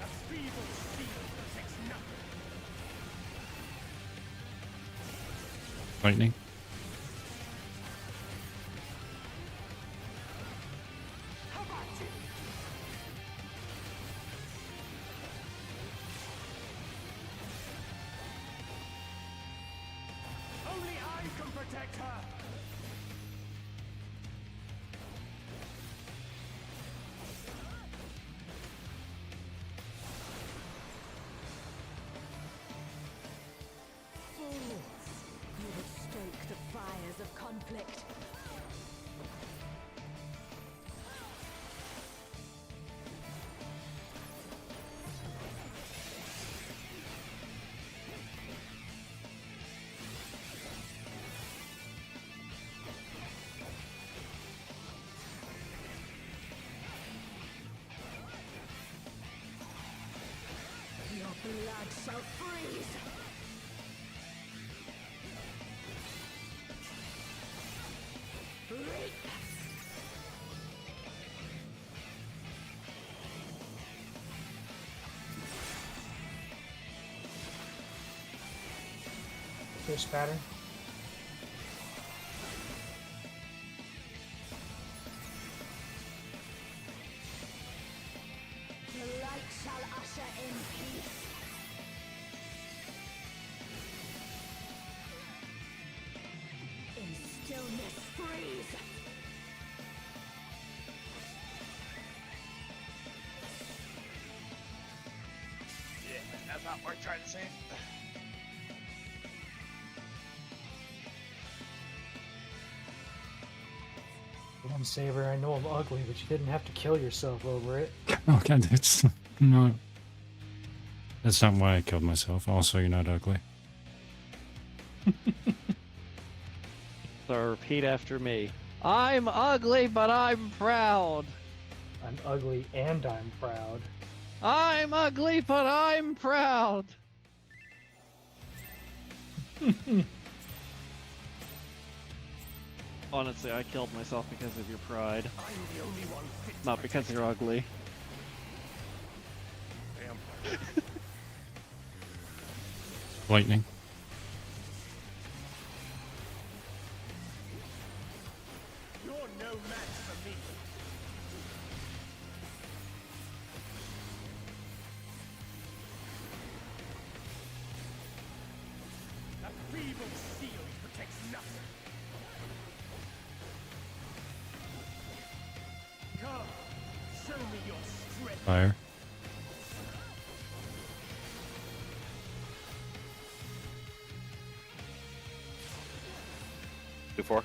A feeble shield protects nothing. Lightning. shall freeze. Reap. Fish pattern. The light shall usher in peace. In stillness freeze. Yeah, that's not what I'm trying to say. One Saber, I know I'm ugly, but you didn't have to kill yourself over it. Okay, that's not. That's not why I killed myself. Also, you're not ugly. So repeat after me. I'm ugly, but I'm proud. I'm ugly and I'm proud. I'm ugly, but I'm proud. Honestly, I killed myself because of your pride. I'm the only one fit to Not because protect you're ugly. Damn. Lightning. You're no match for me. A feeble shield protects nothing. Come, show me your strength. Fire. Before.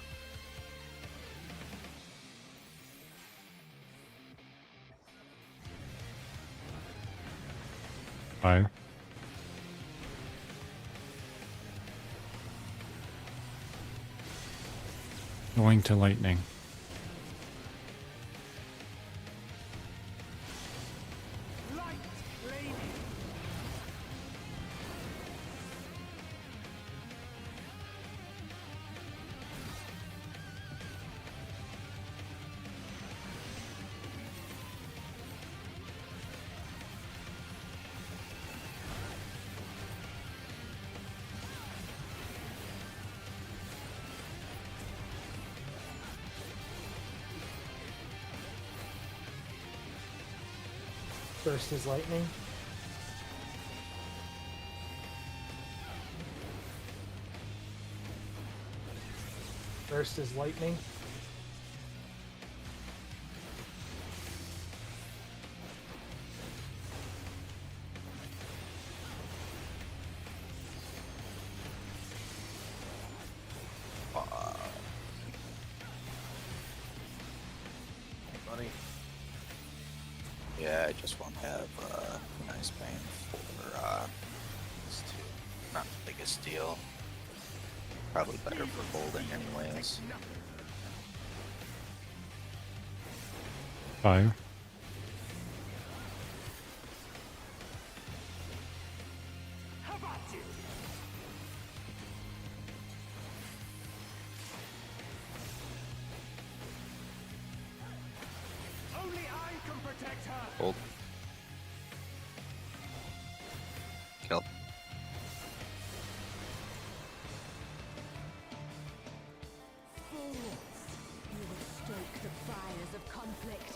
Fire. Going to lightning. Light, lady. First is lightning. First is lightning. Buddy. Yeah, I just won't have nice pain for this too. Not the biggest deal. Probably better for holding anyways. Fire. How about you? Only I can protect her. Hold. Kill. Fools, you will stoke the fires of conflict.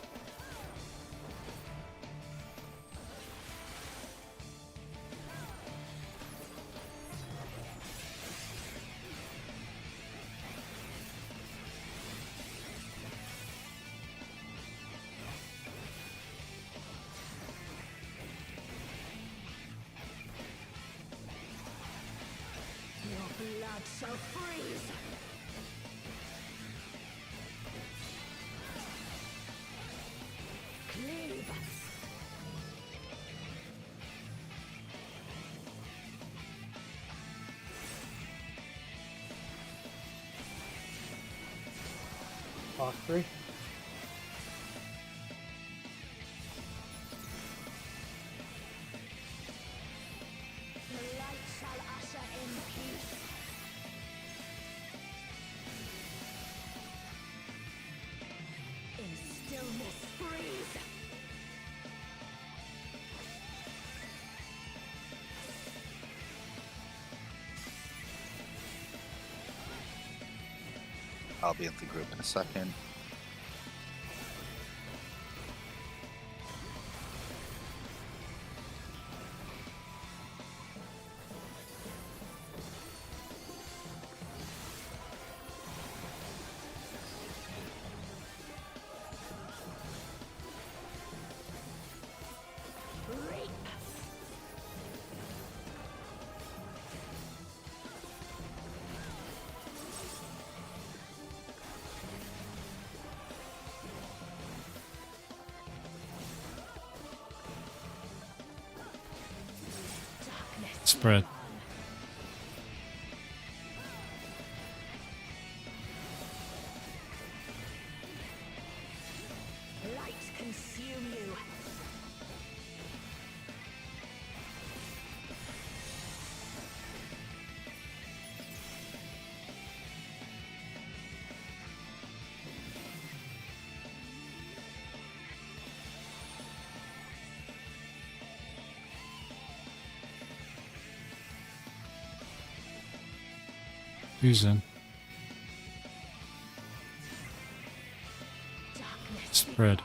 Your blood shall freeze. Cleave. Block 3. must freeze. I'll be in the group in a second. Spread. Light consume you. Who's in? Spread.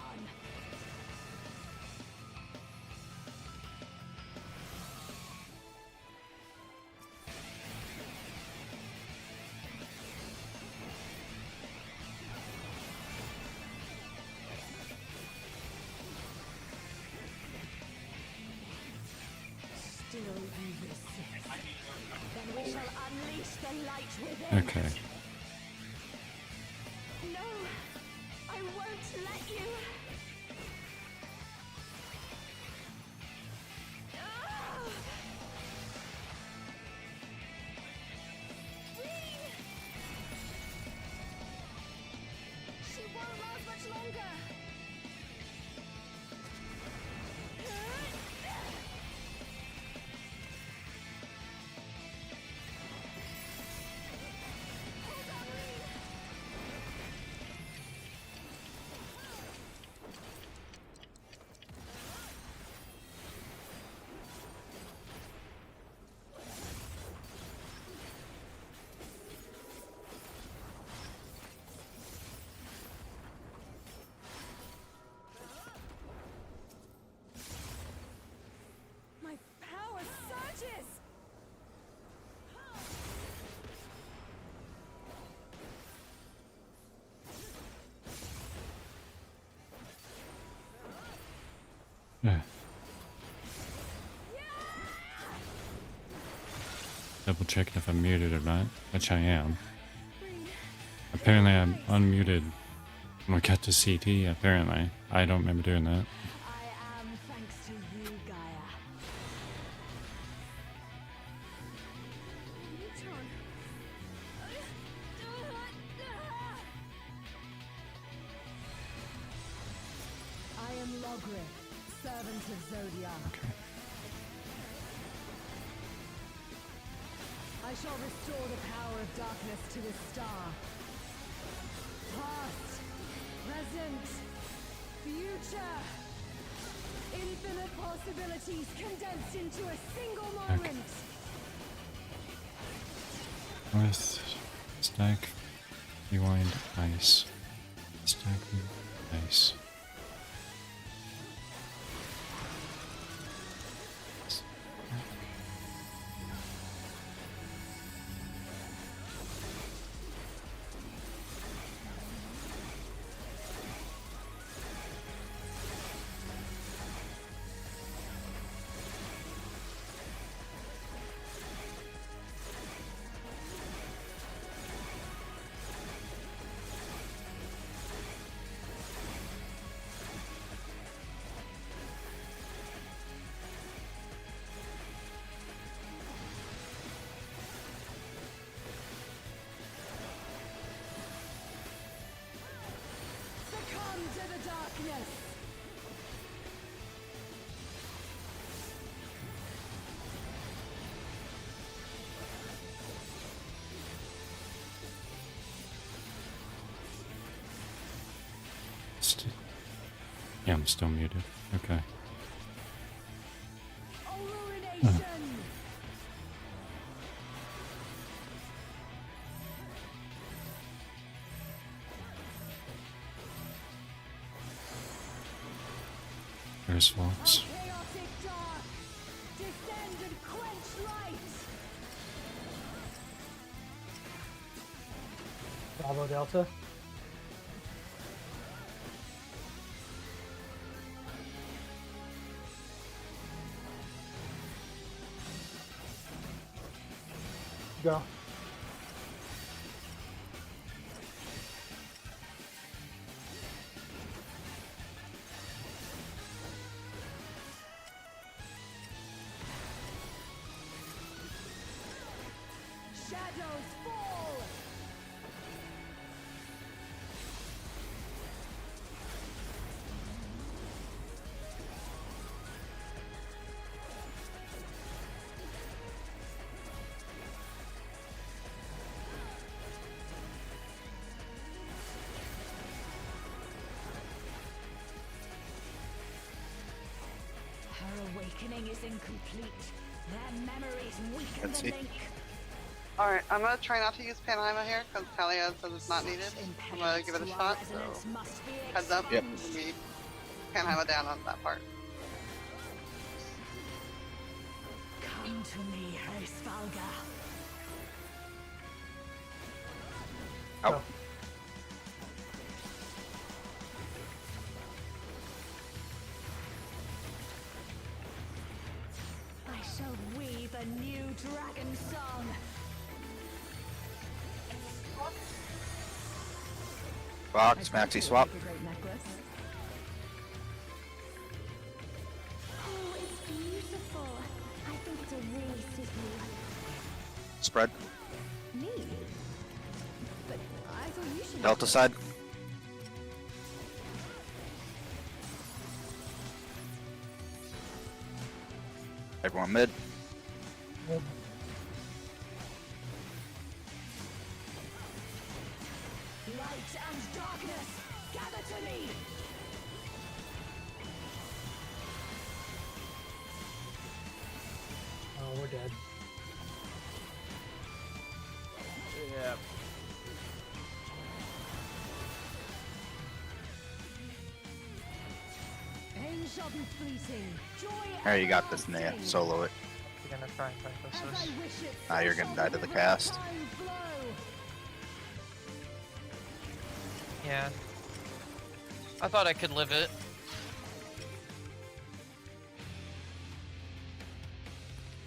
Still you resist. Then we shall unleash the light within. Okay. No, I won't let you. Ah! She won't last much longer. My power surges! Yeah. Double checking if I'm muted or not, which I am. Apparently I'm unmuted when we got to CT, apparently. I don't remember doing that. I am thanks to you, Gaia. Neutron. I am Logrith, servant of Zodiac. Okay. I shall restore the power of darkness to the star. Past, present, future. Infinite possibilities condensed into a single moment. With stack, rewind, ice. Stack, ice. Succumb to the darkness. Yeah, I'm still muted. Okay. There's swaps. Chaotic dark, descend and quench light. Bravo Delta. Go. Shadows fall. Her awakening is incomplete. Their memories weaken Let's the see. link. Alright, I'm gonna try not to use Panheima here because Talia says it's not needed. I'm gonna give it a shot, so heads up. Yep. We Panheima down on that part. Come to me, Hraesvalga. Oh. I shall weave a new dragon song. Box, maxi swap. A great necklace. Oh, it's beautiful. I think it'll really suit you. Spread. Me? But I thought you should. Delta side. Everyone mid. Light and darkness, gather to me. Oh, we're dead. Yeah. Pain shall be fleeting. Joy There, you got this, Naya. Solo it. You're gonna try and fight this. Now you're gonna die to the cast. Yeah. I thought I could live it.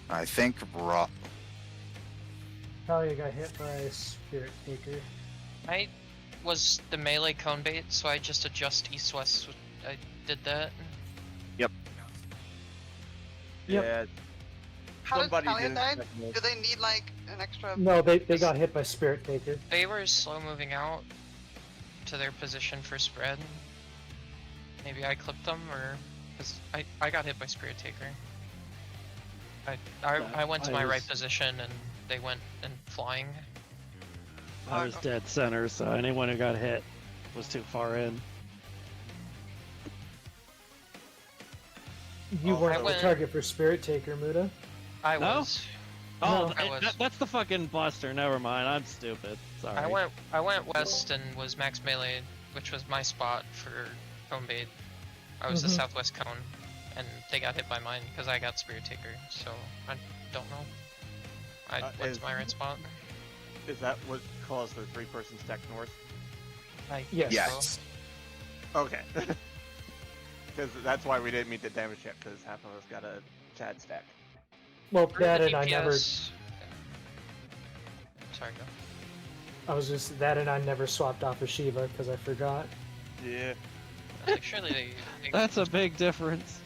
I think raw. Talia got hit by a Spirit Taker. I was the melee cone bait, so I just adjust east-west. I did that. Yep. Yep. Yeah. How did Somebody Talia didn't die? expect me. Do they need like an extra? No, they got hit by Spirit Taker. They were slow moving out to their position for spread. Maybe I clipped them, or because I got hit by Spirit Taker. I went to my right position and they went in flying. I was dead center, so anyone who got hit was too far in. You Oh, weren't I the went- target for Spirit Taker, Muda. I No? was. Oh, No. I was. that's the fucking Buster. Never mind. I'm stupid. Sorry. I went west and was max melee, which was my spot for cone bait. I was the Mhm. southwest cone, and they got hit by mine because I got Spirit Taker. So I don't know. I went to my right spot. Is that what caused the 3-person stack north? I Yes. Yes. Okay. Because that's why we didn't meet the damage check, because half of us got a Chad stack. Well, For that the and I never. DPS Sorry, go. I was just that and I never swapped off of Shiva because I forgot. Yeah. Like, surely That's a big difference.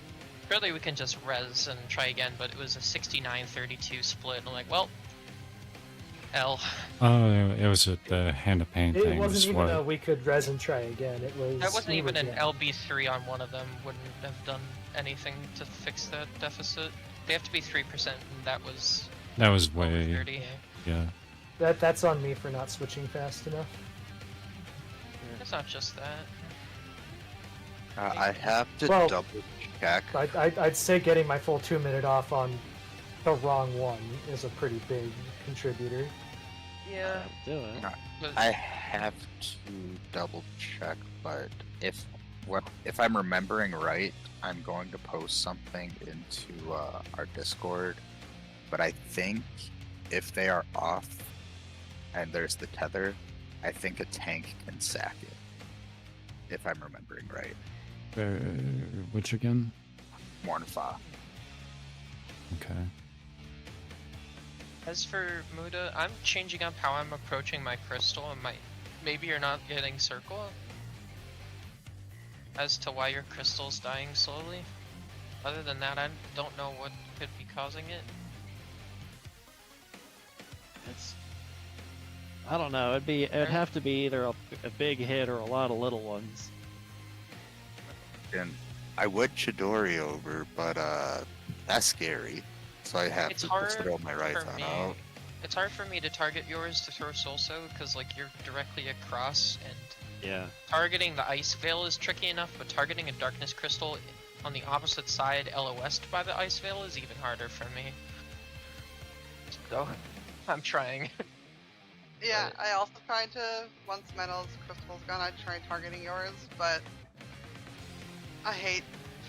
surely we can just res and try again, but it was a 69-32 split. And I'm like, well, L. Oh, it was the Hand of Pain It thing. wasn't is even what- a we could res and try again. It was. That wasn't we even were an dead. LB3 on one of them. Wouldn't have done anything to fix that deficit. They have to be 3%, and that was That was over way. 30. Yeah. That's on me for not switching fast enough. It's not just that. I have to Well, double check. I'd say getting my full 2-minute off on the wrong one is a pretty big contributor. Yeah. Do it. I have to double check, but if I'm remembering right, I'm going to post something into our Discord. But I think if they are off and there's the tether, I think a tank can sack it. If I'm remembering right. Which again? Mornfa. Okay. As for Muda, I'm changing up how I'm approaching my crystal, and maybe you're not getting circle. As to why your crystal's dying slowly. Other than that, I don't know what could be causing it. I don't know. It'd have to be either a big hit or a lot of little ones. And I would Chidori over, but that's scary. So I have to just throw my Rhython out. It's hard for me to target yours to throw Solso, because like you're directly across, and yeah, targeting the Ice Veil is tricky enough, but targeting a Darkness Crystal on the opposite side, LOS'd by the Ice Veil, is even harder for me. So, I'm trying. Yeah, I also tried to, once Metal's crystal's gone, I tried targeting yours, but I hate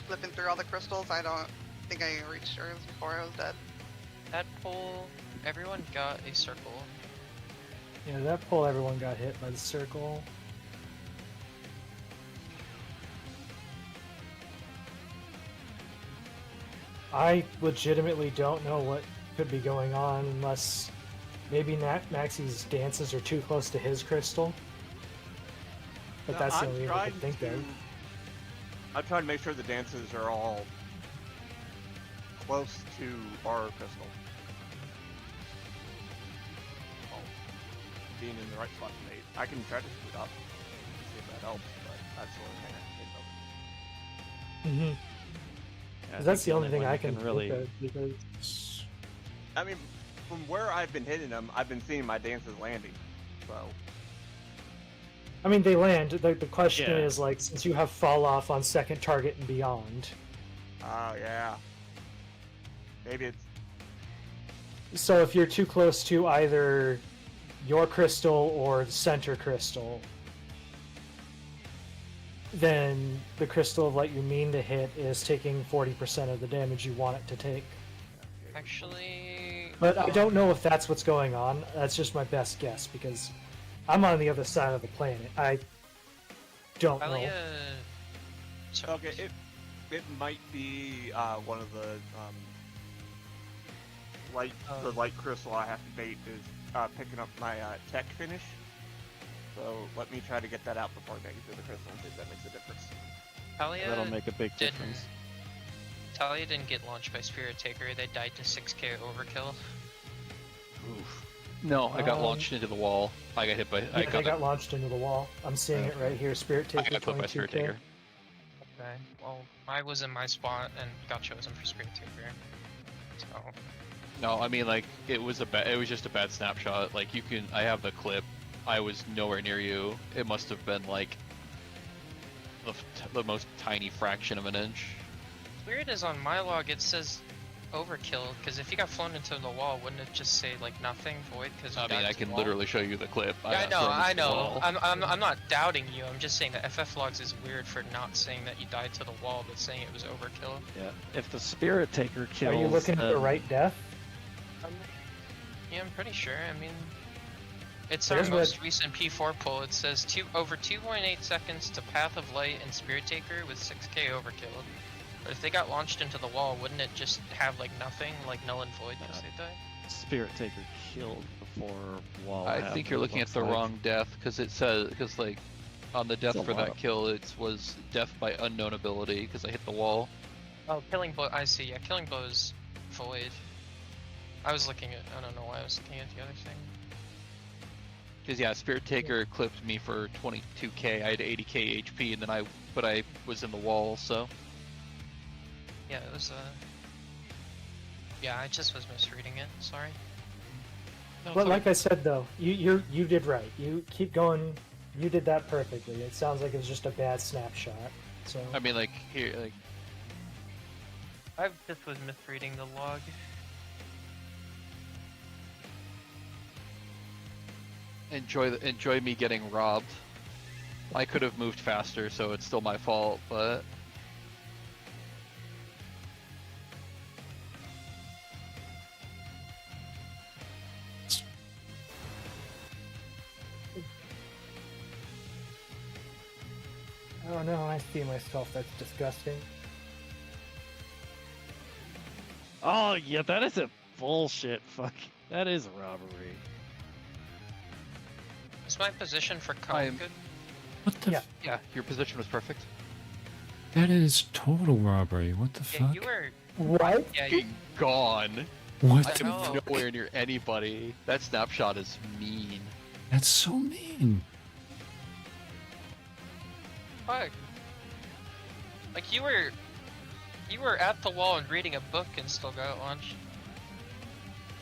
flipping through all the crystals. I don't think I reached yours before I was dead. That pull, everyone got a circle. Yeah, that pull, everyone got hit by the circle. I legitimately don't know what could be going on unless maybe Maxie's dances are too close to his crystal. But that's the only thing I can think of. I'm trying to make sure the dances are all close to our crystal. Oh, being in the right spot to mate. I can try to split up and see if that helps, but that's the only thing I can think of. Yeah, That's the only thing one I can really. think of, because I mean, from where I've been hitting them, I've been seeing my dances landing. So. I mean, they land. The question Yeah. is, like, since you have fall off on second target and beyond. Oh, yeah. Maybe it's... So if you're too close to either your crystal or the center crystal, then the crystal of light you mean to hit is taking 40% of the damage you want it to take. Actually... But I don't know if that's what's going on. That's just my best guess, because I'm on the other side of the planet. I don't know. Okay, it might be one of the light crystal I have to bait is picking up my tech finish. So let me try to get that out before I get to the crystal and see if that makes a difference. Talia That'll make a big difference. Talia didn't get launched by Spirit Taker. They died to 6k overkill. Oof. No, I got launched into the wall. I got hit by. I got launched into the wall. I'm seeing it right here. Spirit Taker. I got put by Spirit Taker. Okay. Well, I was in my spot and got chosen for Spirit Taker. So. No, I mean like it was just a bad snapshot. Like you can, I have the clip. I was nowhere near you. It must have been like the most tiny fraction of an inch. Weird is on my log it says overkill, because if you got flown into the wall, wouldn't it just say like nothing void? Because I mean, I can literally show you the clip. Yeah, I know. I'm not doubting you. I'm just saying that FF logs is weird for not saying that you died to the wall, but saying it was overkill. Yeah. If the Spirit Taker kills. Are you looking at the right death? Yeah, I'm pretty sure. I mean, it's There's our most recent P4 pull. It says over 2.8 seconds to Path of Light and Spirit Taker with 6k overkill. But if they got launched into the wall, wouldn't it just have like nothing, like null and void because they died? Spirit Taker killed before wall. I think you're looking at the wrong death, because it says, because like on the death for that kill, it was death by unknown ability because I hit the wall. Oh, Killing Blow. I see. Yeah, Killing Blow is void. I was looking at. I don't know why I was looking at the other thing. Because yeah, Spirit Taker clipped me for 22k. I had 80k HP, and then I was in the wall, so. Yeah, it was yeah, I just was misreading it. Sorry. No, But like I said, though, you did right. You keep going. You did that perfectly. It sounds like it was just a bad snapshot. So I mean, like here, like I just was misreading the log. enjoy me getting robbed. I could have moved faster, so it's still my fault, but oh no, I see myself. That's disgusting. Oh yeah, that is a bullshit. Fuck, that is robbery. Is my position for I cone am- good? What the? Yeah. yeah, your position was perfect. That is total robbery. What the Yeah, fuck? you were. What? Yeah, you, Fucking gone. What I the am know. nowhere near anybody. That snapshot is mean. That's so mean. fuck. Like you were at the wall and reading a book and still got launched.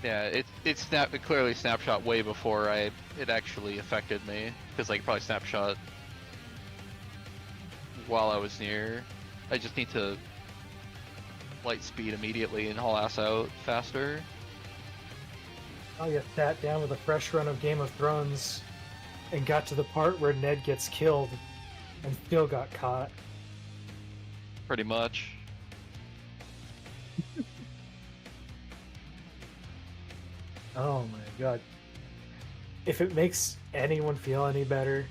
Yeah, it clearly snapshot way before it actually affected me, because like probably snapshot while I was near. I just need to light speed immediately and haul ass out faster. Oh, you sat down with a fresh run of Game of Thrones and got to the part where Ned gets killed and still got caught. Pretty much. Oh my god. If it makes anyone feel any better,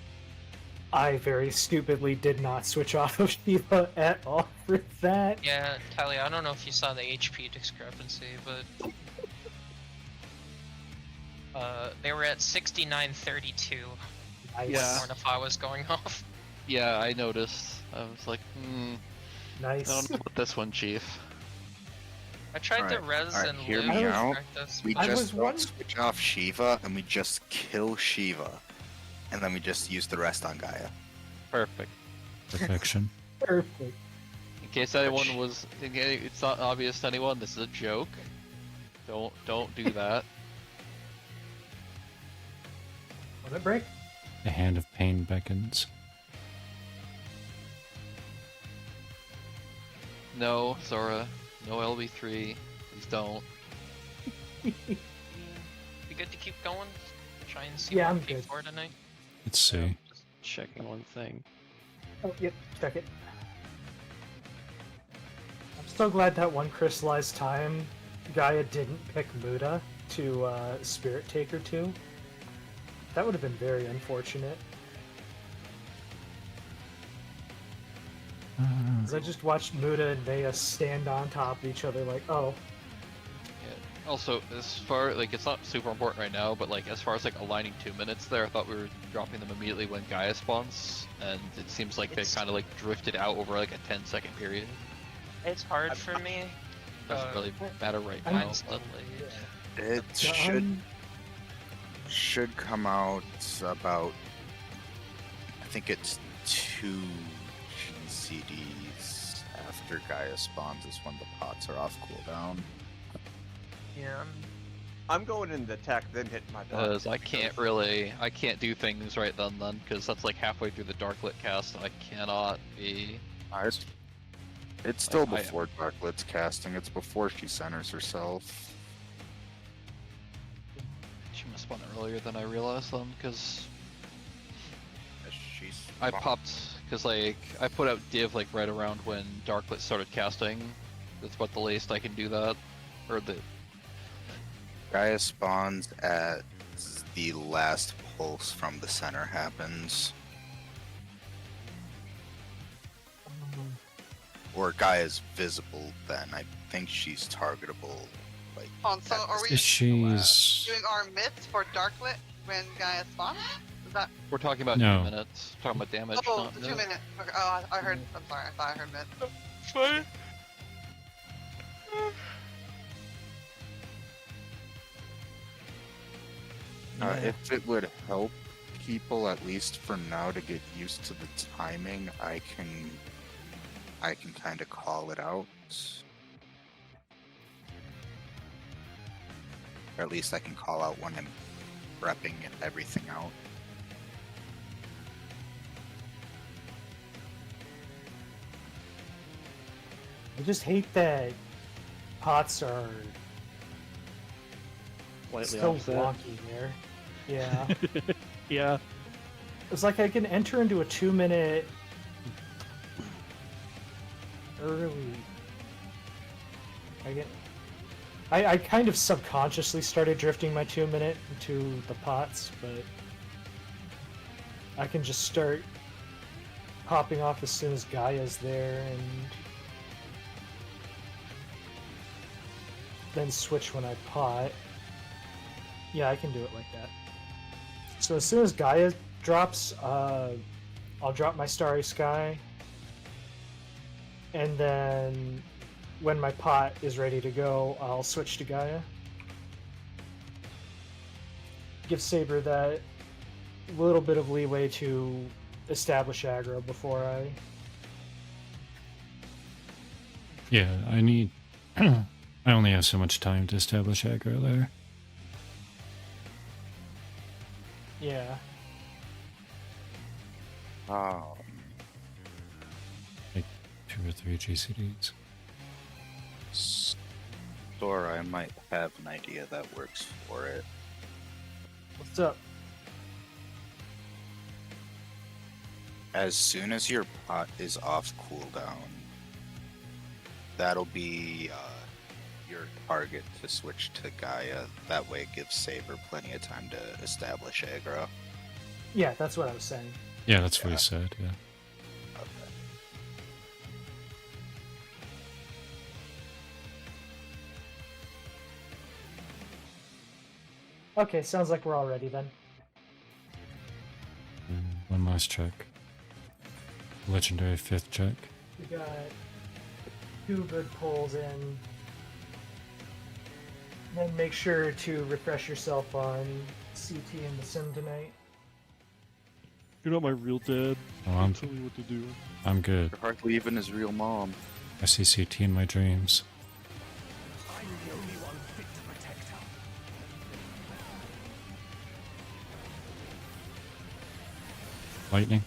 I very stupidly did not switch off of Shiva at all for that. Yeah, Tally, I don't know if you saw the HP discrepancy, but they were at 6932 Nice. Yeah. when if I was going off. Yeah, I noticed. I was like, I Nice. don't know about this one, Chief. I tried to Alright, res alright, and hear loot me and out. practice. We I just was don't one- switch off Shiva and we just kill Shiva. And then we just use the rest on Gaia. Perfect. Perfection. Perfect. In case anyone was, it's not obvious to anyone. This is a joke. Don't do that. Will it break? The hand of pain beckons. No, Zora. No LB3. Please don't. Be good to keep going. Try and see Yeah, what I'm good. for tonight. Let's see. Just checking one thing. Oh, yep, check it. I'm so glad that one crystallized time Gaia didn't pick Muda to Spirit Taker to. That would have been very unfortunate. Because I just watched Muda and Nea stand on top of each other like, oh, Yeah. Also, as far like it's not super important right now, but like as far as like aligning 2 minutes there, I thought we were dropping them immediately when Gaia spawns, and it seems like they kind of like drifted out over like a 10-second period. It's hard for me. Doesn't really matter right I'm- now. Mine's But lovely. It should come out about, I think it's 2 GCDs after Gaia spawns is when the pots are off cooldown. Yeah. I'm going into tech, then hitting my because I can't do things right then, because that's like halfway through the Darklit cast, and I cannot be. It's still I- before Darklit's casting, it's before she centers herself. She must spawn earlier than I realized then, because She's I popped, because like I put out div like right around when Darklit started casting. That's about the latest I can do that, or the Gaia spawns at the last pulse from the center happens. Or Gaia's visible then. I think she's targetable. Like, So are we She's. doing our myths for Darklit when Gaia spawns? Is that? we're talking about No. 2 minutes. Talking about damage. Oh, not the myth. 2 minute. Okay, oh, I heard. I'm sorry. I thought I heard myth. Funny. If it would help people, at least for now, to get used to the timing, I can kind of call it out. Or at least I can call out when I'm repping and everything out. I just hate that pots are Slightly so offset. wonky there. Yeah. Yeah. It's like I can enter into a 2-minute early. I kind of subconsciously started drifting my 2-minute into the pots, but I can just start popping off as soon as Gaia's there and then switch when I pot. Yeah, I can do it like that. So as soon as Gaia drops, I'll drop my Starry Sky, and then when my pot is ready to go, I'll switch to Gaia. Give Saber that little bit of leeway to establish aggro before I... Yeah, I need... I only have so much time to establish aggro there. Yeah. Oh, Like 2 or 3 GCDs. Sora, I might have an idea that works for it. What's up? As soon as your pot is off cooldown, that'll be your target to switch to Gaia. That way it gives Saber plenty of time to establish aggro. Yeah, that's what I was saying. Yeah, that's what he said, yeah. Okay. Okay, sounds like we're all ready then. One last check. Legendary 5th check. We got 2 good pulls in. Then make sure to refresh yourself on CT and the sim tonight. You're not my real dad. Oh, I'm, Tell me what to do. I'm good. You're hardly even his real mom. I see CT in my dreams. I'm the only one fit to protect her. Lightning.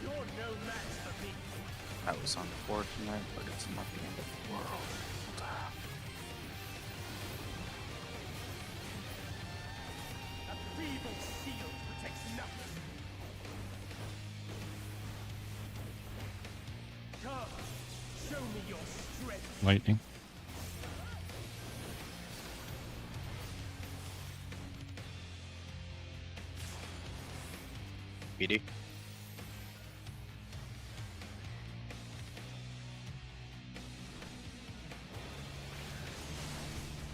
You're no match for me. That was unfortunate, but it's not the end of the world. A feeble shield protects nothing. Come, show me your strength. Lightning. BD?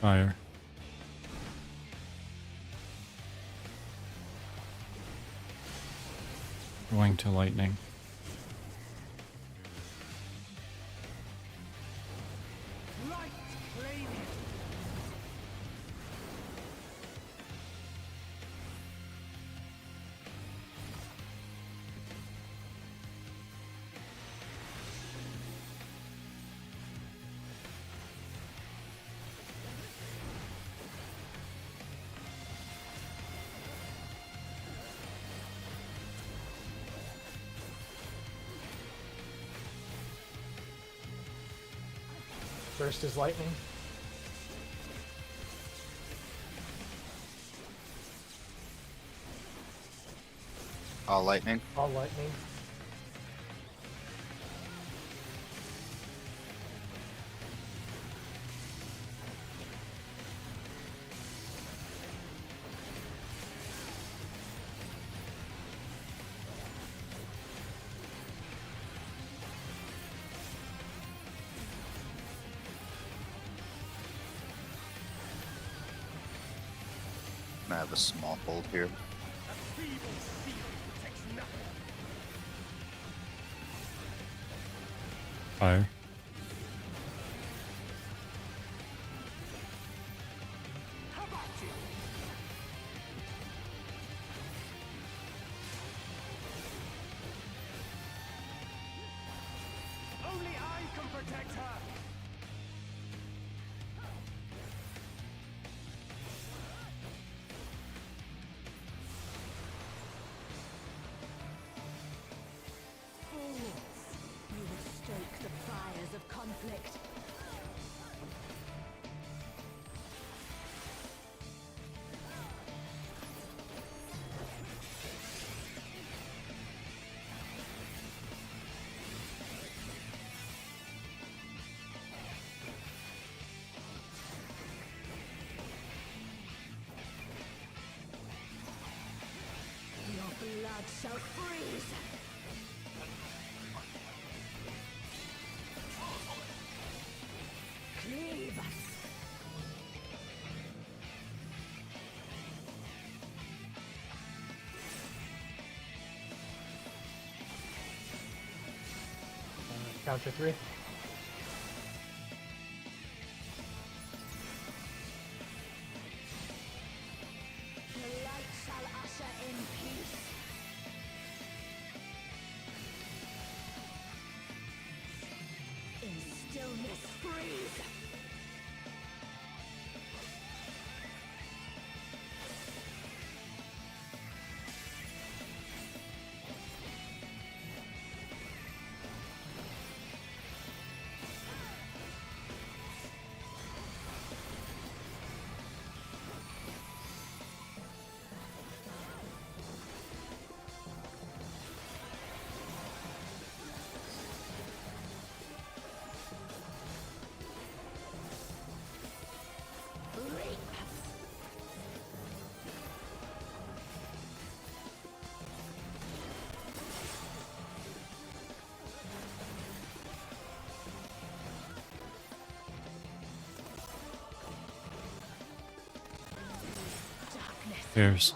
Fire. Going to lightning. Light claim it. First is lightning. All lightning? All lightning. I have a small hold here. A feeble shield protects nothing. Fire. How about you? Only I can protect her. blood shall freeze. Cleave. Counter 3. The light shall usher in peace. In stillness freeze. Cheers.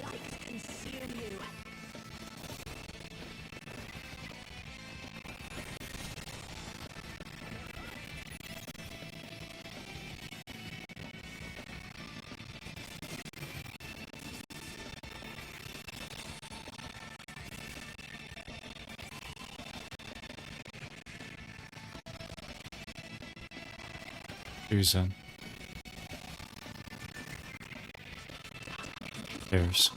Light consume you. Susan. Cheers.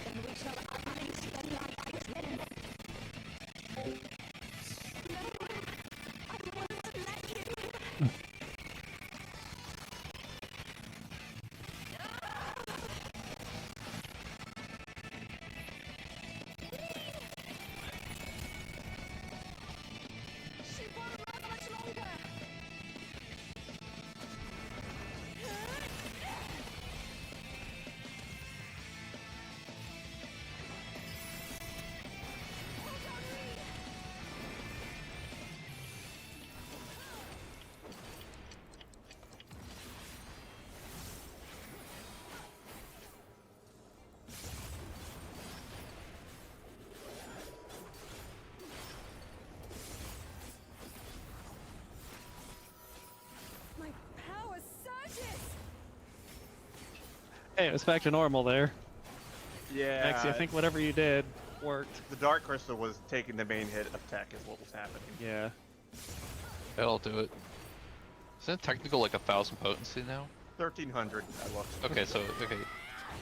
Then we shall unleash the light within. No, I won't let you. She won't last much longer. My power surges. Hey, it's back to normal there. Yeah. Maxie, I think whatever you did worked. The Dark Crystal was taking the main hit of tech is what was happening. Yeah. That'll do it. Isn't it technical like 1,000 potency now? 1,300, I looked. Okay, so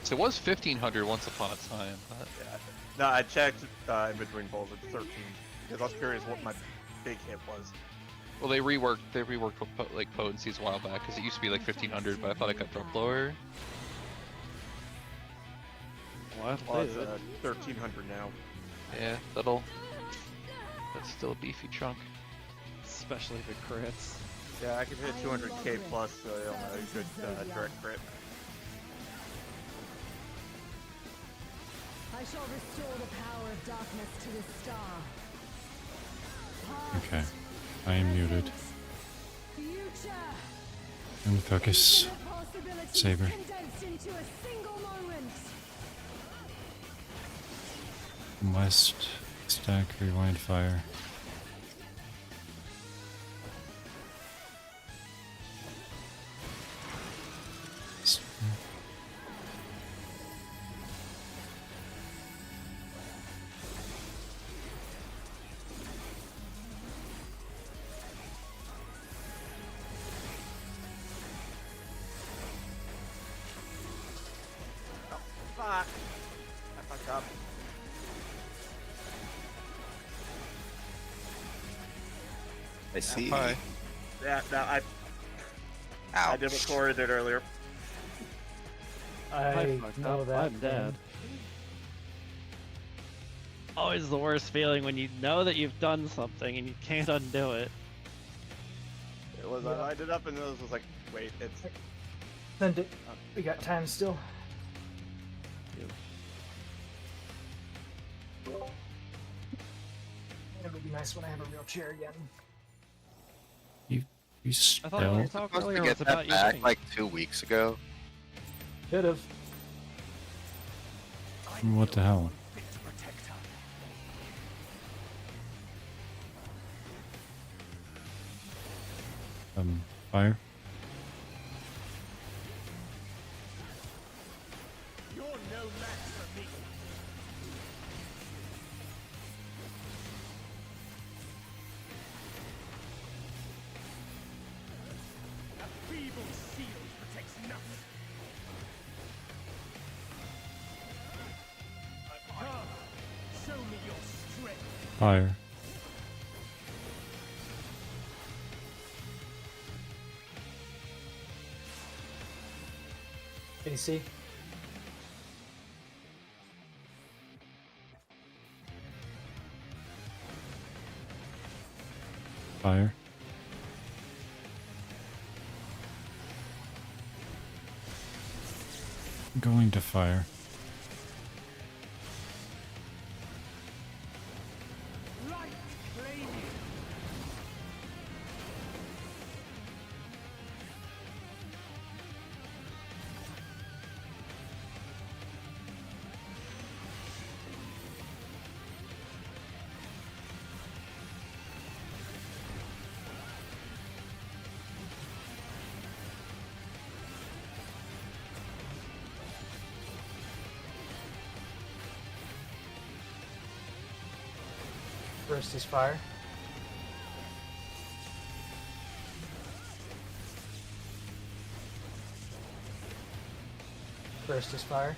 so it was 1,500 once upon a time. Yeah. No, I checked in between bowls at 13 because I was curious what my big hit was. Well, they reworked like potencies a while back because it used to be like 1,500, but I thought it got dropped lower. What? Well, it's 1,300 now. Yeah, that's still a beefy chunk. Especially the crits. Yeah, I could hit 200k plus, so you know, a good direct crit. I shall restore the power of darkness to the star. Okay. I am muted. Future. And focus. Possibilities Saber. condensed into a single moment. West. Stack. Rewind. Fire. Fuck! I fucked up. I see. Hi. Yeah, no, I Ouch. did record it earlier. I fucked know up. that. I'm dead. Always the worst feeling when you know that you've done something and you can't undo it. It was, I lined it up and it was like, wait, it's... Send it. We got time still. It would be nice when I have a real chair again. You I thought your spell. talk Supposed to earlier get was about that you back getting... like 2 weeks ago. Could have. What the hell? Fit to protect her. Fire. You're no match for me. A feeble shield protects nothing. Come, show me your strength. Fire. AC. Fire. Going to fire. Light claim you. First is fire. First is fire.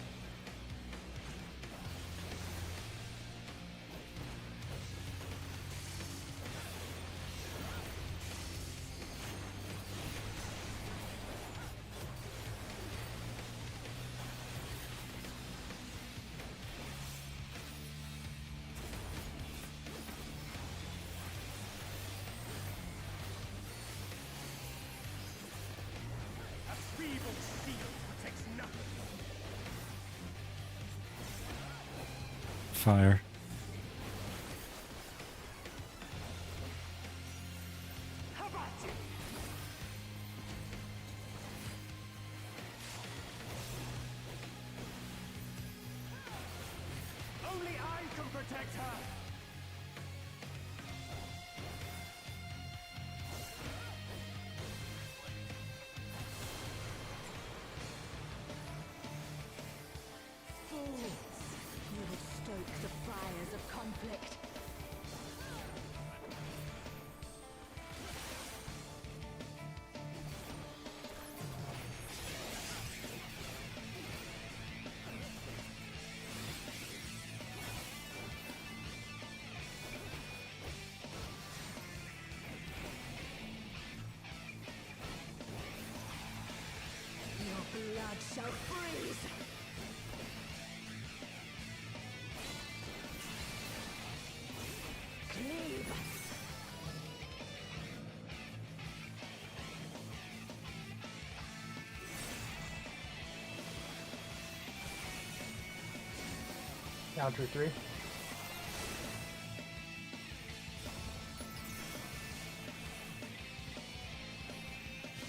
A feeble shield protects nothing. Fire. How about you? Only I can protect her. Fools! You will stoke the fires of conflict. Your blood shall freeze! Cleave! Counter 3.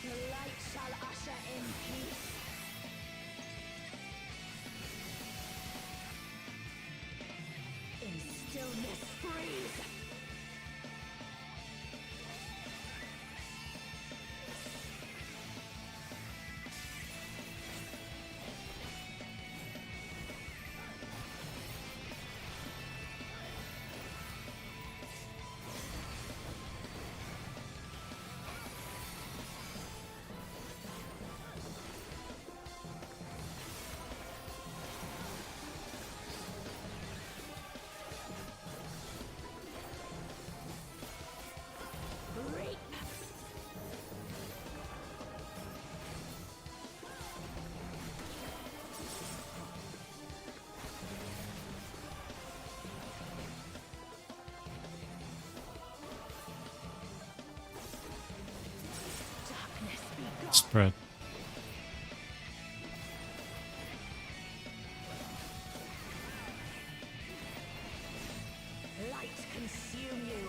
The light shall usher in peace. In stillness freeze. Spread. Light consume you.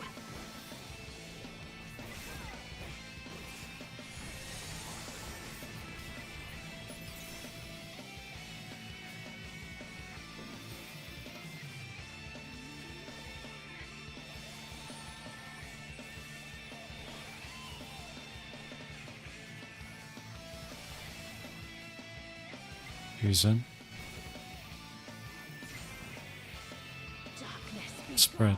Fusion. Darkness be Spread. gone.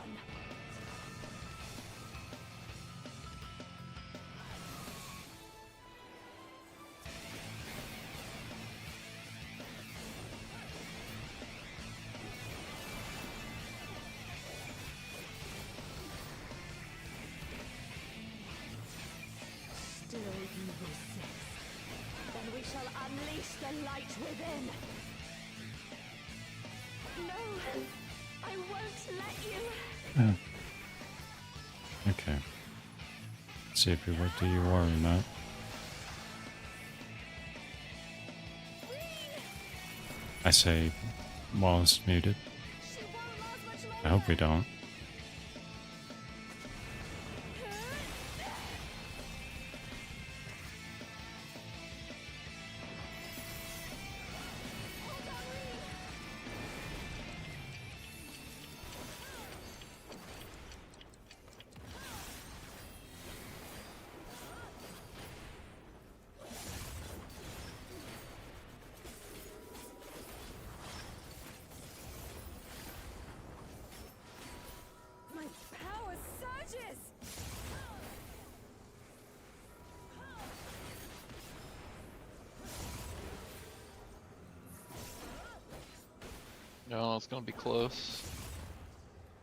Still you resist. Then we shall unleash the light within. No, I won't let you. Okay. Let's see if we work the UR or not. I say while it's muted. She won't last much I hope we don't. My power surges! No, it's gonna be close.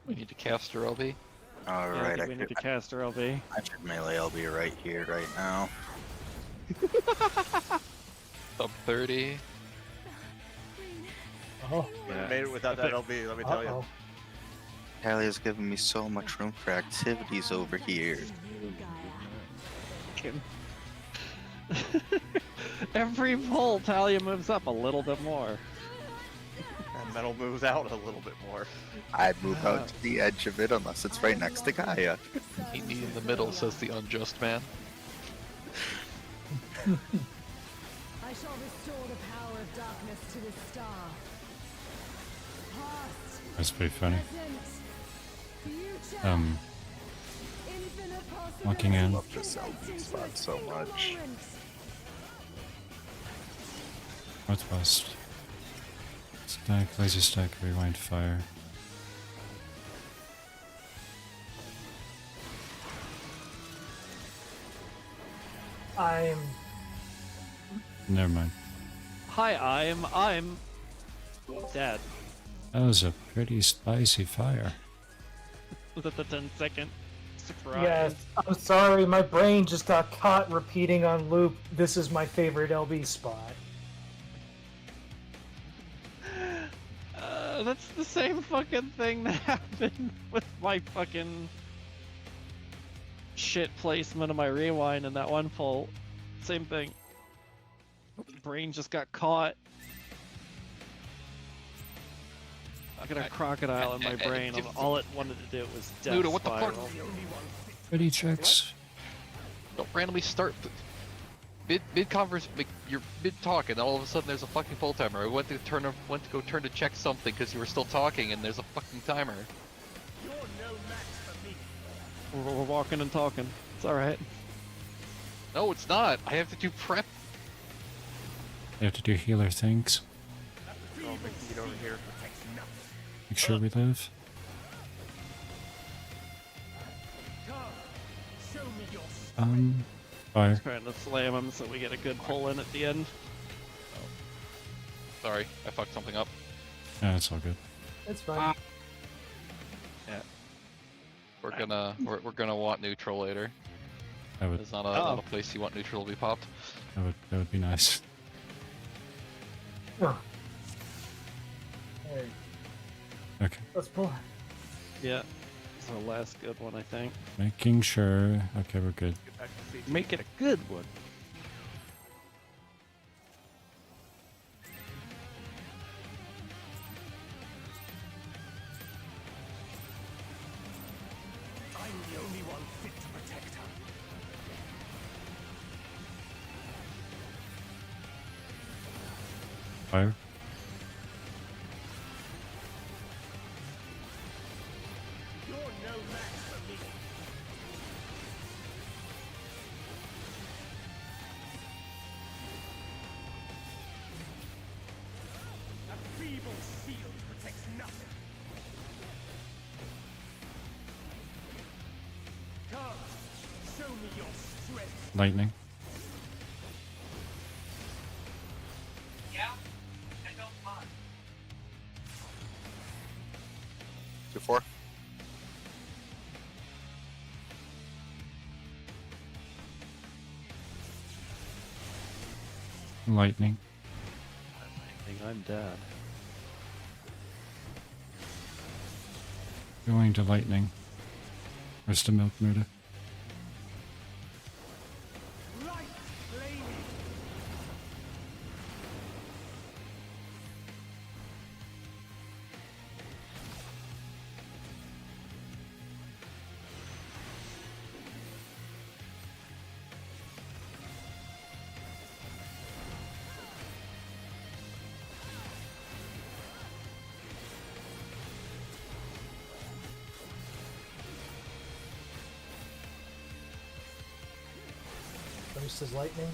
We need to cast her LB. Alright, we need to cast her LB. I should melee LB right here, right now. Sub 30. Oh, I made it without that LB, let me tell you. uh-oh. Talia's giving me so much room for activities over here. Every pull, Talia moves up a little bit more. And metal moves out a little bit more. I move out to the edge of it unless it's right next to Gaia. Meet me in the middle, says the unjust man. I shall restore the power of darkness to the star. Past, That's pretty funny. present, future, infinite Looking in. Love this LB spot so much. Northwest. Stack, laser stack, rewind fire. I'm Never mind. Hi, I'm dead. That was a pretty spicy fire. Was it the 10-second surprise? yes. I'm sorry, my brain just got caught repeating on loop. This is my favorite LB spot. That's the same fucking thing that happened with my fucking shit placement of my rewind in that one pull. Same thing. Brain just got caught. I got a crocodile in my brain. And all it wanted to do was death Luda, what the fuck? spiral. Ready checks. Don't randomly start mid converse. You're mid talk, and all of a sudden there's a fucking pull timer. I went to go turn to check something because you were still talking, and there's a fucking timer. You're no match for me. We're walking and talking. It's alright. No, it's not. I have to do prep. You have to do healer things. Oh, we can get over here. Make sure we live. Show me your Fire. Trying to slam him so we get a good pull in at the end. Sorry, I fucked something up. Yeah, it's all good. It's fine. Yeah. We're gonna want neutral later. That would It's not a place you want neutral to be popped. that would be nice. Oh. Alright, Okay. let's pull. Yeah. It's our last good one, I think. Making sure. Okay, we're good. Get back to CT. Make it a good one. I'm the only one fit to protect her. Fire. You're no match for me. A feeble shield protects nothing. Come, show me your strength. Lightning. Yeah, I don't mind. 2-4. Lightning. I think I'm dead. Going to lightning. Rest of milk murder. Light flaming. Burst is lightning.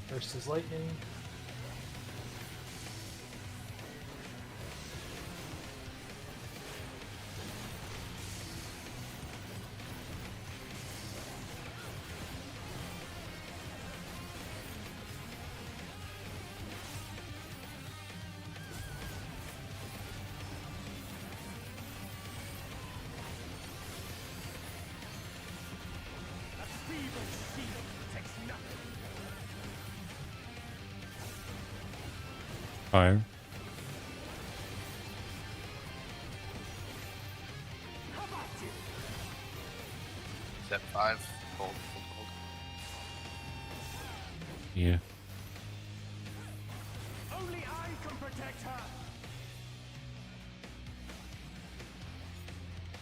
Burst is lightning. A feeble shield protects nothing. Fire. How about you? Step 5. Hold, hold, hold. Yeah. Only I can protect her.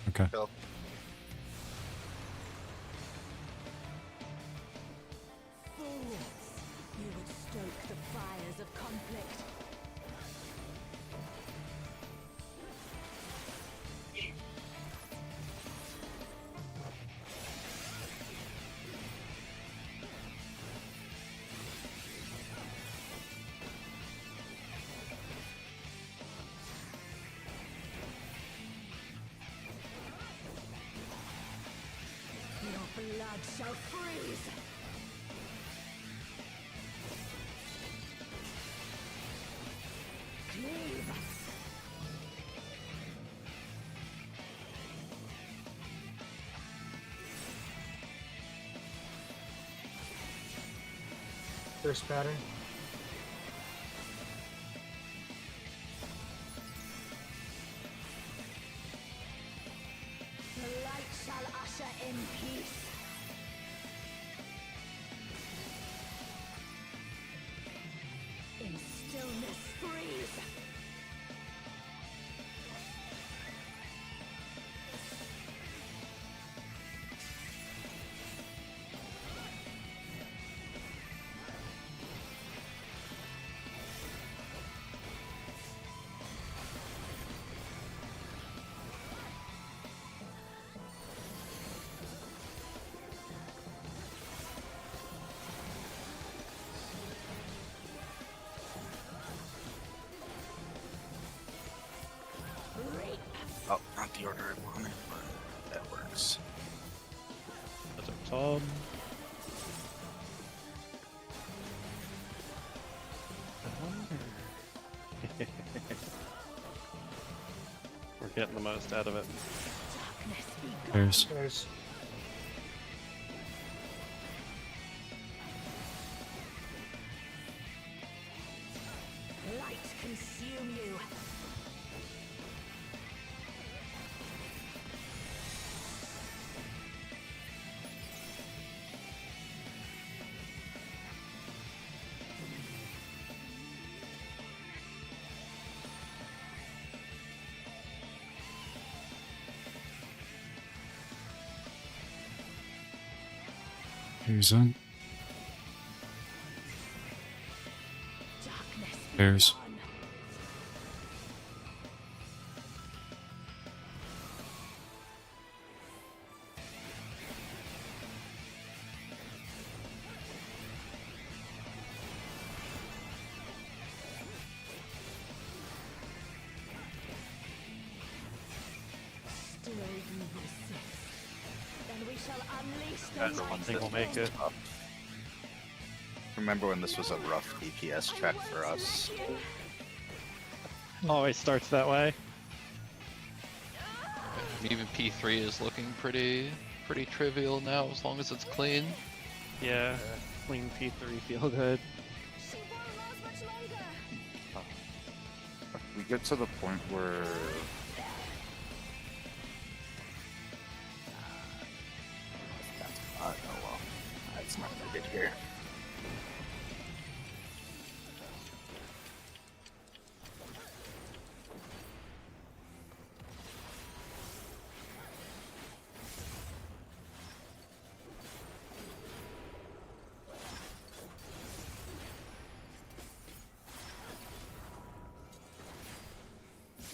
Okay. Kill. Fools! You would stoke the fires of conflict. Your blood shall freeze! Cleave! Burst pattern. The light shall usher in peace. In stillness freeze. Reap. Oh, not the order I wanted, but that works. That's a Tom. We're getting the most out of it. Darkness be gone. There's There's Light consume you. Who's on? Bears. Still you resist. Then we shall unleash the That's the light one think we'll that make it. up. Remember when this was a rough DPS track for us? Always starts that way. Even P3 is looking pretty trivial now, as long as it's clean. Yeah. Clean P3 feel good. She won't last much longer. If we get to the point where oh well, that's not needed here.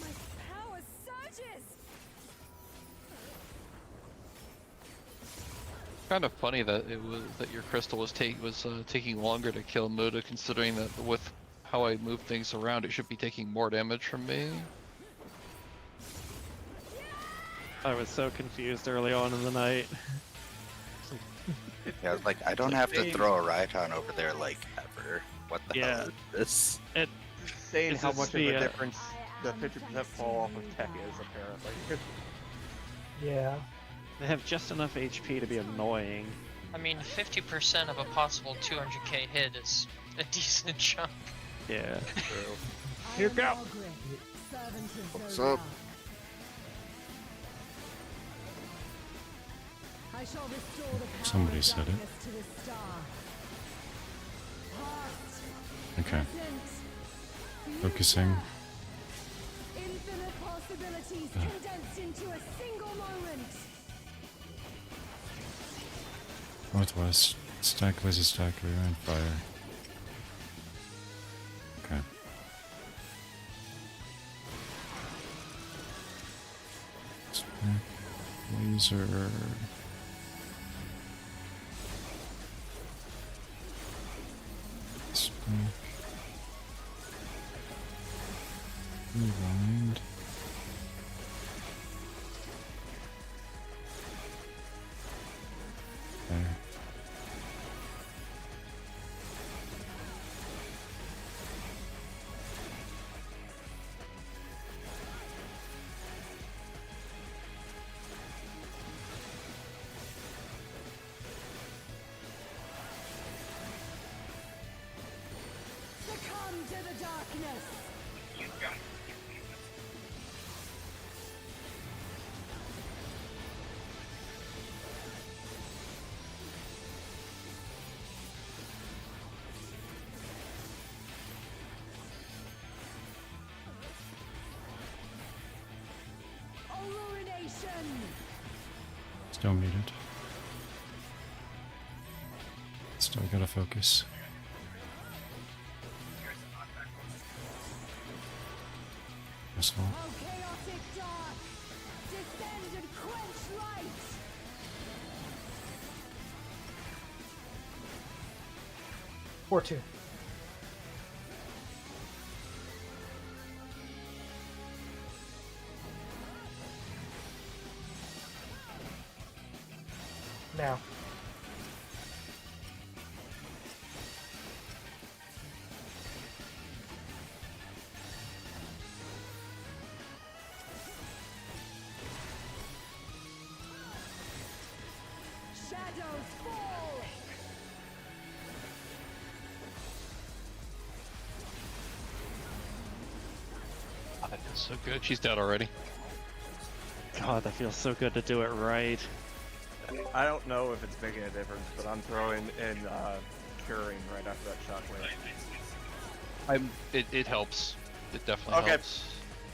My power surges. Kind of funny that it was that your crystal was taking longer to kill Muda, considering that with how I move things around, it should be taking more damage from me. I was so confused early on in the night. Yeah, I was like, I don't have to throw a Rhyton over there like ever. What the Yeah. hell is this? It Saying Is how this much of the, a difference the 50% fall off of tech is, apparently. Yeah. They have just enough HP to be annoying. I mean, 50% of a possible 200k hit is a decent chunk. Yeah. Here we go. What's up? I shall restore the power Somebody of said it. darkness to the star. Past, Okay. present, Focusing. infinite possibilities condensed into a single moment. Northwest. Stack laser stacker and fire. Okay. Stack laser. Stack. Rewind. There. Succumb to the darkness. Illumination. Still muted. Still gotta focus. Assault. Oh, chaotic dark. Descend and quench light. Or two. Now. Shadows fall. Oh, that feels so good. She's dead already. God, that feels so good to do it right. I don't know if it's making a difference, but I'm throwing in curing right after that shockwave. It helps. It definitely Okay. helps.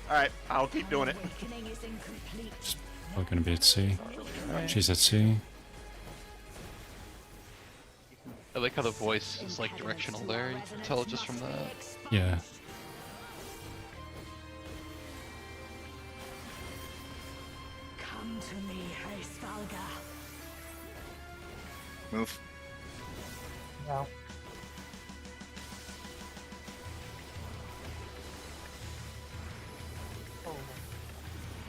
Alright, I'll keep doing it. Awakening is incomplete. Still gonna be at C. She's at C. I like how the voice is like directional there. You can tell just from that. Yeah. Come to me, Hraesvalga. Move. Now. Oh.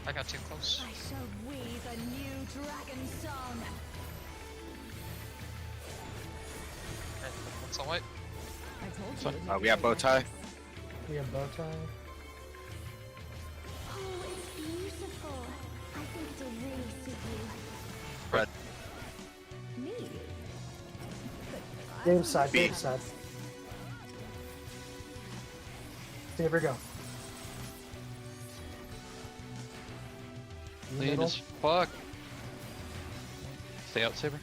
I got too close. I shall weave a new dragon song. Alright, that's all right. I told you. We have bow tie. We have bow tie. Oh, it's beautiful. I think it'll really suit you. Red. Me? Dave's side, B. Dave's side. Saber, go. In the Clean middle. as fuck. Stay out, Saber.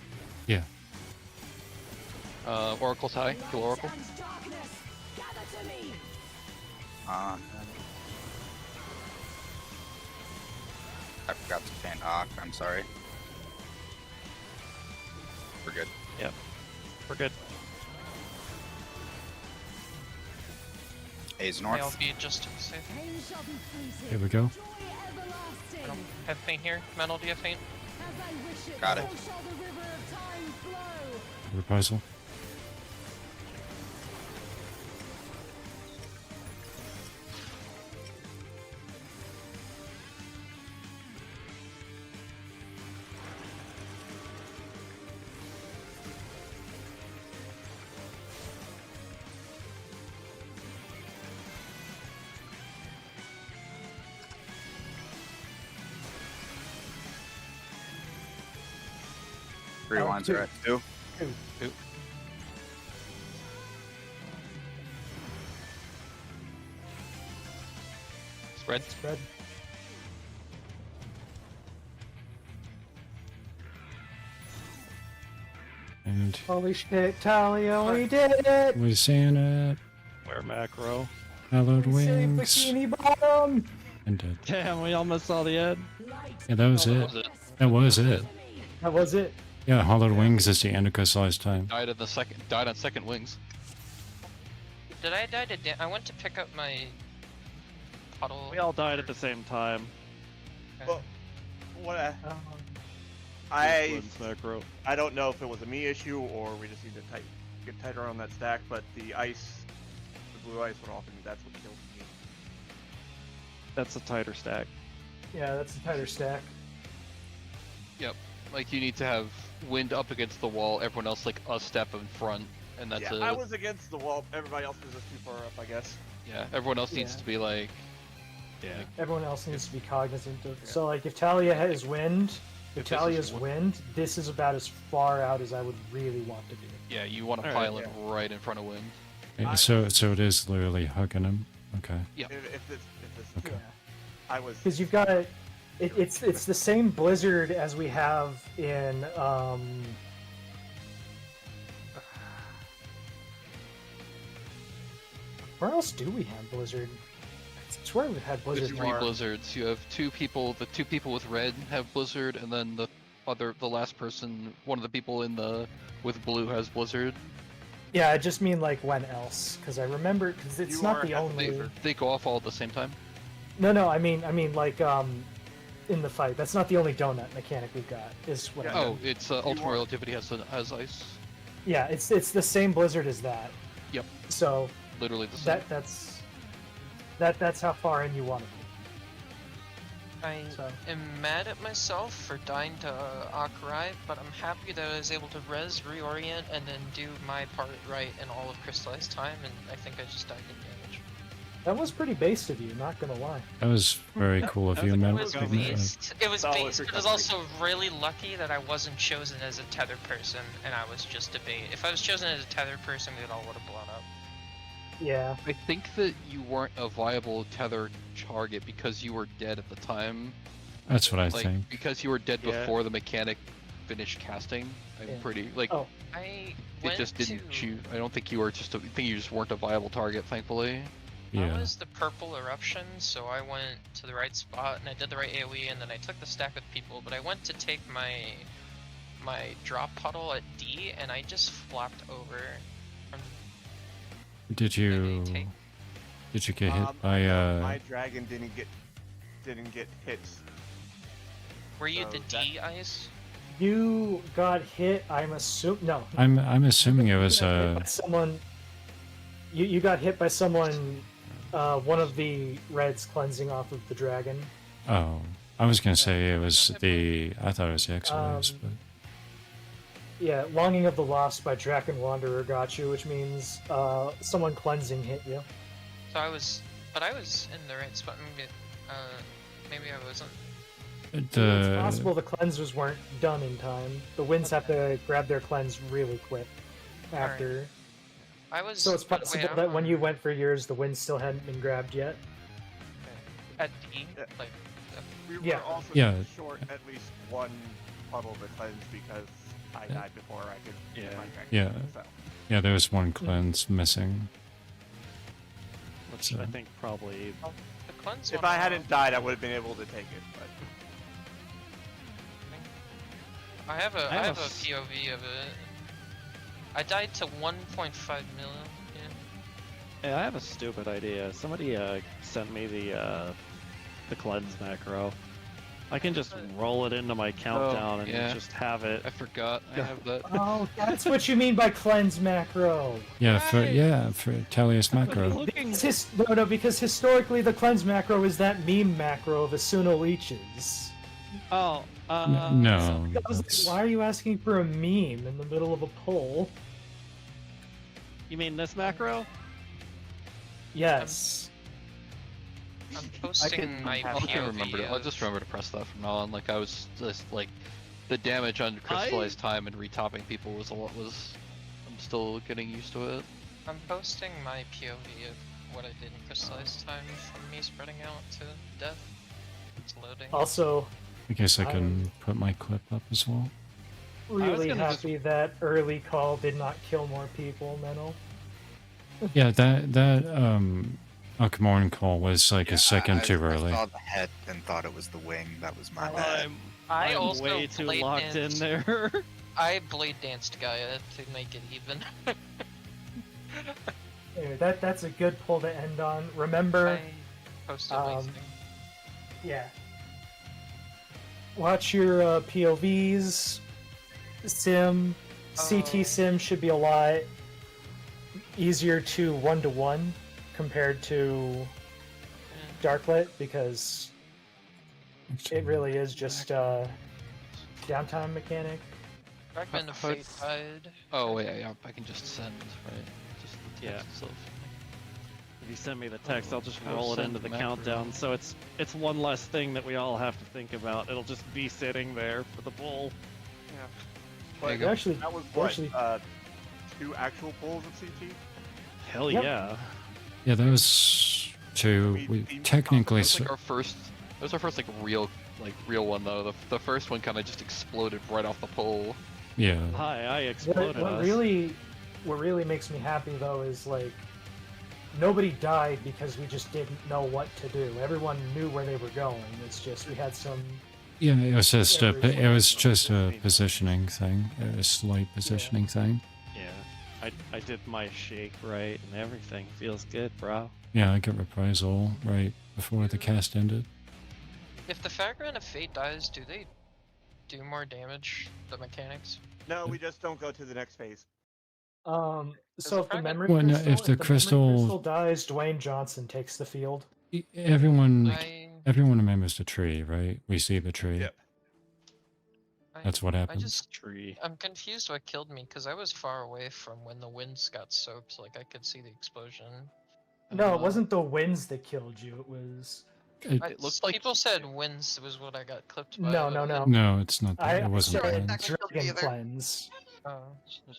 Yeah. Oracle's high. Kill Oracle. And darkness, gather to me. I forgot to fan Ock. I'm sorry. We're good. Yep. We're good. A's I'll north. be just to be safe. Pain shall be fleeting. Here we go. Joy everlasting. I don't have faint here. Metal, do you have faint? As I wish it, Got it. so shall the river of time flow. Reprisal. Rewinds two. are at 2. Two. Spread. Spread. And Holy shit, Talia, we did it! we seeing it. Where macro? Hallowed We saved wings. Bikini Bottom! And dead. Damn, we almost saw the end. Yeah, that was it. That was it. That was it. Yeah, Hollowed Wings is the Anarchist time. Died in the second. Died on second wings. Did I die to I went to pick up my puddle. We all died at the same time. Okay. Well, what Um, Wins macro. I don't know if it was a me issue or we just need to get tighter on that stack, but the blue ice went off, and that's what killed me. That's a tighter stack. yeah, that's a tighter stack. Yep. Like you need to have wind up against the wall. Everyone else like a step in front, and that's Yeah, it. I was against the wall. Everybody else was just too far up, I guess. Yeah. Everyone else needs Yeah. to be like. Yeah. Everyone else needs to be cognizant of. So, like, if Talia has wind, if this is Talia's wa- wind, this is about as far out as I would really want to be. Yeah. You want to Alright, pile in right in front of wind. Yeah, so it is literally hugging him. Okay. Yeah. If this, Okay. I was. Because you've got it's the same blizzard as we have in where else do we have blizzard? I swear we've had blizzard. There's three more. blizzards. You have two people. The two people with red have blizzard, and then the last person, one of the people with blue has blizzard. Yeah, I just mean like when else? Because I remember because it's You not are the at the only. They go off all at the same time. No, I mean like in the fight. That's not the only donut mechanic we've got. Is what. Yeah. I mean. Oh, it's ultimate are- relativity has ice. Yeah, it's the same blizzard as that. Yep. So Literally the same. that's how far in you want to be. I So. am mad at myself for dying to Akurai, but I'm happy that I was able to res, reorient, and then do my part right in all of Crystallized Time, and I think I just died in damage. That was pretty based of you, not gonna lie. That was very cool of you, It man. was recovery. based, it was Solid based, but it was recovery. also really lucky that I wasn't chosen as a tether person, and I was just a bait. If I was chosen as a tether person, we all would have blown up. Yeah. I think that you weren't a viable tether target because you were dead at the time. That's what I Like think. because you were dead Yeah. before the mechanic finished casting. I'm Yeah. pretty like Oh. I it went just didn't to... shoot. I don't think you were just. I think you just weren't a viable target. Thankfully. I Yeah. was the purple eruption, so I went to the right spot and I did the right AoE, and then I took the stack with people. But I went to take my my drop puddle at D, and I just flopped over. From Did you take- did you get hit by My dragon didn't get hit. Were you So the D ice? You got hit. I'm assuming. No. I'm assuming it was You got hit by someone. You got hit by someone. One of the reds cleansing off of the dragon. oh, I was gonna say it was the I thought it was the X-Waves, but Yeah, Longing of the Lost by Draken Wanderer got you, which means someone cleansing hit you. So I was in the right spot. Maybe I wasn't. It's possible the cleansers weren't done in time. The winds have to grab their cleanse really quick after. I was. So it's but possible wait, I'm that when on- you went for yours, the winds still hadn't been grabbed yet. at D, like. We were Yeah. also Yeah. short at least one puddle to cleanse because I died before I could get my dragon. yeah, So. yeah, there was one cleanse missing. Which I think probably. The cleanse If one, I hadn't died, I would have been able to take it. But I have a I have a POV of it. I died to 1.5 million. Hey, I have a stupid idea. Somebody sent me the cleanse macro. I can just roll it into my countdown and yeah. just have it. I forgot I have that. Oh, that's what you mean by cleanse macro. Yeah, for Tellius macro. Because historically the cleanse macro is that meme macro of Asuna leeches. Oh, No, I was like, why are you asking for a meme in the middle of a poll? You mean this macro? Yes. I'm posting my I can POV remember. I'll of- just remember to press that from now on. Like I was just like, the damage on crystallized time and retopping people was a lot. I'm still getting used to it. I'm posting my POV of what I did in crystallized time from me spreading out to death. It's loading. Also, I guess I can put my clip up as well. really gonna happy that early call did not kill more people, Menno. Yeah, that Akamorn call was like a second too early. I saw the head and thought it was the wing. That was my bad. I I'm also way too blade locked in danced- there. I blade danced Gaia to make it even. Anyway, that's a good pull to end on. Remember, I posted my thing. yeah. Watch your POVs. Sim, CT sim should be a lot easier to 1-to-1 compared to Darklit because it really is just a downtime mechanic. Fragment of Fate died. Oh wait, yeah, I can just send, right? Just the Yeah. text itself. If you send me the text, I'll just I'll roll it send into the macro. countdown. So it's one less thing that we all have to think about. It'll just be sitting there for the poll. yeah. There you But go. Actually, that was what actually, 2 actual pulls of CT. Hell Yep. yeah. Yeah, that was two. We technically. That was like our first. That was our first like real one though. The first one kind of just exploded right off the pole. Yeah. Hi, I what, exploded what us. really makes me happy though is like nobody died because we just didn't know what to do. Everyone knew where they were going. It's just we had some. Yeah, it was just Yeah, it was just a positioning thing, a slight positioning thing. Yeah. I did my shake right and everything feels good, bro. Yeah, I got reprisal right before the cast ended. If the Fragment of Fate dies, do they do more damage? The mechanics? No, we just don't go to the next phase. So the if the fragment- memory Well, no, crystal, if the memory crystal- crystal dies, Dwayne Johnson takes the field. Everyone I remembers the tree, right? We see the tree. Yep. That's what I happens. just Tree. I'm confused what killed me because I was far away from when the winds got soaked. Like I could see the explosion. No, it wasn't the winds that killed you. It was It looked like people said winds was what I got clipped by. no, but no, it- no. No, it's not. I It wasn't. said Cleansed. dragon either. cleanse, Oh.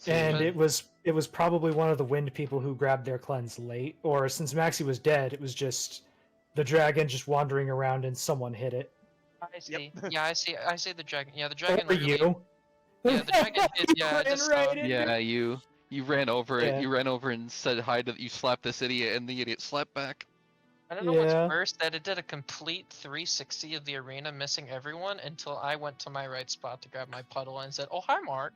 and But- it was probably one of the wind people who grabbed their cleanse late, or since Maxi was dead, it was just the dragon just wandering around and someone hit it. I see. Yeah, I see. I see the dragon. Yeah, the dragon. Or literally- you. Yeah, the dragon did. Yeah, I ran just right saw. into Yeah, you ran over Yeah. it. You ran over and said hi to. You slapped this idiot, and the idiot slapped back. I don't know what's Yeah. worse, that it did a complete 360 of the arena, missing everyone, until I went to my right spot to grab my puddle and said, "Oh, hi, Mark."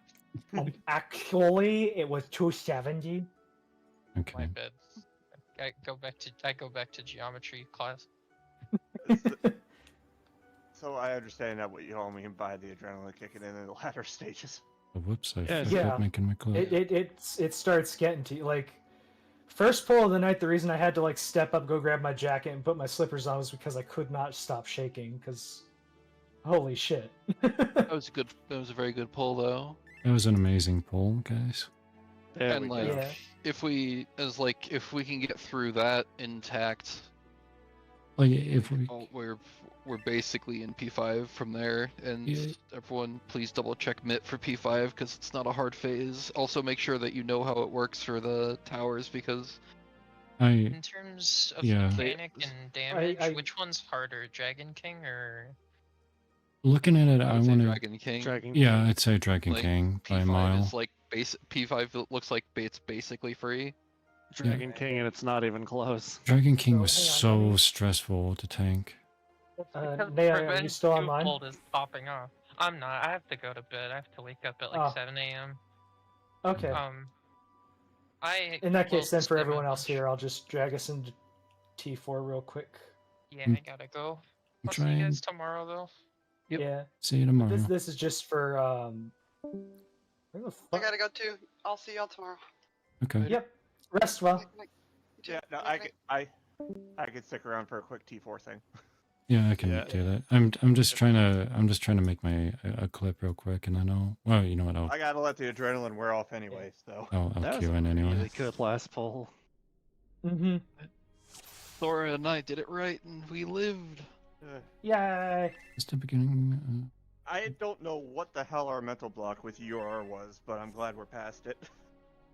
Actually, it was 270. My Okay. bad. I go back to geometry class. So I understand now what you all mean by the adrenaline kicking in the latter stages. Oh, whoops, I Yeah, fucked up making my clip. It starts getting to you. Like, first pull of the night, the reason I had to like step up, go grab my jacket, and put my slippers on was because I could not stop shaking. Because, holy shit. That was a good. That was a very good pull, though. That was an amazing pull, guys. There And we like, go. Yeah. if we can get through that intact, Like, if we... we're basically in P5 from there. And Yeah. everyone, please double check MIT for P5 because it's not a hard phase. Also, make sure that you know how it works for the towers because In terms of Yeah. mechanic and damage, I- which one's harder, Dragon King or? Looking at it, I I would say want to... Dragon King. Dragon Yeah, King. I'd say Dragon Like, King by a P5 mile. is like P5 looks like it's basically free. Dragon King, and it's not even close. Dragon King was So, hang on, let so me- stressful to tank. Naya, are you Revenge still online? twofold is popping off. I'm not. I have to go to bed. I have to wake up at like Oh. 7 a.m. Okay. I In that will case, then for skim everyone a else bunch. here, I'll just drag us into T4 real quick. Yeah, Mm. I gotta go. I'll see Try you and guys tomorrow, though. Yep. Yeah. see you tomorrow. This is just for where the I fuck? gotta go too. I'll see y'all tomorrow. Okay. Yep. Rest well. Yeah, no, I could stick around for a quick T4 thing. Yeah, I can Yeah. do that. I'm just trying to make my a clip real quick, and then well, you know what, I gotta let the adrenaline wear off anyway, so. I'll That was cue a in anyway. really good last pull. Mm-hmm. Thora and I did it right, and we lived. Yay. Just the beginning. I don't know what the hell our mental block with UR was, but I'm glad we're past it.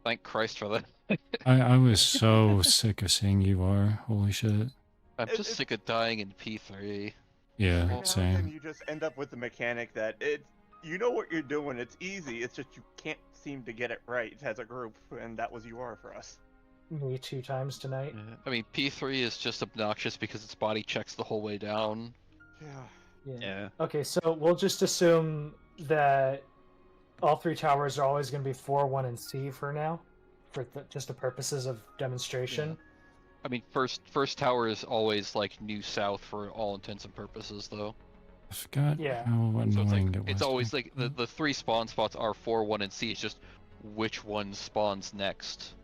Thank Christ for that. I was so sick of seeing UR. Holy shit. I'm just sick of dying in P3. Yeah, Now and same. then you just end up with the mechanic that you know what you're doing, it's easy, it's just you can't seem to get it right as a group, and that was UR for us. Me 2 times tonight. I mean, P3 is just obnoxious because its body checks the whole way down. Yeah. Yeah. Okay, so we'll just assume that all 3 towers are always going to be 4, 1, and C for now, for just the purposes of demonstration. I mean, first tower is always like new south for all intents and purposes, though. I forgot Yeah. how annoying So it's like it was. it's always to- like the 3 spawn spots are 4, 1, and C. It's just which one spawns next.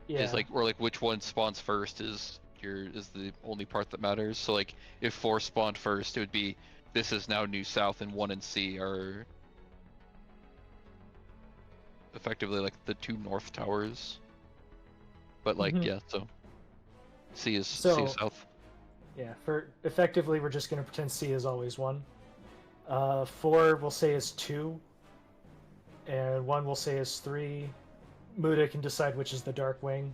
Yeah. Is like or like which one spawns first is the only part that matters. So like if 4 spawned first, it would be this is now new south, and 1 and C are effectively like the 2 north towers. But like Mhm. yeah, so C is So- south. Yeah, for effectively, we're just going to pretend C is always 1. 4 we'll say is 2, and 1 we'll say is 3. Muda can decide which is the Dark Wing.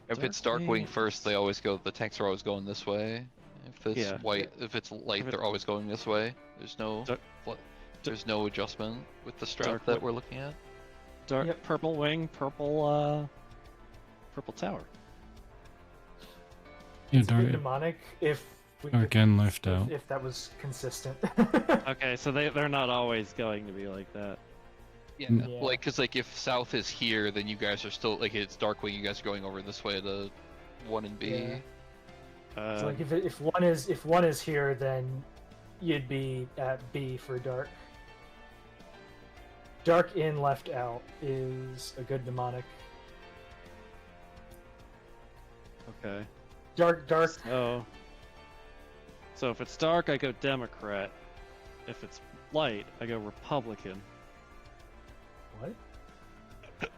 If it's Darkwing first, they always go. The tanks are always going this way. If it's Yeah. white, if it's light, If it- they're always going this way. There's no, there's no adjustment with the strat that we're looking at. Dark purple wing, purple tower. Yeah, It's a bit Dark, demonic if we Dark could, and left out. if that was consistent. Okay, so they're not always going to be like that. Yeah, Yeah. like because like if south is here, then you guys are still like it's Darkwing. You guys are going over this way to 1 and B. Yeah. So like if one is here, then you'd be at B for Dark. Dark in left out is a good demonic. Okay. Dark. So if it's dark, I go Democrat. If it's light, I go Republican. What?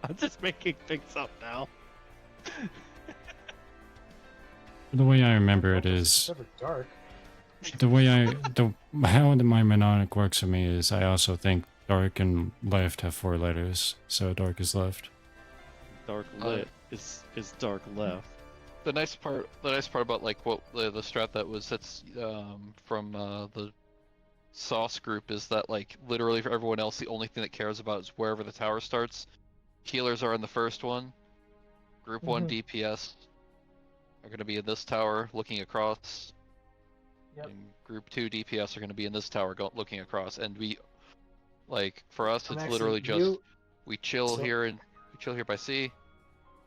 I'm just making things up now. The way I remember it is Never dark. the way how my mnemonic works for me is I also think Dark and left have 4 letters, so Dark is left. Dark lit is dark left. The nice part about like what the strat that's from the Sauce group is that like literally for everyone else, the only thing that cares about is wherever the tower starts. Healers are in the first one, Group 1 Mhm. DPS are going to be in this tower looking across. Yep. And Group 2 DPS are going to be in this tower looking across. And we, like, for us, I'm it's actually literally just you. we chill So- here by C,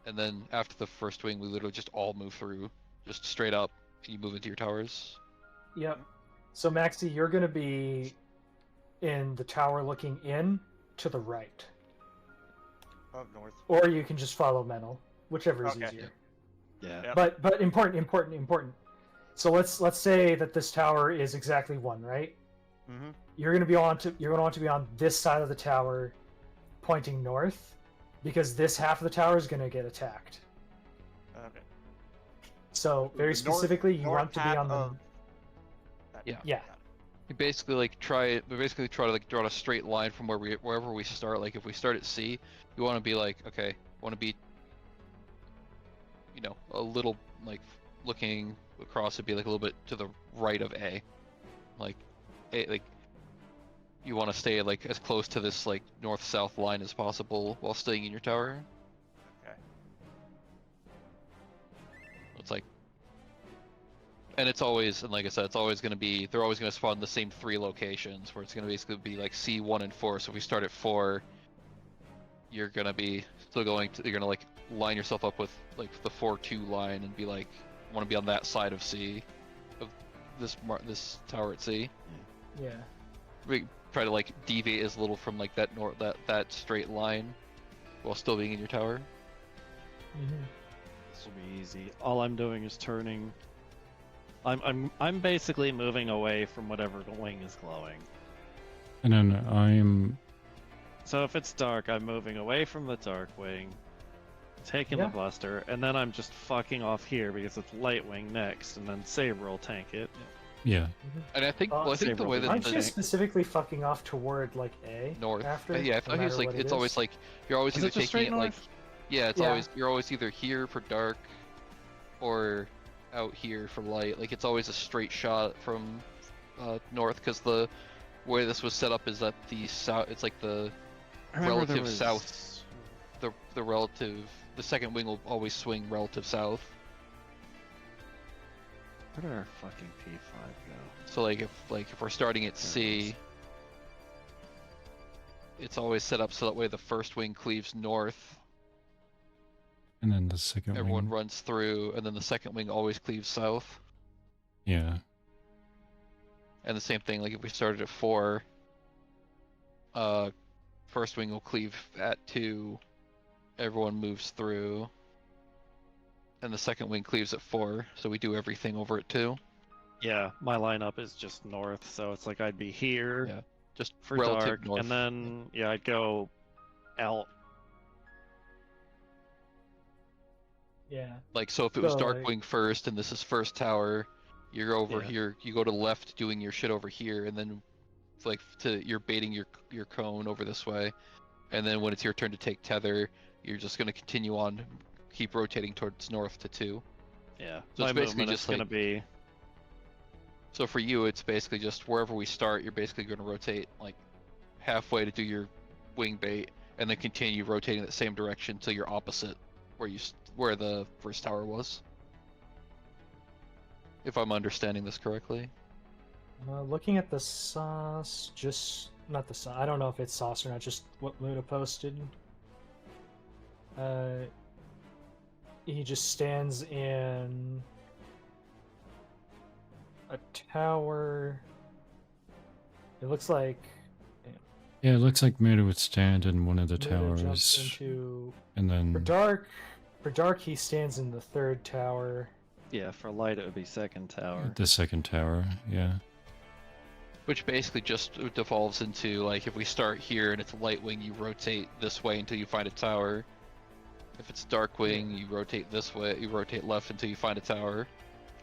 and then after the first wing, we literally just all move through, just straight up. You move into your towers. Yep. So Maxi, you're gonna be in the tower looking in to the right, Up north. or you can just follow Mental, whichever is Okay. easier. Yeah. Yep. But important. So let's say that this tower is exactly 1, right? Mm-hmm. You're gonna want to be on this side of the tower, pointing north, because this half of the tower is gonna get attacked. Okay. So very The north- specifically, you north want to be half on the of- Yeah. yeah. We basically try to like draw a straight line from wherever we start. Like if we start at C, you want to be like, okay, want to be, a little like looking across to be like a little bit to the right of A, like you want to stay like as close to this like north-south line as possible while staying in your tower. Okay. It's like, and it's always, and like I said, it's always going to be, they're always going to spawn in the same 3 locations, where it's going to basically be like C1 and 4. So if we start at 4, you're going to be still you're going to like line yourself up with like the 4-2 line and be like, want to be on that side of C, of this tower at C. Yeah. We try to like deviate as little from like that that straight line while still being in your tower. Mm-hmm. This will be easy. All I'm doing is turning. I'm basically moving away from whatever wing is glowing. And then I'm So if it's dark, I'm moving away from the dark wing, taking Yeah. the blaster, and then I'm just fucking off here because it's light wing next, and then Saber will tank it. yeah. And I think Uh, I think the way that Aren't the you specifically fucking off toward like A north, after? yeah, I no thought he matter was like what it's it always is? like you're always Is either it just taking straight it like north? yeah, it's Yeah. always you're always either here for dark or out here for light. Like it's always a straight shot from north, because the way this was set up is that the south, it's like the I remember there relative was- south, the second wing will always swing relative south. Where did our fucking P5 go? So like if we're starting at There it C, is. it's always set up so that way the first wing cleaves north, And then the second everyone wing. runs through, and then the second wing always cleaves south. Yeah. And the same thing, like if we started at 4, first wing will cleave at 2, everyone moves through, and the second wing cleaves at 4, so we do everything over at 2. Yeah, my lineup is just north, so it's like I'd be here Yeah, just for relative dark, north. and then yeah, I'd go out. Yeah. Like, so if it was So, dark like- wing first, and this is first tower, you're over Yeah. here, you go to left doing your shit over here, and then like you're baiting your cone over this way, and then when it's your turn to take tether, you're just gonna continue on, keep rotating towards north to 2. Yeah, So my it's basically movement just is gonna like- be So for you, it's basically just wherever we start, you're basically going to rotate like halfway to do your wing bait, and then continue rotating that same direction till you're opposite where the first tower was. If I'm understanding this correctly. Looking at the sauce, just not the sauce. I don't know if it's sauce or not. Just what Luda posted. He just stands in a tower. It looks like Yeah, it looks like Muda would stand in one of the Luda towers. jumps into. And For then dark, he stands in the 3rd tower. yeah. For light, it would be second tower. the second tower, yeah. Which basically just devolves into like if we start here and it's light wing, you rotate this way until you find a tower. If it's dark wing, you rotate this way, you rotate left until you find a tower.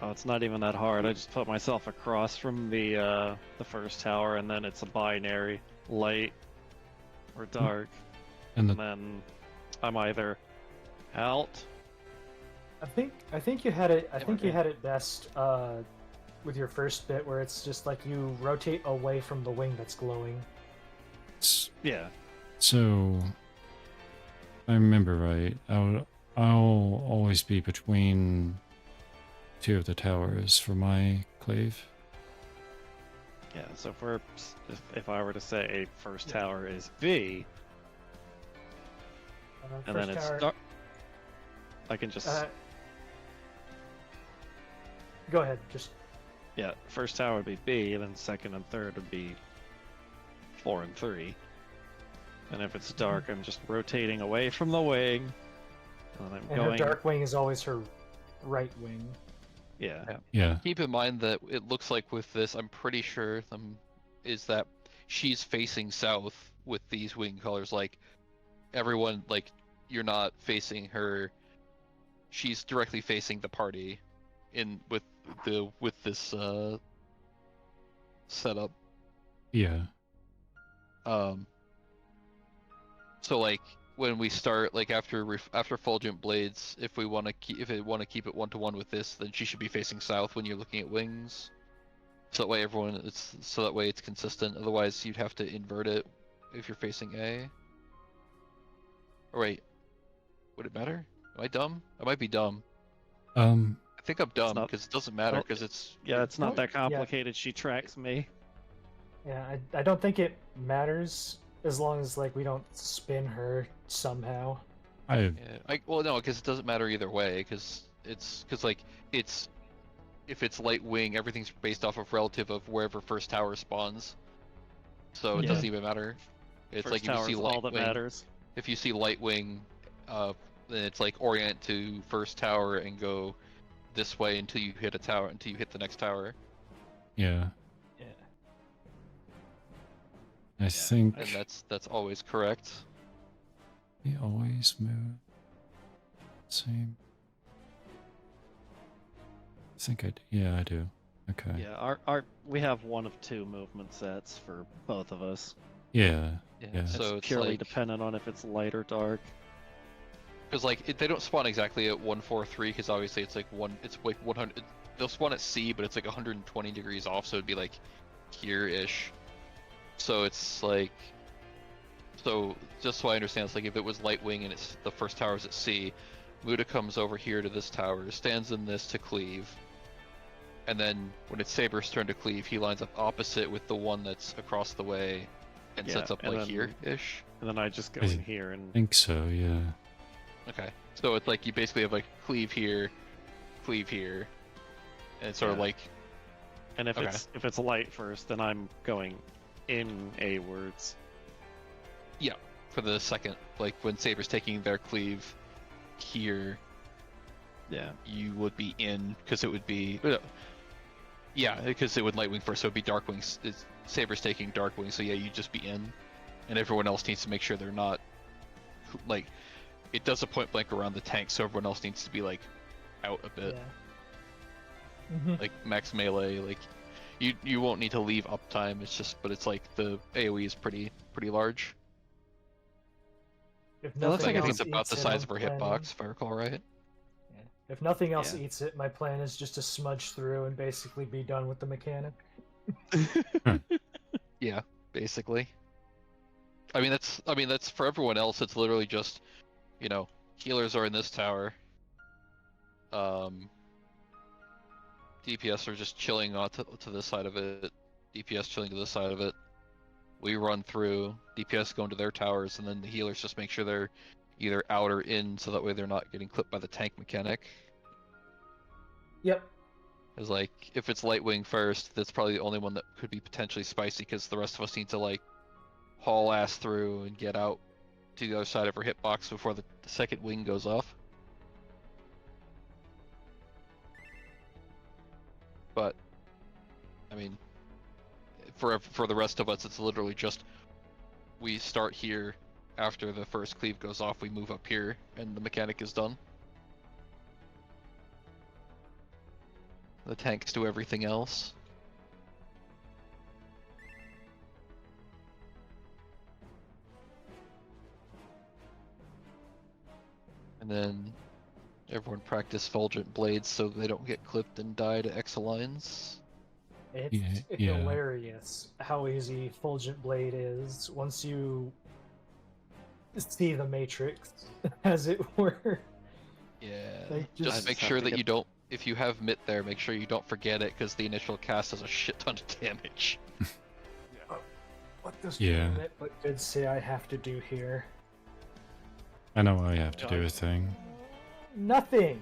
Oh, it's not even that hard. I just put myself across from the first tower, and then it's a binary, light or dark, And and the, then I'm either out. I think you had it. I Yeah, think we're you good. had it best with your first bit, where it's just like you rotate away from the wing that's glowing. Yeah. so, if I remember right, I'll always be between two of the towers for my cleave. Yeah, so if I were to say first tower is B, and then it's dark, I can just go ahead. Just yeah, first tower would be B, and then second and third would be 4 and 3. And if it's dark, I'm just rotating away from the wing, and then I'm going. Her dark wing is always her right wing. Yeah. Yeah. Keep in mind that it looks like with this, I'm pretty sure is that she's facing south with these wing colors. Like everyone, like you're not facing her. She's directly facing the party, with this setup. Yeah. So like when we start, like after Fulgent Blades, if we want to keep it 1-to-1 with this, then she should be facing south when you're looking at wings. So that way it's consistent. Otherwise, you'd have to invert it if you're facing A. Or wait, would it matter? Am I dumb? I might be dumb. I think I'm dumb because it doesn't matter because it's. Yeah, it's not that complicated. She tracks me. Yeah, I don't think it matters as long as like we don't spin her somehow. Well, no, because it doesn't matter either way. Because if it's light wing, everything's based off of relative of wherever first tower spawns. So it doesn't even matter. It's First like if you see all light that wing. matters. If you see light wing, then it's like orient to first tower and go this way until you hit the next tower. Yeah. Yeah. I think. And that's always correct. We always move. Same. I think I do. Okay. Yeah, we have one of two movement sets for both of us. Yeah. So it's purely like, dependent on if it's light or dark. Because like they don't spawn exactly at 143, because obviously it's like 100. They'll spawn at C, but it's like 120 degrees off, so it'd be like here-ish. So it's like, so just so I understand, it's like if it was light wing and it's the first tower's at C, Muda comes over here to this tower, stands in this to cleave, and then when it's Saber's turn to cleave, he lines up opposite with the one that's across the way and sets up like here-ish. And then I just go in here and. I think so. Yeah. Okay, so it's like you basically have like cleave here, and it's sort of like. And if it's light first, then I'm going in A-wards. Yeah, for the second, like when Saber's taking their cleave here. Yeah. You would be in, because it would be. Yeah, because it would Lightwing first, so it'd be Darkwing. Saber's taking Darkwing, so yeah, you'd just be in, and everyone else needs to make sure they're not. Like, it does a point blank around the tank, so everyone else needs to be like out a bit. Yeah. Like max melee, like you won't need to leave uptime. It's just, but it's like the AOE is pretty large. If It looks like nothing it's else about eats the it, size I'm of our planning- hitbox, if I recall right. If nothing else eats it, my plan is just to smudge through and basically be done with the mechanic. Yeah, basically. I mean that's for everyone else. It's literally just, healers are in this tower. DPS are just chilling to this side of it. DPS chilling to this side of it. We run through. DPS go into their towers, and then the healers just make sure they're either out or in, so that way they're not getting clipped by the tank mechanic. Yep. It's like, if it's Lightwing first, that's probably the only one that could be potentially spicy, because the rest of us need to like haul ass through and get out to the other side of our hitbox before the second wing goes off. But I mean, for the rest of us, it's literally just we start here. After the first cleave goes off, we move up here, and the mechanic is done. The tanks do everything else. And then everyone practice Fulgent Blades so they don't get clipped and die to Exilines. It's hilarious how easy Fulgent Blade is once you see the Matrix, as it were. Yeah. Like, Just just make have sure to that get- you don't. If you have Mitt there, make sure you don't forget it, because the initial cast does a shit ton of damage. what does Yeah. it but did say I have to do here? I know I have to do a thing. Nothing.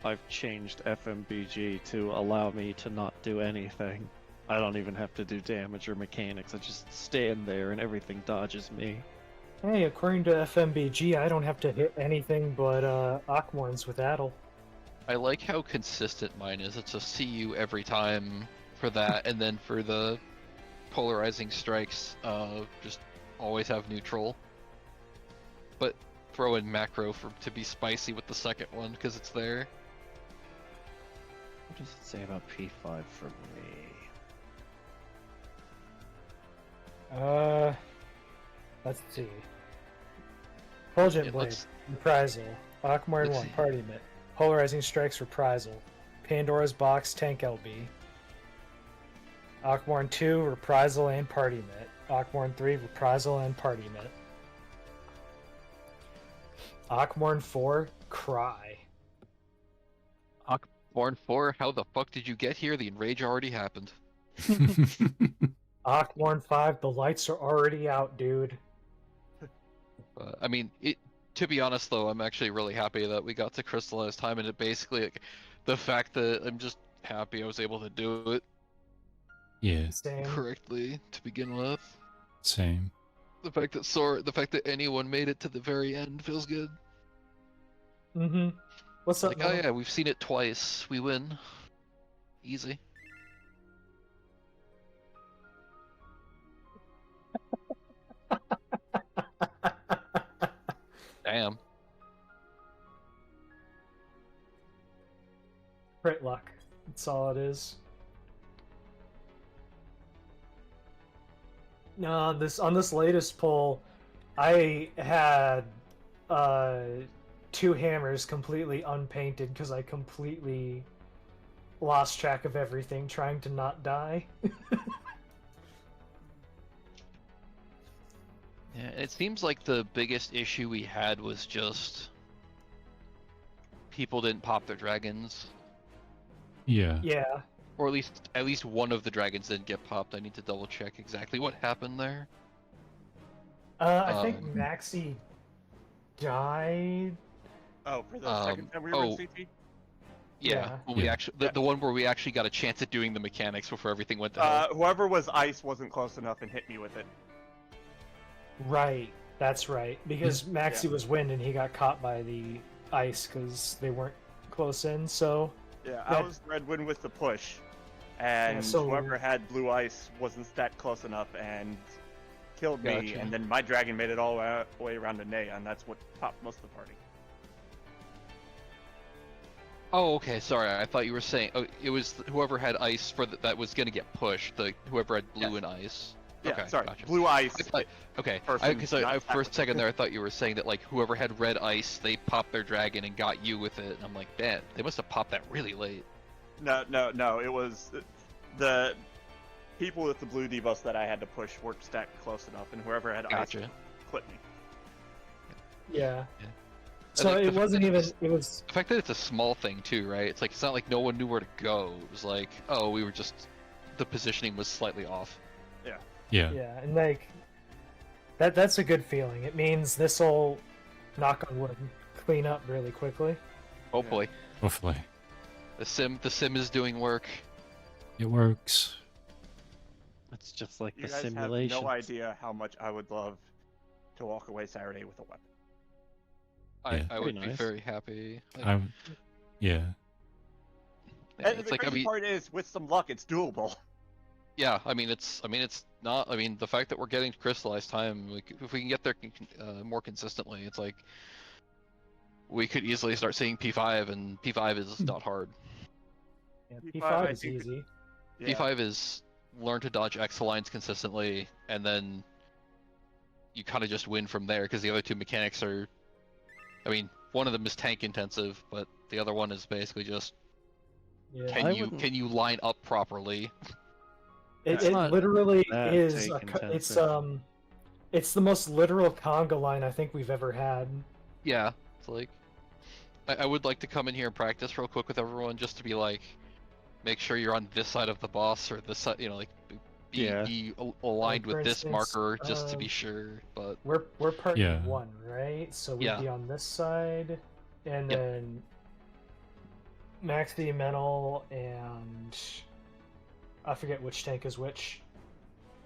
I've changed FMBG to allow me to not do anything. I don't even have to do damage or mechanics. I just stand there and everything dodges me. Hey, according to FMBG, I don't have to hit anything but Aquamorns with Addle. I like how consistent mine is. It's a CU every time for that, and then for the polarizing strikes, just always have neutral. But throw in macro to be spicy with the second one, because it's there. What does it say about P5 for me? Let's see. Fulgent Yeah, Blade, let's- Reprisal. Aquamarine let's 1, see. Party Mitt. Polarizing Strikes, Reprisal. Pandora's Box, Tank LB. Aquamarine 2, Reprisal and Party Mitt. Aquamarine 3, Reprisal and Party Mitt. Aquamarine 4, Cry. Born 4, how the fuck did you get here? The enrage already happened. Aquamarine 5, the lights are already out, dude. I mean, to be honest though, I'm actually really happy that we got to crystallize time, and it basically, like, the fact that I'm just happy I was able to do it Yeah, Same. correctly to begin with. same. The fact that anyone made it to the very end feels good. Mm-hmm. What's up, Like, oh Mama? yeah, we've seen it twice. We win. Easy. Damn. Crit luck. That's all it is. No, on this latest poll, I had 2 hammers completely unpainted because I completely lost track of everything trying to not die. Yeah, it seems like the biggest issue we had was just people didn't pop their dragons, Yeah. Yeah. or at least one of the dragons didn't get popped. I need to double check exactly what happened there. I think Um, Maxi died. Oh, for the second time we were in CT? Yeah, when we actually the one where we actually got a chance at doing the mechanics before everything went to hell. Whoever was ice wasn't close enough and hit me with it. Right. That's right. Because Maxi was wind and he got caught by the ice because they weren't close in, so... Yeah, I was red wind with the push, and so- whoever had blue ice wasn't that close enough and killed me, Gotcha. and then my dragon made it all the way around to Nea, and that's what popped most of the party. Oh, okay. Sorry, I thought you were saying it was whoever had ice that was gonna get pushed. Whoever had blue and ice. Yeah, okay, sorry, gotcha. blue ice. Okay, person, because not for a that second there I thought you were saying that like whoever had red ice, they popped their dragon and got you with it. And I'm like, man, they must have popped that really late. No, it was the people with the blue debuffs that I had to push weren't stacked close enough, and whoever had Gotcha. ice clipped me. Yeah. Yeah. So And, like, it wasn't even... It was... The fact that it's a small thing too, right? It's like it's not like no one knew where to go. It was like, oh, we were just the positioning was slightly off. Yeah. Yeah. Yeah, and like... That's a good feeling. It means this'll, knock on wood, clean up really quickly. Hopefully. Hopefully. The sim is doing work. It works. It's just like You the guys simulation. have no idea how much I would love to walk away Saturday with a weapon. Yeah. I would Pretty be nice. very happy. Like, Yeah. yeah, And it's the like, I crazy mean, part is, with some luck, it's doable. yeah, I mean, it's not. I mean, the fact that we're getting crystallized time, like, if we can get there more consistently, it's like we could easily start seeing P5, and P5 is not hard. Yeah, P5, P5 I is think- easy. Yeah. P5 is learn to dodge X lines consistently, and then you kind of just win from there because the other two mechanics are. I mean, one of them is tank intensive, but the other one is basically just Yeah. I can wouldn't- you line up properly? It It's not literally that is tank it's intensive. it's the most literal conga line I think we've ever had. Yeah, It's like, I would like to come in here and practice real quick with everyone just to be like, make sure you're on this side of the boss or this side, like be aligned for with this instance, marker just to be sure. But we're party Yeah. 1, right? So we'd Yeah. be on this side, and Yep. then Max the Mental and I forget which tank is which.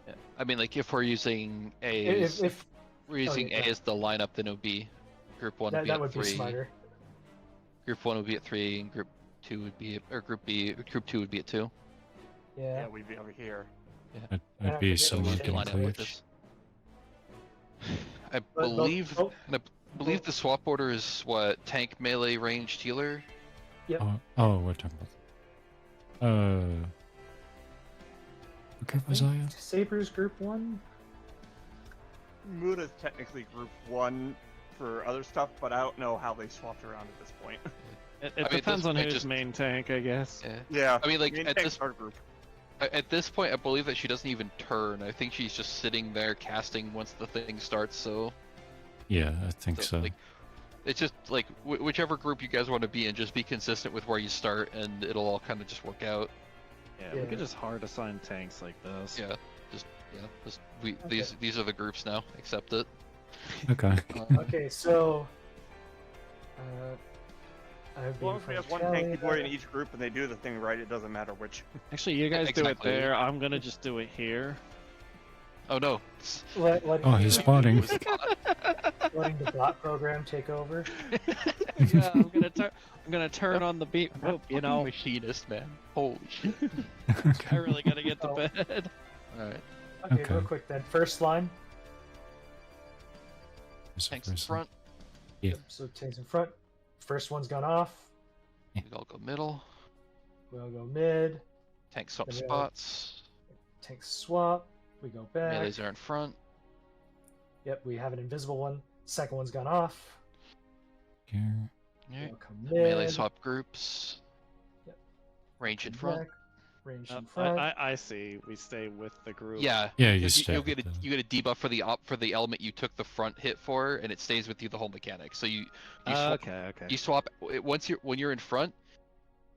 yeah. I mean, like if we're using A, If we're using yeah, A as the lineup, then it would be group 1 would that, be that at would 3. be smarter. Group 1 would be at 3, and group 2 would be, or group 2 would be at 2. Yeah. Yeah, we'd be over here. Yeah. I'd be forget somewhat which in line up with cleavage. this. I But believe, both- and I believe the swap order is what, tank, melee, ranged, healer. Oh, we're talking about. What group was I in? Saber's group 1? Muda's technically group 1 for other stuff, but I don't know how they swapped around at this point. It I mean, at depends this on point, who's just- main tank, I guess. Yeah. Yeah. I mean, like main at tank's this our group. At this point, I believe that she doesn't even turn. I think she's just sitting there casting once the thing starts. So, Yeah, I think so. like, it's just like whichever group you guys want to be in, just be consistent with where you start, and it'll all kind of just work out. Yeah, Yeah. we could just hard assign tanks like this. Yeah, just these are the groups now. Accept it. Okay. Okay, so I've As long as we have one tanky boy in each group and they do the thing right, it doesn't matter which. Actually, you guys do it Exactly. there. I'm gonna just do it here. Oh no! Oh, he's spotting. letting the bot program take over. Yeah, I'm gonna turn on the beat. Oh, you know, machinist, man. Holy shit! I really gotta get to Oh. bed. All right, Okay, Okay. real quick then. First line. Who's the tanks in first one? front. Yeah. So tanks in front. First one's gone off. We all go middle. We'll go mid. Tank swap Then we all- spots. Tank swap. We go back. Melees are in front. Yep, we have an invisible one. Second one's gone off. Here. Yeah. We'll come Melee mid. swap groups. Yep. Range in come front. back, Range in front. I see. We stay with the group. Yeah. Yeah, you 'cause stay you'll get with you get a debuff for the element you took the front hit for, and it stays with you the whole mechanic. So you swap, Okay. you swap when you're in front,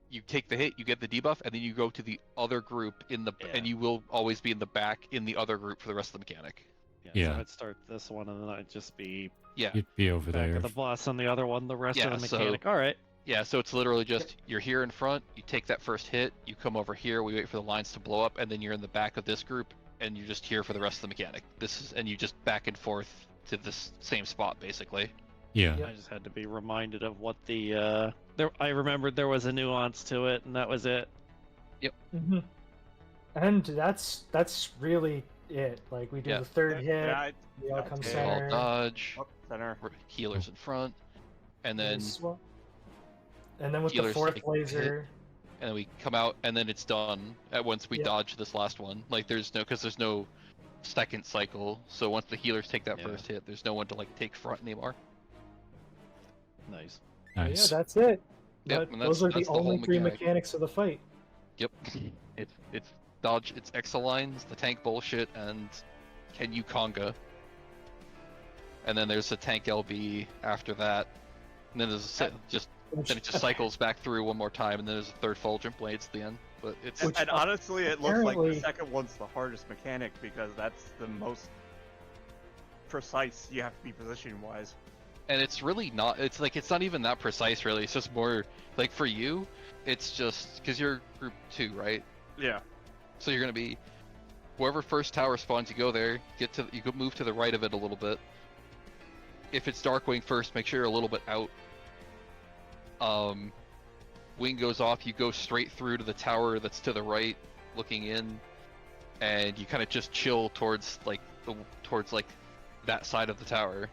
you take the hit, you get the debuff, and then you go to the other group and you will always be in the back in the other group for the rest of the mechanic. Yeah. So I'd start this one, and then I'd just be Yeah. You'd be over back there. at the boss on the other one. The rest Yeah, of the so- mechanic. All right. Yeah, so it's literally just you're here in front, you take that first hit, you come over here, we wait for the lines to blow up, and then you're in the back of this group, and you're just here for the rest of the mechanic. And you just back and forth to this same spot basically. Yeah. Yep. I just had to be reminded of what the I remembered there was a nuance to it, and that was it. Mhm. And that's really it. Like we do Yeah. the third hit. Yeah, We all come Okay. They all center. dodge, center. healers in front, and we then swap. And then with the healers fourth take the laser. and then we come out, and then it's done at once we Yeah. dodge this last one. Like there's no second cycle, so once the healers take that Yeah. first hit, there's no one to like take front anymore. Nice. Nice. Yeah, that's it. Yep, That- and those are the that's the whole only three mechanic. mechanics of the fight. Yep. It's dodge, it's Exa lines, the tank bullshit, and can you conga. And then there's a tank LB after that. And then there's then it just cycles back through one more time, and then there's a third Fulgent Blades at the end. But it's And honestly, it looks like the apparently- second one's the hardest mechanic because that's the most precise you have to be position wise. and it's really not, it's like it's not even that precise really. It's just more like for you, it's just because you're group 2, right? Yeah. So you're gonna be wherever first tower spawns, you go there, you go move to the right of it a little bit. If it's Darkwing first, make sure you're a little bit out. Wing goes off, you go straight through to the tower that's to the right, looking in, and you kind of just chill towards that side of the tower,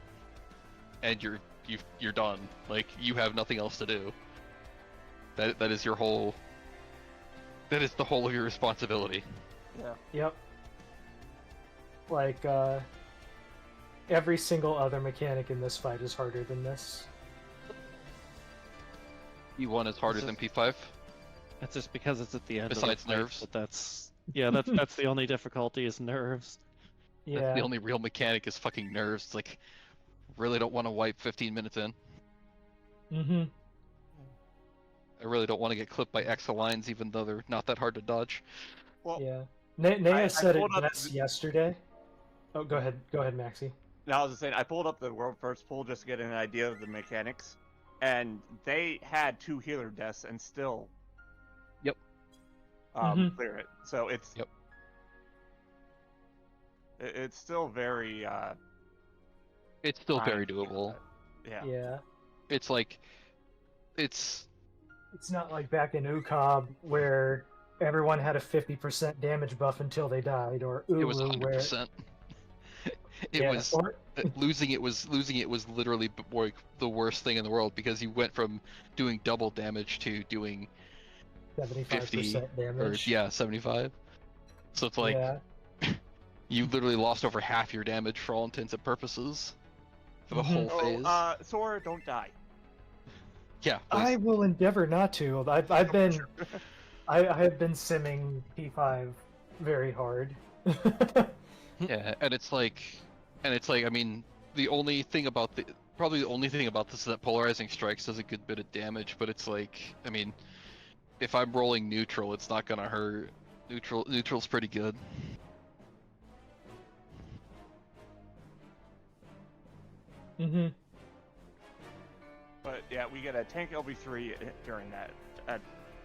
and you're done. Like you have nothing else to do. That is your whole. That is the whole of your responsibility. Yeah. Yep. Like every single other mechanic in this fight is harder than this. E1 is harder than P5. That's just because it's at the end. Besides of the fight, nerves. But that's the only difficulty is nerves. Yeah. That's the only real mechanic is fucking nerves. Like, really don't want to wipe 15 minutes in. Mm-hmm. I really don't want to get clipped by Exa lines, even though they're not that hard to dodge. Well, Yeah. Naya said it pulled up best yesterday. Oh, go ahead. Go ahead, Maxie. No, I was just saying, I pulled up the world first pool just to get an idea of the mechanics, and they had 2 healer deaths and still Yep. Clear it. So it's Yep. It's still very It's still time very doable. Yeah. Yeah. It's like, it's not like back in UCOB where everyone had a 50% damage buff until they died, or it was Ulu where 100%. It yeah, was or, losing it was literally like the worst thing in the world, because you went from doing double damage to doing 50 75% damage. or yeah, 75. So it's like yeah. you literally lost over half your damage for all intents and purposes for the whole phase. Oh, Sora, don't die. Yeah, I please. will endeavor not to. I've been I have been simming P5 very hard. Yeah, and it's like, I mean, the only thing about probably the only thing about this is that polarizing strikes does a good bit of damage, but it's like, I mean, if I'm rolling neutral, it's not gonna hurt. Neutral's pretty good. Mm-hmm. But yeah, we get a tank LB3 during that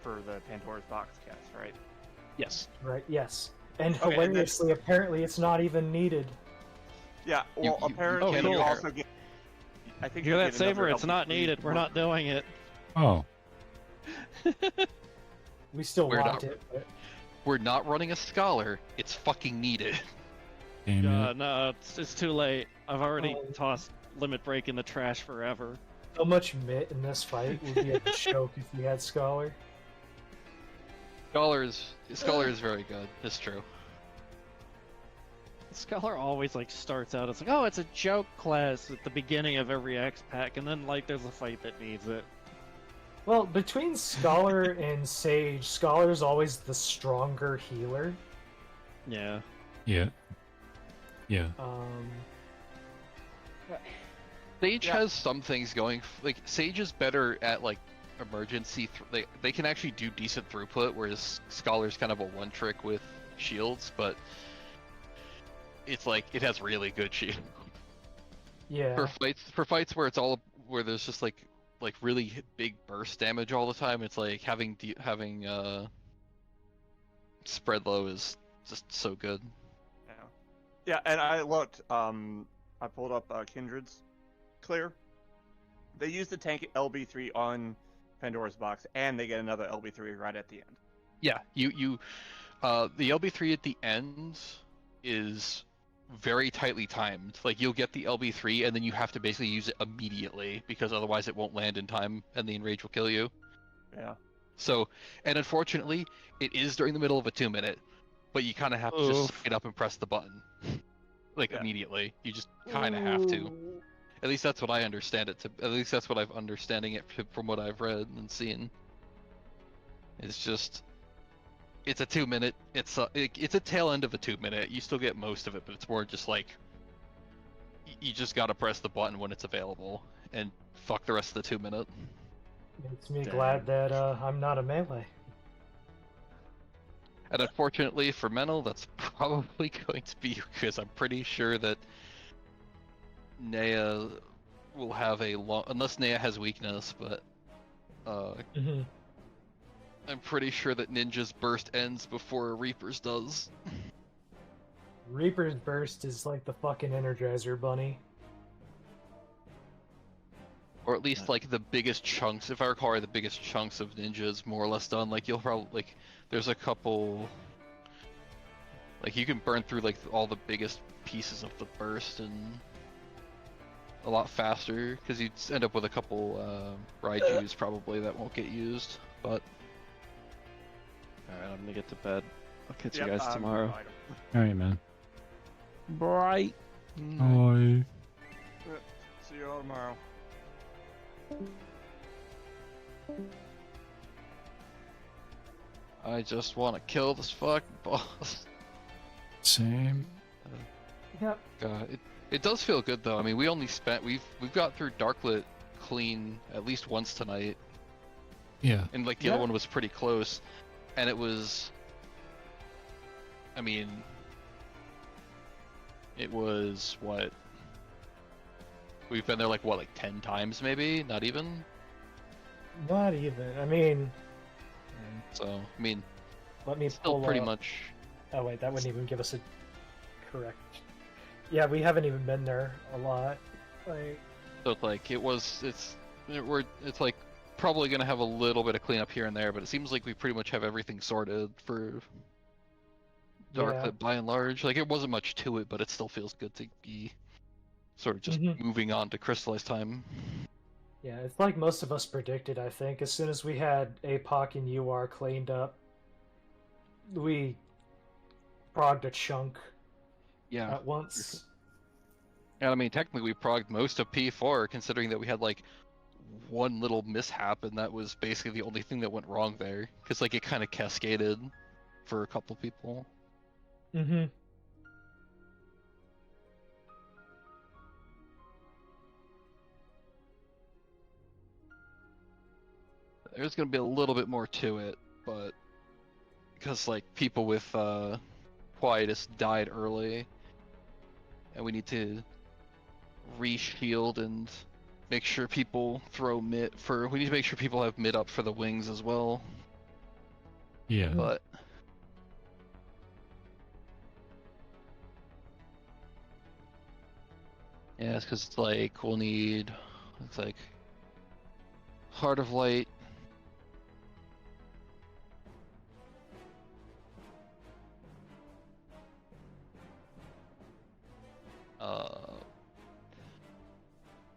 for the Pandora's Box cast, right? Yes. Right. Yes. And Okay, and hilariously, apparently, it's not even needed. Yeah. Well, You apparently can't you appear. also get. I think Hear you that, get another Saber? It's not LB3 needed. We're not doing it. Oh, We still We're want not- it. But... We're not running a scholar. It's fucking needed. damn it. No, it's too late. I've already Oh. tossed Limit Break in the trash forever. So much mitt in this fight would be a joke if we had Scholar. Scholar is very good. It's true. Scholar always like starts out as like, oh, it's a joke class at the beginning of every X pack, and then like there's a fight that needs it. Well, between Scholar and Sage, Scholar's always the stronger healer. Yeah. Yeah. Yeah. Sage has some things going. Like Sage is better at like emergency. They can actually do decent throughput, whereas Scholar's kind of a one trick with shields. But it's like it has really good shield. Yeah. For fights where it's all where there's just like really big burst damage all the time. It's like having spread low is just so good. Yeah. Yeah, and I looked. I pulled up Kindred's clear. They use the tank LB3 on Pandora's Box, and they get another LB3 right at the end. Yeah, the LB3 at the end is very tightly timed. Like you'll get the LB3 and then you have to basically use it immediately because otherwise it won't land in time and the enrage will kill you. Yeah. So, and unfortunately, it is during the middle of a 2-minute, but you kind of have to just suck it up and press the button. Like immediately. You just kind of have to. At least that's what I understand it to. At least that's what I'm understanding it from what I've read and seen. It's just, it's a 2-minute. It's a tail end of a 2-minute. You still get most of it, but it's more just like you just gotta press the button when it's available and fuck the rest of the 2-minute. Makes me glad that I'm not a melee. And unfortunately for Menel, that's probably going to be because I'm pretty sure that Naya will have a long, unless Naya has weakness, but I'm pretty sure that Ninja's burst ends before Reaper's does. Reaper's burst is like the fucking Energizer Bunny. Or at least like the biggest chunks, if I recall right, the biggest chunks of Ninja is more or less done. Like you'll probably, like, there's a couple, like you can burn through like all the biggest pieces of the burst and a lot faster, because you'd end up with a couple Raijus probably that won't get used, but... Alright, I'm gonna get to bed. I'll catch you guys tomorrow. Alright, man. Bright. Bye. See you all tomorrow. I just want to kill this fucking boss. Same. Yep. God, it does feel good though. I mean, we only spent we've got through Darklit clean at least once tonight, Yeah. and like the Yeah. other one was pretty close, and it was. I mean, it was what? We've been there like what, like 10 times maybe? Not even. Not even. I mean, So I mean, let me still pull pretty up. much. Oh wait, that wouldn't even give us a correct. Yeah, we haven't even been there a lot. Like, So it's like it's like probably gonna have a little bit of cleanup here and there, but it seems like we pretty much have everything sorted for yeah. Darklit by and large. Like it wasn't much to it, but it still feels good to be sort of just Mhm. moving on to crystallized time. Yeah, it's like most of us predicted, I think. As soon as we had APOC and UR cleaned up, we progged a chunk Yeah. at once. And I mean, technically we progged most of P4, considering that we had like one little mishap, and that was basically the only thing that went wrong there. Because like it kind of cascaded for a couple people. Mm-hmm. There's gonna be a little bit more to it, but because like people with Quietus died early, and we need to re-shield and make sure people throw mid for. We need to make sure people have mid up for the wings as well. Yeah. But yeah, it's because it's like we'll need. It's like Heart of Light.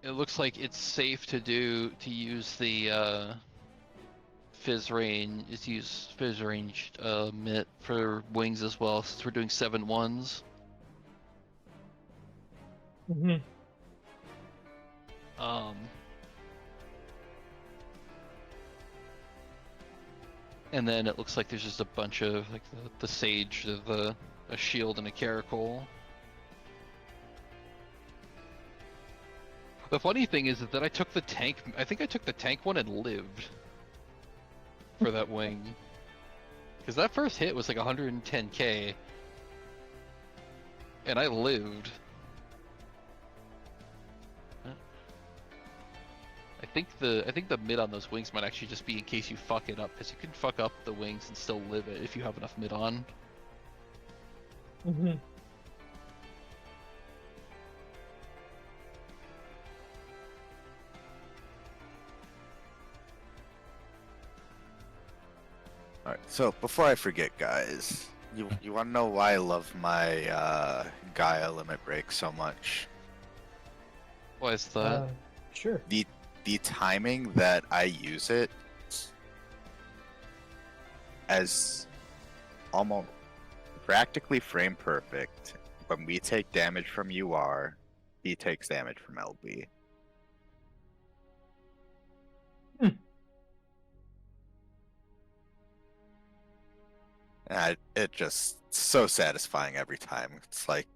It looks like it's safe to use the fizz range. Is use fizz ranged mitt for wings as well, since we're doing 7-1s. Mm-hmm. And then it looks like there's just a bunch of like the sage, a shield, and a caracal. The funny thing is that I took the tank. I think I took the tank one and lived for that wing, because that first hit was like 110k, and I lived. I think the mid on those wings might actually just be in case you fuck it up, because you can fuck up the wings and still live it if you have enough mid on. Mm-hmm. All right. So before I forget, guys, you want to know why I love my Gaia limit break so much? Why is that? Sure. The timing that I use it as almost practically frame perfect. When we take damage from UR, he takes damage from LB. And it just so satisfying every time. It's like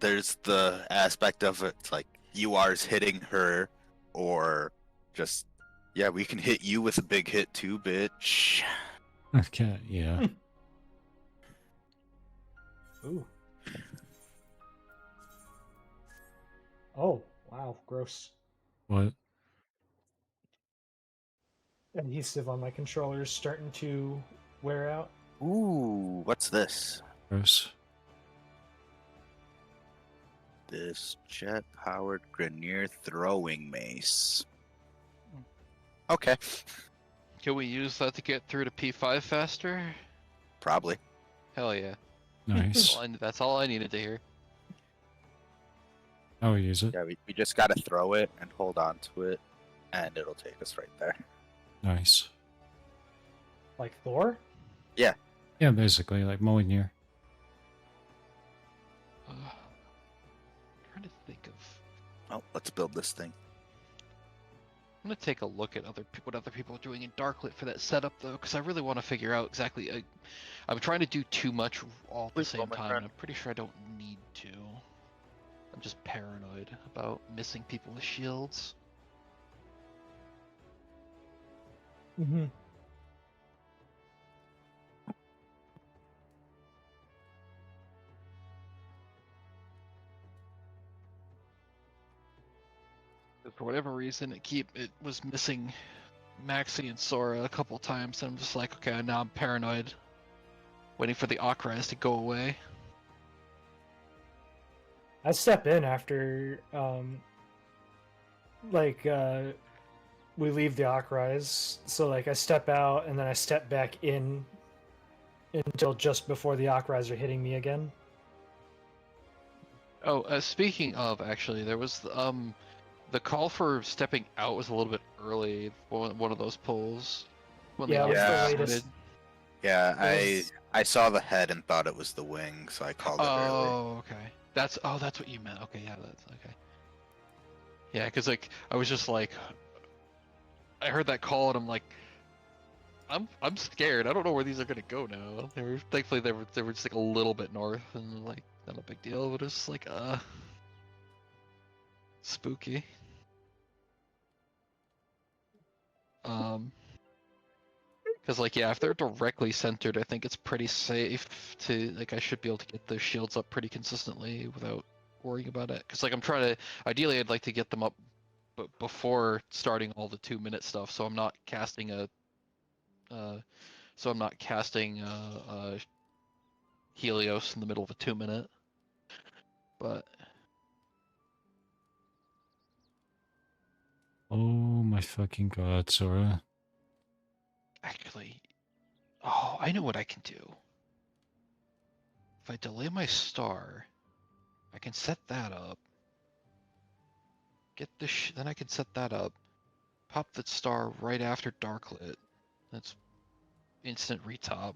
there's the aspect of it, it's like UR's hitting her, or just yeah, we can hit you with a big hit too, bitch. Okay, yeah. Ooh. Oh, wow, gross. What? Adhesive on my controller is starting to wear out. Ooh, what's this? Gross. This jet-powered Grineer throwing mace. Okay. Can we use that to get through to P5 faster? Probably. Hell yeah. Nice. That's all I needed to hear. I will use it. Yeah, we just gotta throw it and hold on to it, and it'll take us right there. Nice. Like Thor? Yeah. Yeah, basically, like Mjolnir. Trying to think of. Oh, let's build this thing. I'm gonna take a look at what other people are doing in Darklit for that setup though, because I really want to figure out exactly. I'm trying to do too much all at the same time, and I'm pretty sure I don't need to. I'm just paranoid about missing people with shields. Mm-hmm. For whatever reason, it was missing Maxi and Sora a couple times, and I'm just like, okay, now I'm paranoid, waiting for the Akrais to go away. I step in after, we leave the Akrais, so like I step out and then I step back in until just before the Akrais are hitting me again. Oh, speaking of, actually, there was the call for stepping out was a little bit early. One of those pulls. When Yeah, the it was the Yeah. latest. Yeah, It was- I saw the head and thought it was the wing, so I called it early. Oh, okay. That's what you meant. Okay, yeah, that's okay. Yeah, because like I was just like, I heard that call and I'm like, I'm scared. I don't know where these are gonna go now. Thankfully they were just like a little bit north and like not a big deal, but it's just like spooky. Because like yeah, if they're directly centered, I think it's pretty safe to like I should be able to get those shields up pretty consistently without worrying about it. Because like I'm trying to ideally I'd like to get them up before starting all the 2-minute stuff, so I'm not casting Helios in the middle of a 2-minute. But Oh my fucking god, Sora. actually, oh, I know what I can do. If I delay my star, I can set that up. Get the then I can set that up. Pop the star right after Darklit. That's instant retop.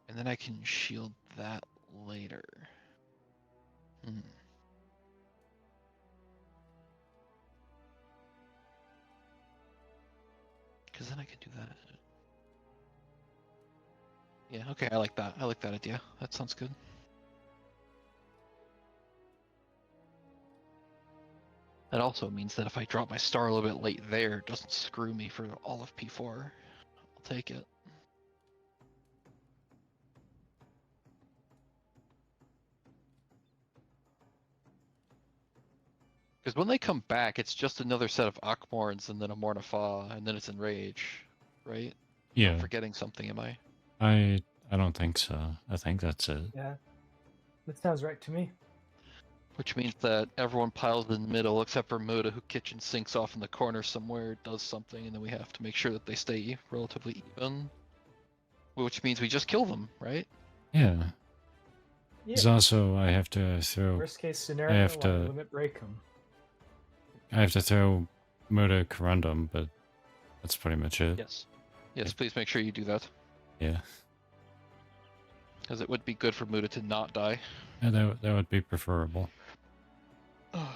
And then I can shield that later. Because then I can do that. Yeah, okay, I like that. I like that idea. That sounds good. That also means that if I drop my star a little bit late there, it doesn't screw me for all of P4. I'll take it. Because when they come back, it's just another set of Akmorns and then a Mornafa, and then it's Enrage, right? Yeah. I'm forgetting something, am I? I don't think so. I think that's it. Yeah, that sounds right to me. Which means that everyone piles in the middle except for Muda, who kitchen sinks off in the corner somewhere, does something, and then we have to make sure that they stay relatively even. Which means we just kill them, right? Yeah. Yeah. There's also I have to throw Worst case scenario, have to- limit break them. I have to throw Muda Corundum, but that's pretty much it. Yes. Yes, please make sure you do that. Yeah. Because it would be good for Muda to not die. Yeah, that would be preferable. I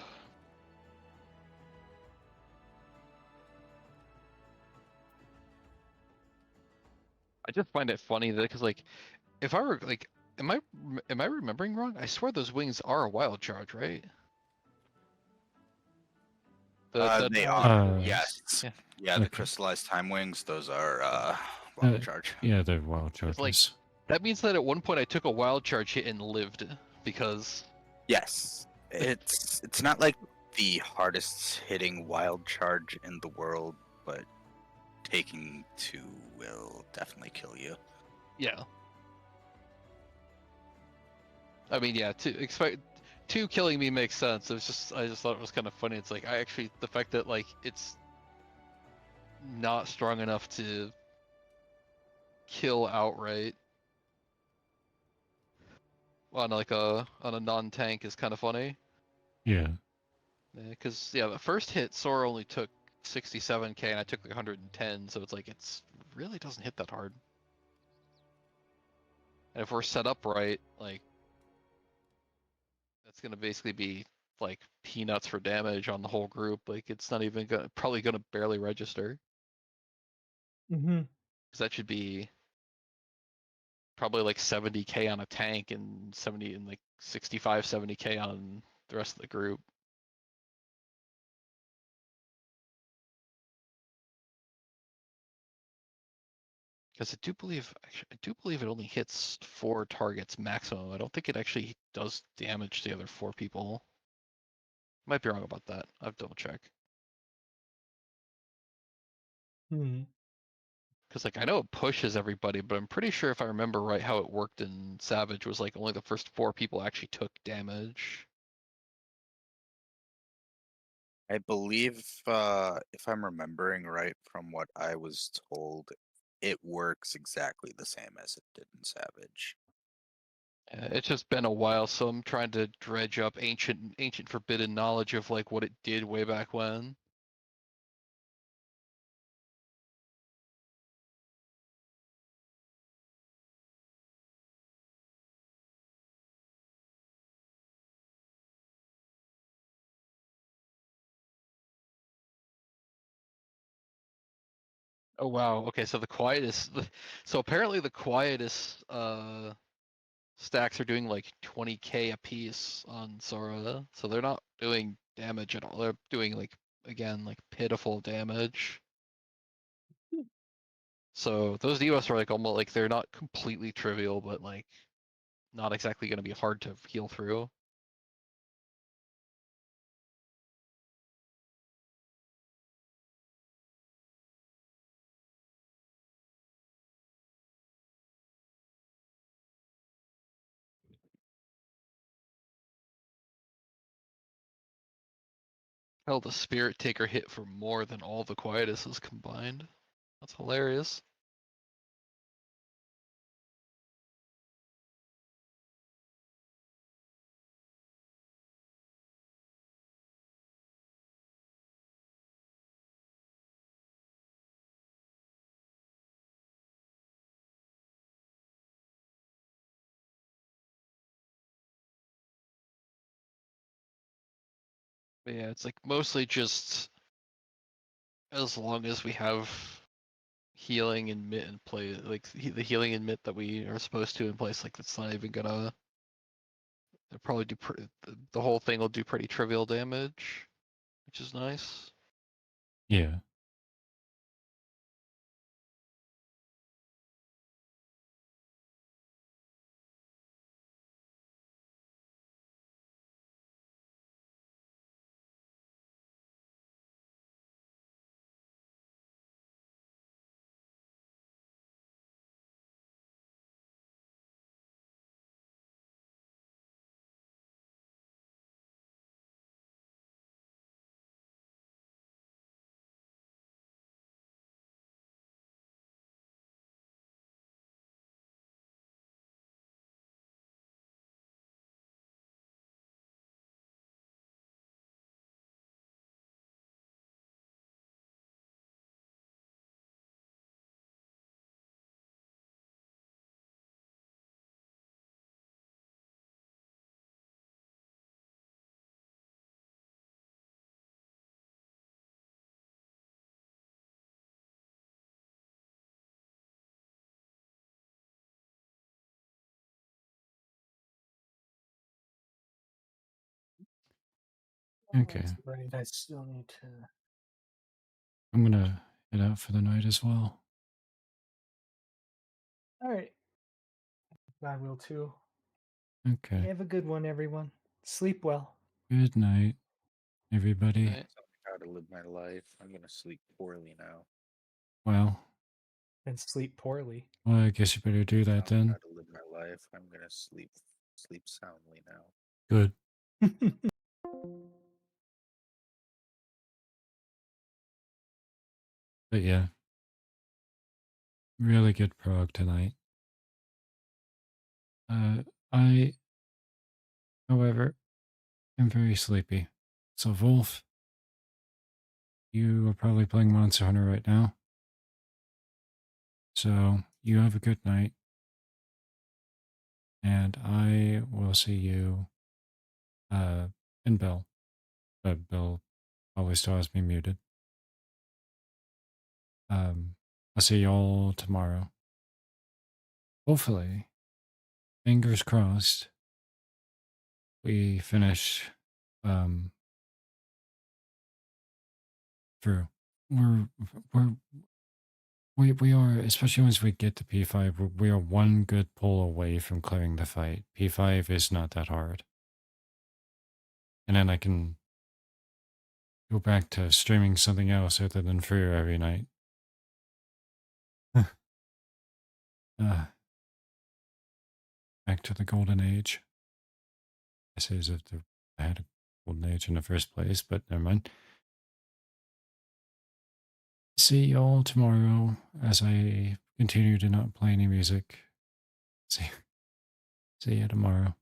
just find it funny that because like, if I were like, am I remembering wrong? I swear those wings are a wild charge, right? They are. yes. Yeah, the crystallized time wings. Those are wild charge. Yeah, they're wild charges. Like, that means that at one point I took a wild charge hit and lived because. Yes, it's not like the hardest hitting wild charge in the world, but taking 2 will definitely kill you. Yeah. I mean, yeah, two killing me makes sense. I just thought it was kind of funny. It's like the fact that like it's not strong enough to kill outright on a non-tank is kind of funny. Yeah. Because yeah, the first hit Sora only took 67k and I took like 110, so it's like it's really doesn't hit that hard. And if we're set up right, like that's gonna basically be like peanuts for damage on the whole group. Like it's not even probably gonna barely register. Mm-hmm. Because that should be probably like 70k on a tank and 65, 70k on the rest of the group. Because I do believe it only hits 4 targets maximum. I don't think it actually does damage to the other 4 people. Might be wrong about that. I've double check. Hmm. Because like I know it pushes everybody, but I'm pretty sure if I remember right, how it worked in Savage was like only the first 4 people actually took damage. I believe, if I'm remembering right from what I was told, it works exactly the same as it did in Savage. It's just been a while, so I'm trying to dredge up ancient forbidden knowledge of like what it did way back when. Oh wow. Okay, so the quietest so apparently the quietest stacks are doing like 20k a piece on Sora. So they're not doing damage at all. They're doing like again like pitiful damage. So those debuffs are like almost like they're not completely trivial, but like not exactly going to be hard to heal through. Hell, the Spirit Taker hit for more than all the Quietuses combined. That's hilarious. But yeah, it's like mostly just as long as we have healing and mitt in play, like the healing and mitt that we are supposed to in place, like it's not even gonna. They'll probably do the whole thing will do pretty trivial damage, which is nice. Yeah. Okay. That's right. I still need to. I'm gonna head out for the night as well. All right. I will too. Okay. Have a good one, everyone. Sleep well. Good night, everybody. Right. Tell me how to live my life. I'm gonna sleep poorly now. Well, And sleep poorly. I guess you better do that Tell me how then. to live my life. I'm gonna sleep soundly now. Good. But yeah, really good prog tonight. I, however, am very sleepy. So, Wolf, you are probably playing Monster Hunter right now. So, you have a good night. And I will see you, in Bill. But Bill always still has me muted. I'll see y'all tomorrow. Hopefully, fingers crossed, we finish, um, through. We're We are, especially once we get to P5, we are one good pull away from clearing the fight. P5 is not that hard. And then I can go back to streaming something else other than Freer every night. Back to the golden age. I say as if I had a golden age in the first place, but never mind. See y'all tomorrow as I continue to not play any music. See you tomorrow.